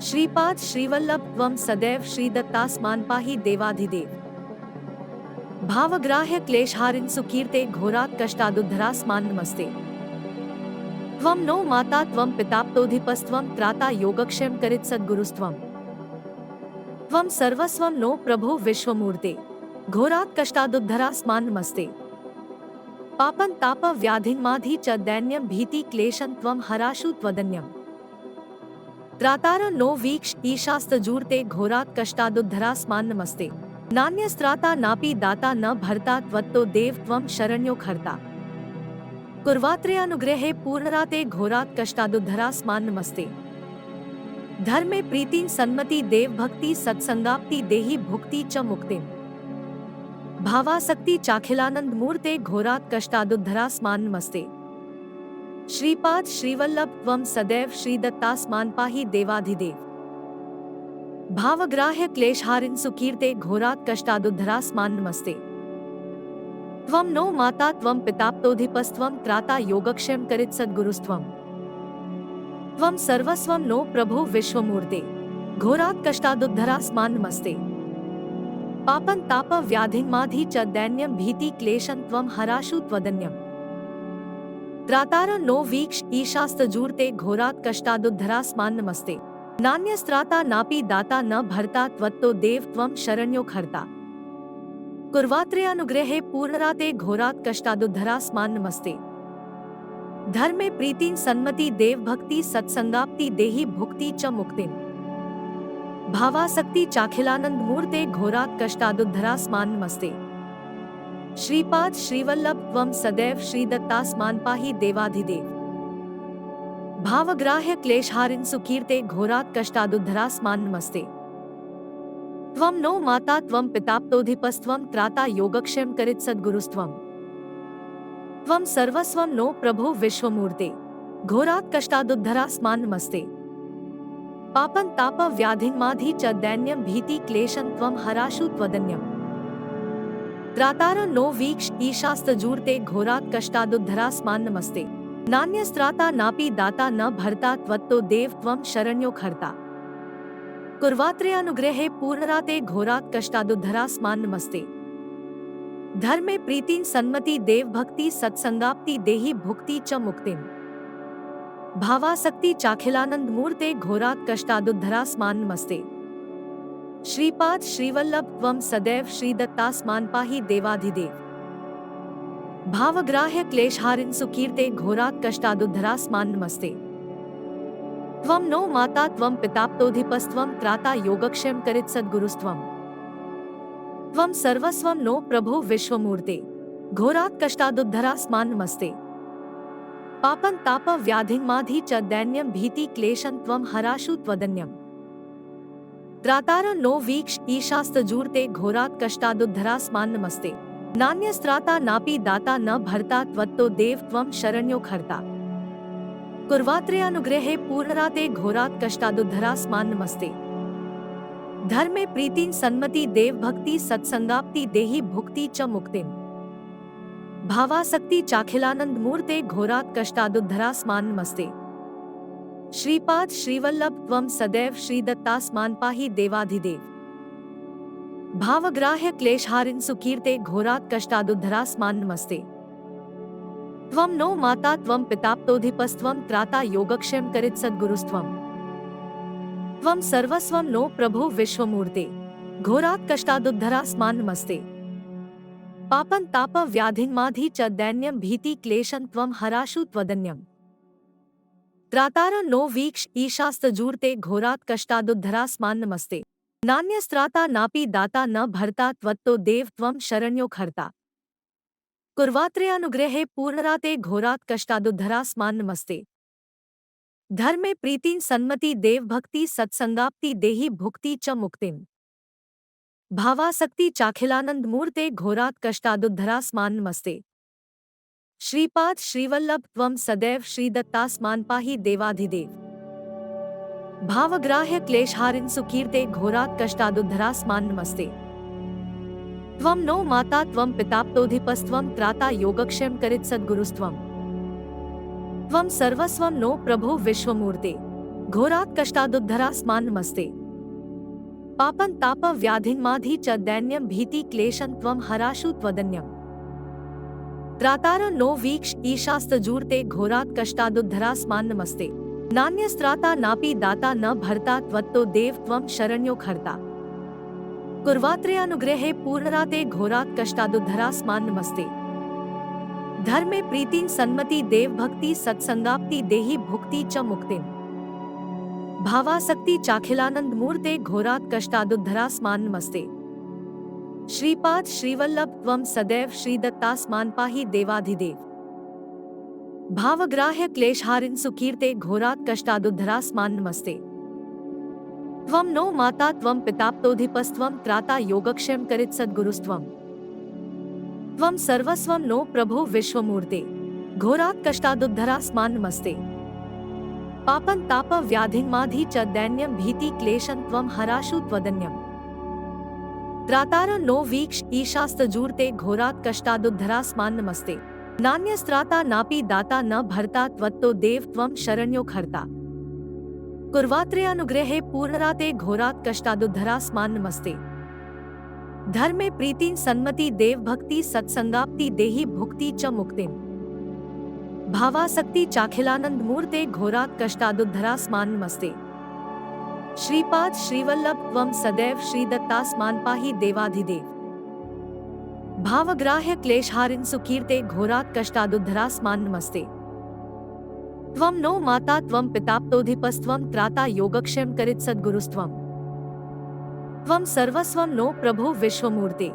श्रीपाद श्रीवल्लभ त्वं सदैव श्रीदत्तास्मान् पाहि देवाधिदेव। भावग्राह्य क्लेशहारिन् सुकीर्ते घोरात् कष्टादुद्धरास्मान्नमस्ते। त्वं नो माता त्वं पिताप्तोऽधिपस्त्वं त्राता योगक्षेम करित् सद्गुरुस्त्वं। त्वं सर्वस्वं नो प्रभो विश्वमूर्ते, घोरात् कष्टादुद्धरास्मान्नमस्ते। पापं ताप व्याधिन्माधि च दैन्यं भीति क्लेशं त्वं हराशु त्वदन्यम्। त्रातार नो वीक्ष ईशास्तजूर्ते घोरात् कष्टादुद्धरास्मान्नमस्ते। नान्यस्त्राता नापि दाता न भर्ता त्वत्तो देव त्वं शरण्यो खर्ता। कुर्वात्रे अनुग्रहे पूर्णराते घोरात् कष्टादुद्धरास्मान्नमस्ते। धर्मे प्रीति सन्मति देव भक्ति सत्संगाप्ति देहि भुक्ति च मुक्तिं। भावासक्ति चाखिलानंद मूर्ते घोरात् कष्टादुद्धरास्मान्नमस्ते। श्रीपाद श्रीवल्लभ त्वं सदैव श्रीदत्तास्मान् पाहि देवाधिदेव। भावग्राह्य क्लेशहारिन् सुकीर्ते घोरात् कष्टादुद्धरास्मान्नमस्ते। त्वं नो माता त्वं पिताप्तोऽधिपस्त्वं त्राता योगक्षेम करित् सद्गुरुस्त्वं। त्वं सर्वस्वं नो प्रभो विश्वमूर्ते, घोरात् कष्टादुद्धरास्मान्नमस्ते। पापं ताप व्याधिन्माधि च दैन्यं भीति क्लेशं त्वं हराशु त्वदन्यम्। त्रातार नो वीक्ष ईशास्तजूर्ते घोरात् कष्टादुद्धरास्मान्नमस्ते। नान्यस्त्राता नापि दाता न भर्ता त्वत्तो देव त्वं शरण्यो खर्ता। कुर्वात्रे अनुग्रहे पूर्णराते घोरात् कष्टादुद्धरास्मान्नमस्ते। धर्मे प्रीति सन्मति देव भक्ति सत्संगाप्ति देहि भुक्ति च मुक्तिं। भावासक्ति चाखिलानंद मूर्ते घोरात् कष्टादुद्धरास्मान्नमस्ते। श्रीपाद श्रीवल्लभ त्वं सदैव श्रीदत्तास्मान् पाहि देवाधिदेव। भावग्राह्य क्लेशहारिन् सुकीर्ते घोरात् कष्टादुद्धरास्मान्नमस्ते। त्वं नो माता त्वं पिताप्तोऽधिपस्त्वं त्राता योगक्षेम करित् सद्गुरुस्त्वं। त्वं सर्वस्वं नो प्रभो विश्वमूर्ते, घोरात् कष्टादुद्धरास्मान्नमस्ते। पापं ताप व्याधिन्माधि च दैन्यं भीति क्लेशं त्वं हराशु त्वदन्यम्। त्रातार नो वीक्ष ईशास्तजूर्ते घोरात् कष्टादुद्धरास्मान्नमस्ते। नान्यस्त्राता नापि दाता न भर्ता त्वत्तो देव त्वं शरण्यो खर्ता। कुर्वात्रे अनुग्रहे पूर्णराते घोरात् कष्टादुद्धरास्मान् नमस्ते। धर्मे प्रीतिं सन्मति देव भक्ति सत्संगाप्ति देहि भुक्ति च मुक्तिं। भावासक्ति चाखिलानंद मूर्ते घोरात् कष्टादुद्धरास्मान् नमस्ते। श्रीपाद श्रीवल्लभ त्वं सदैव श्रीदत्तास्मान् पाहि देवाधिदेव। भावग्राह्य क्लेशहारिन् सुकीर्ते घोरात् कष्टादुद्धरास्मान् नमस्ते। त्वं नो माता त्वं पिताप्तोऽधिपस्त्वं त्राता योगक्षेम करित् सद्गुरुस्त्वं। त्वं सर्वस्वं नो प्रभो विश्वमूर्ते घोरात् कष्टादुद्धरास्मान् नमस्ते। पापं ताप व्याधिमाधि च दैन्यं भीति क्लेशं त्वं हराशु त्वदन्यम्। त्रातार नो वीक्ष ईशास्तजूर्ते घोरात् कष्टादुद्धरास्मान् नमस्ते। नान्यस्त्राता नापि दाता न भर्ता त्वत्तो देव त्वं शरण्यो खर्ता। कुर्वात्रे अनुग्रहे पूर्णराते घोरात् कष्टादुद्धरास्मान् नमस्ते। धर्मे प्रीतिं सन्मति देव भक्ति सत्संगाप्ति देहि भुक्ति च मुक्तिं। भावासक्ति चाखिलानंद मूर्ते घोरात् कष्टादुद्धरास्मान् नमस्ते। श्रीपाद श्रीवल्लभ त्वं सदैव श्रीदत्तास्मान् पाहि देवाधिदेव। भावग्राह्य क्लेशहारिन् सुकीर्ते घोरात् कष्टादुद्धरास्मान् नमस्ते। त्वं नो माता त्वं पिताप्तोऽधिपस्त्वं त्राता योगक्षेम करित् सद्गुरुस्त्वं। त्वं सर्वस्वं नो प्रभो विश्वमूर्ते घोरात् कष्टादुद्धरास्मान् नमस्ते। पापं ताप व्याधिमाधि च दैन्यं भीति क्लेशं त्वं हराशु त्वदन्यम्। त्रातार नो वीक्ष ईशास्तजूर्ते घोरात् कष्टादुद्धरास्मान् नमस्ते। नान्यस्त्राता नापि दाता न भर्ता त्वत्तो देव त्वं शरण्यो खर्ता। कुर्वात्रे अनुग्रहे पूर्णराते घोरात् कष्टादुद्धरास्मान् नमस्ते। धर्मे प्रीतिं सन्मति देव भक्ति सत्संगाप्ति देहि भुक्ति च मुक्तिं। भावासक्ति चाखिलानंद मूर्ते घोरात् कष्टादुद्धरास्मान् नमस्ते। श्रीपाद श्रीवल्लभ त्वं सदैव श्रीदत्तास्मान् पाहि देवाधिदेव। भावग्राह्य क्लेशहारिन् सुकीर्ते घोरात् कष्टादुद्धरास्मान् नमस्ते। त्वं नो माता त्वं पिताप्तोऽधिपस्त्वं त्राता योगक्षेम करित् सद्गुरुस्त्वं। त्वं सर्वस्वं नो प्रभो विश्वमूर्ते घोरात् कष्टादुद्धरास्मान् नमस्ते। पापं ताप व्याधिमाधि च दैन्यं भीति क्लेशं त्वं हराशु त्वदन्यम्। त्रातार नो वीक्ष ईशास्तजूर्ते घोरात् कष्टादुद्धरास्मान् नमस्ते। नान्यस्त्राता नापि दाता न भर्ता त्वत्तो देव त्वं शरण्यो खर्ता। कुर्वात्रे अनुग्रहे पूर्णराते घोरात् कष्टादुद्धरास्मान् नमस्ते। धर्मे प्रीतिं सन्मति देव भक्ति सत्संगाप्ति देहि भुक्ति च मुक्तिं। भावासक्ति चाखिलानंद मूर्ते घोरात् कष्टादुद्धरास्मान् नमस्ते। श्रीपाद श्रीवल्लभ त्वं सदैव श्रीदत्तास्मान् पाहि देवाधिदेव। भावग्राह्य क्लेशहारिन् सुकीर्ते घोरात् कष्टादुद्धरास्मान् नमस्ते। त्वं नो माता त्वं पिताप्तोऽधिपस्त्वं त्राता योगक्षेम करित् सद्गुरुस्त्वं। त्वं सर्वस्वं नो प्रभो विश्वमूर्ते घोरात् कष्टादुद्धरास्मान् नमस्ते। पापं ताप व्याधिमाधि च दैन्यं भीति क्लेशं त्वं हराशु त्वदन्यम्। त्रातार नो वीक्ष ईशास्तजूर्ते घोरात् कष्टादुद्धरास्मान् नमस्ते। नान्यस्त्राता नापि दाता न भर्ता त्वत्तो देव त्वं शरण्यो खर्ता। कुर्वात्रे अनुग्रहे पूर्णराते घोरात् कष्टादुद्धरास्मान् नमस्ते। धर्मे प्रीतिं सन्मति देव भक्ति सत्संगाप्ति देहि भुक्ति च मुक्तिं। भावासक्ति चाखिलानंद मूर्ते घोरात् कष्टादुद्धरास्मान् नमस्ते। श्रीपाद श्रीवल्लभ त्वं सदैव श्रीदत्तास्मान् पाहि देवाधिदेव। भावग्राह्य क्लेशहारिन् सुकीर्ते घोरात् कष्टादुद्धरास्मान् नमस्ते। त्वं नो माता त्वं पिताप्तोऽधिपस्त्वं त्राता योगक्षेम करित् सद्गुरुस्त्वं। त्वं सर्वस्वं नो प्रभो विश्वमूर्ते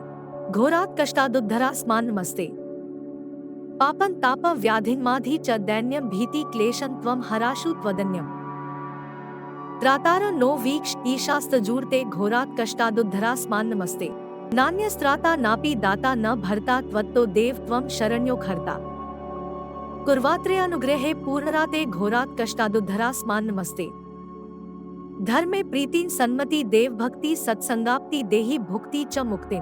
घोरात् कष्टादुद्धरास्मान् नमस्ते। पापं ताप व्याधिमाधि च दैन्यं भीति क्लेशं त्वं हराशु त्वदन्यम्। त्रातार नो वीक्ष ईशास्तजूर्ते घोरात् कष्टादुद्धरास्मान् नमस्ते। नान्यस्त्राता नापि दाता न भर्ता त्वत्तो देव त्वं शरण्यो खर्ता। कुर्वात्रे अनुग्रहे पूर्णराते घोरात् कष्टादुद्धरास्मान् नमस्ते। धर्मे प्रीतिं सन्मति देव भक्ति सत्संगाप्ति देहि भुक्ति च मुक्तिं।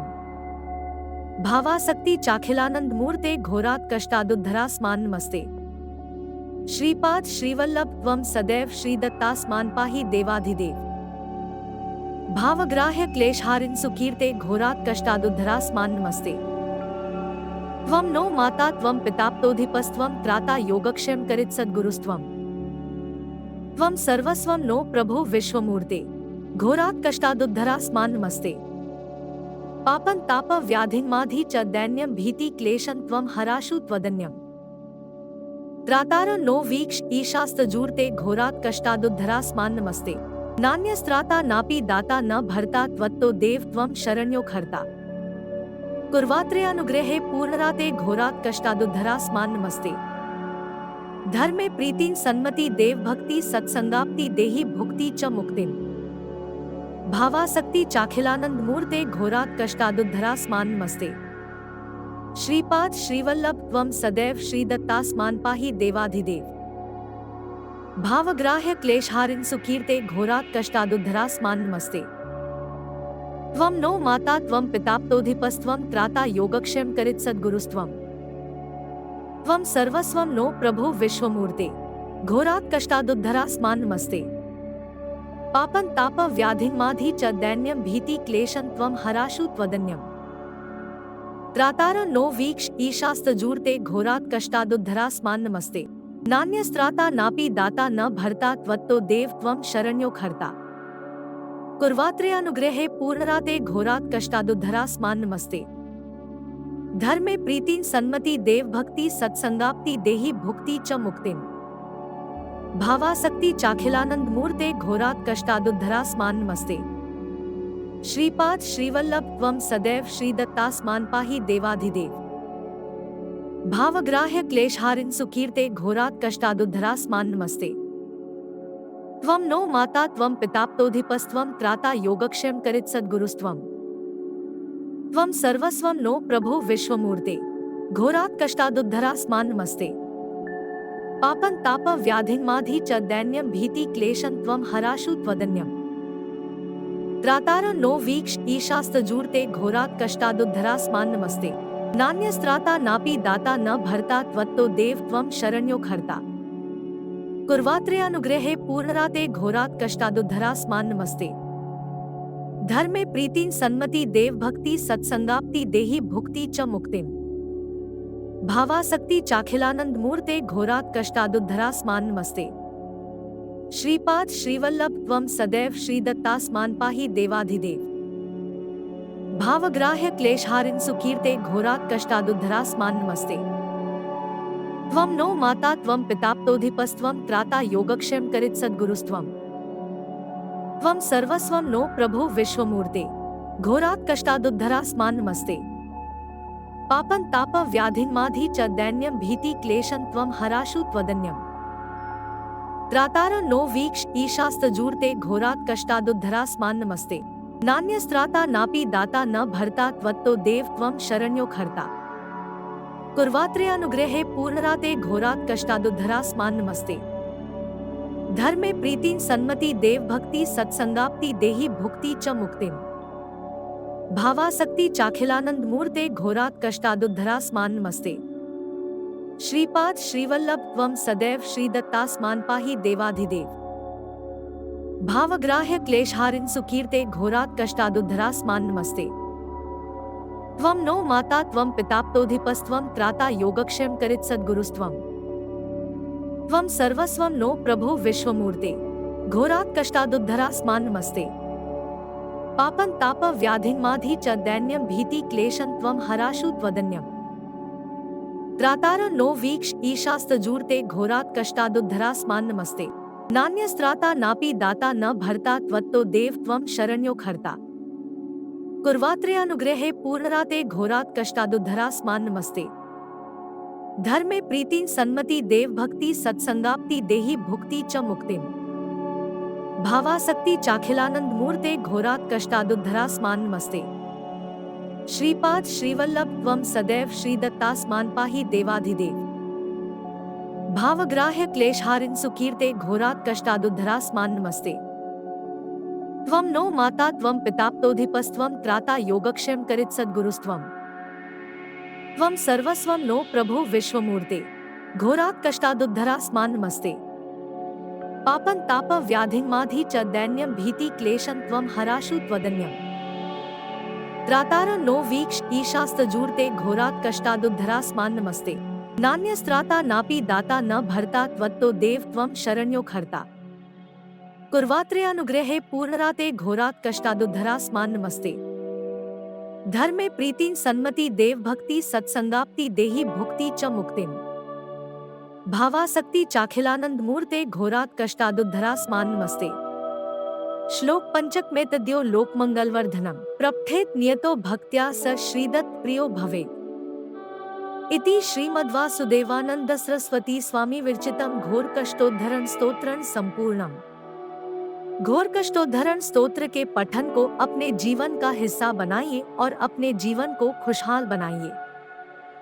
भावासक्ति चाखिलानंद मूर्ते घोरात् कष्टादुद्धरास्मान् नमस्ते। श्रीपाद श्रीवल्लभ त्वं सदैव श्रीदत्तास्मान् पाहि देवाधिदेव। भावग्राह्य क्लेशहारिन् सुकीर्ते घोरात् कष्टादुद्धरास्मान् नमस्ते। त्वं नो माता त्वं पिताप्तोऽधिपस्त्वं त्राता योगक्षेम करित्सद्गुरुस्त्वं। त्वं सर्वस्वं नो प्रभो विश्वमूर्ते घोरात् कष्टादुद्धरास्मान् नमस्ते। पापं ताप व्याधिन्माधि च दैन्यं भीति क्लेशं त्वं हराशु त्वदन्यम्। त्रातार नो वीक्ष ईशास्तजूर्ते घोरात् कष्टादुद्धरास्मान् नमस्ते। नान्यस्त्राता नापि दाता न भर्ता त्वत्तो देव त्वं शरण्यो खर्ता। कुर्वात्रेऽनुग्रहे पूर्णराते घोरात् कष्टादुद्धरास्मान् नमस्ते। धर्मे प्रीतिं सन्मति देव भक्ति सत्संगाप्ति देहि भुक्ति च मुक्तिं। भावासक्ति चाखिलानंद मूर्ते घोरात् कष्टादुद्धरास्मान् नमस्ते। श्रीपाद श्रीवल्लभ त्वं सदैव श्रीदत्तास्मान् पाहि देवाधिदेव। भावग्राह्य क्लेशहारिन् सुकीर्ते घोरात् कष्टादुद्धरास्मान् नमस्ते। त्वं नो माता त्वं पिताप्तोऽधिपस्त्वं त्राता योगक्षेम करित्सद्गुरुस्त्वं। त्वं सर्वस्वं नो प्रभो विश्वमूर्ते घोरात् कष्टादुद्धरास्मान् नमस्ते। पापं ताप व्याधिन्माधि च दैन्यं भीति क्लेशं त्वं हराशु त्वदन्यम्। त्रातार नो वीक्ष ईशास्तजूर्ते घोरात् कष्टादुद्धरास्मान् नमस्ते। नान्यस्त्राता नापि दाता न भर्ता त्वत्तो देव त्वं शरण्यो खर्ता। कुर्वात्रेऽनुग्रहे पूर्णराते घोरात् कष्टादुद्धरास्मान् नमस्ते। धर्मे प्रीतिं सन्मति देव भक्ति सत्संगाप्ति देहि भुक्ति च मुक्तिं। भावासक्ति चाखिलानंद मूर्ते घोरात् कष्टादुद्धरास्मान् नमस्ते। श्रीपाद श्रीवल्लभ त्वं सदैव श्रीदत्तास्मान् पाहि देवाधिदेव। भावग्राह्य क्लेशहारिन् सुकीर्ते घोरात् कष्टादुद्धरास्मान् नमस्ते। त्वं नो माता त्वं पिताप्तोऽधिपस्त्वं त्राता योगक्षेम करित्सद्गुरुस्त्वं। त्वं सर्वस्वं नो प्रभो विश्वमूर्ते घोरात् कष्टादुद्धरास्मान् नमस्ते। पापं ताप व्याधिन्माधि च दैन्यं भीति क्लेशं त्वं हराशु त्वदन्यम्। त्रातार नो वीक्ष ईशास्तजूर्ते घोरात् कष्टादुद्धरास्मान् नमस्ते। नान्यस्त्राता नापि दाता न भर्ता त्वत्तो देव त्वं शरण्यो खर्ता। कुर्वात्रेऽनुग्रहे पूर्णराते घोरात् कष्टादुद्धरास्मान् नमस्ते। धर्मे प्रीतिं सन्मति देव भक्ति सत्संगाप्ति देहि भुक्ति च मुक्तिं। भावासक्ति चाखिलानंद मूर्ते घोरात् कष्टादुद्धरास्मान् नमस्ते। श्रीपाद श्रीवल्लभ त्वं सदैव श्रीदत्तास्मान् पाहि देवाधिदेव। भावग्राह्य क्लेशहारिन् सुकीर्ते घोरात् कष्टादुद्धरास्मान् नमस्ते। त्वं नो माता त्वं पिताप्तोऽधिपस्त्वं त्राता योगक्षेम करित्सद्गुरुस्त्वं। त्वं सर्वस्वं नो प्रभो विश्वमूर्ते घोरात् कष्टादुद्धरास्मान् नमस्ते। पापं ताप व्याधिन्माधि च दैन्यं भीति क्लेशं त्वं हराशु त्वदन्यम्। त्रातार नो वीक्ष ईशास्तजूर्ते घोरात् कष्टादुद्धरास्मान् नमस्ते। नान्यस्त्राता नापि दाता न भर्ता त्वत्तो देव त्वं शरण्यो खर्ता। कुर्वात्रेऽनुग्रहे पूर्णराते घोरात् कष्टादुद्धरास्मान् नमस्ते। धर्मे प्रीतिं सन्मति देव भक्ति सत्संगाप्ति देहि भुक्ति च मुक्तिं। भावासक्ति चाखिलानंद मूर्ते घोरात् कष्टादुद्धरास्मान् नमस्ते। श्रीपाद श्रीवल्लभ त्वं सदैव श्रीदत्तास्मान् पाहि देवाधिदेव। भावग्राह्य क्लेशहारिन् सुकीर्ते घोरात् कष्टादुद्धरास्मान् नमस्ते। त्वं नो माता त्वं पिताप्तोऽधिपस्त्वं त्राता योगक्षेम करित्सद्गुरुस्त्वं। त्वं सर्वस्वं नो प्रभो विश्वमूर्ते घोरात् कष्टादुद्धरास्मान् नमस्ते। पापं ताप व्याधिन्माधि च दैन्यं भीति क्लेशं त्वं हराशु त्वदन्यम्। त्रातार नो वीक्ष ईशास्तजूर्ते घोरात् कष्टादुद्धरास्मान् नमस्ते। नान्यस्त्राता नापि दाता न भर्ता त्वत्तो देव त्वं शरण्यो खर्ता। कुर्वात्रेऽनुग्रहे पूर्णराते घोरात् कष्टादुद्धरास्मान् नमस्ते। धर्मे प्रीतिं सन्मति देव भक्ति सत्संगाप्ति देहि भुक्ति च मुक्तिं। भावासक्ति चाखिलानंद मूर्ते घोरात् कष्टादुद्धरास्मान् नमस्ते। श्रीपाद श्रीवल्लभ त्वं सदैव श्रीदत्तास्मान् पाहि देवाधिदेव। भावग्राह्य क्लेशहारिन् सुकीर्ते घोरात् कष्टादुद्धरास्मान् नमस्ते। त्वं नो माता त्वं पिताप्तोऽधिपस्त्वं त्राता योगक्षेम करित्सद्गुरुस्त्वं। त्वं सर्वस्वं नो प्रभो विश्वमूर्ते घोरात् कष्टादुद्धरास्मान् नमस्ते। पापं ताप व्याधिमाधि च दैन्यं भीति क्लेशं त्वं हराशु त्वदन्यम् त्रातार नो वीक्ष ईशास्तजूर्ते घोरात् कष्टादुद्धरास्मान् नमस्ते नान्यस्त्राता नापि दाता न भर्ता त्वत्तो देव त्वं शरण्यो खर्ता कुर्वात्रयानुग्रहे पूर्णराते घोरात् कष्टादुद्धरास्मान् नमस्ते धर्मे प्रीतिं सन्मति देव भक्ति सत्संगाप्ति देहि भुक्ति च मुक्तिम भावासक्ति चाखिलानंद मूर्ते घोरात् कष्टादुद्धरास्मान् नमस्ते श्लोक पंचक में तद्यो लोकमंगलवर्धनम प्रपठेत नियतो भक्त्या स श्रीदत्त प्रियो भवेत् इति श्रीमद्वासुदेवानंद सरस्वती स्वामी विरचितम घोर कष्टोद्धरण स्तोत्रं संपूर्णम। घोर कष्टोद्धरण स्तोत्र के पठन को अपने जीवन का हिस्सा बनाइए और अपने जीवन को खुशहाल बनाइए।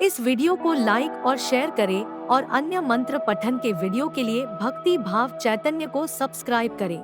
इस वीडियो को लाइक और शेयर करें और अन्य मंत्र पठन के वीडियो के लिए भक्ति भाव चैतन्य को सब्सक्राइब करें।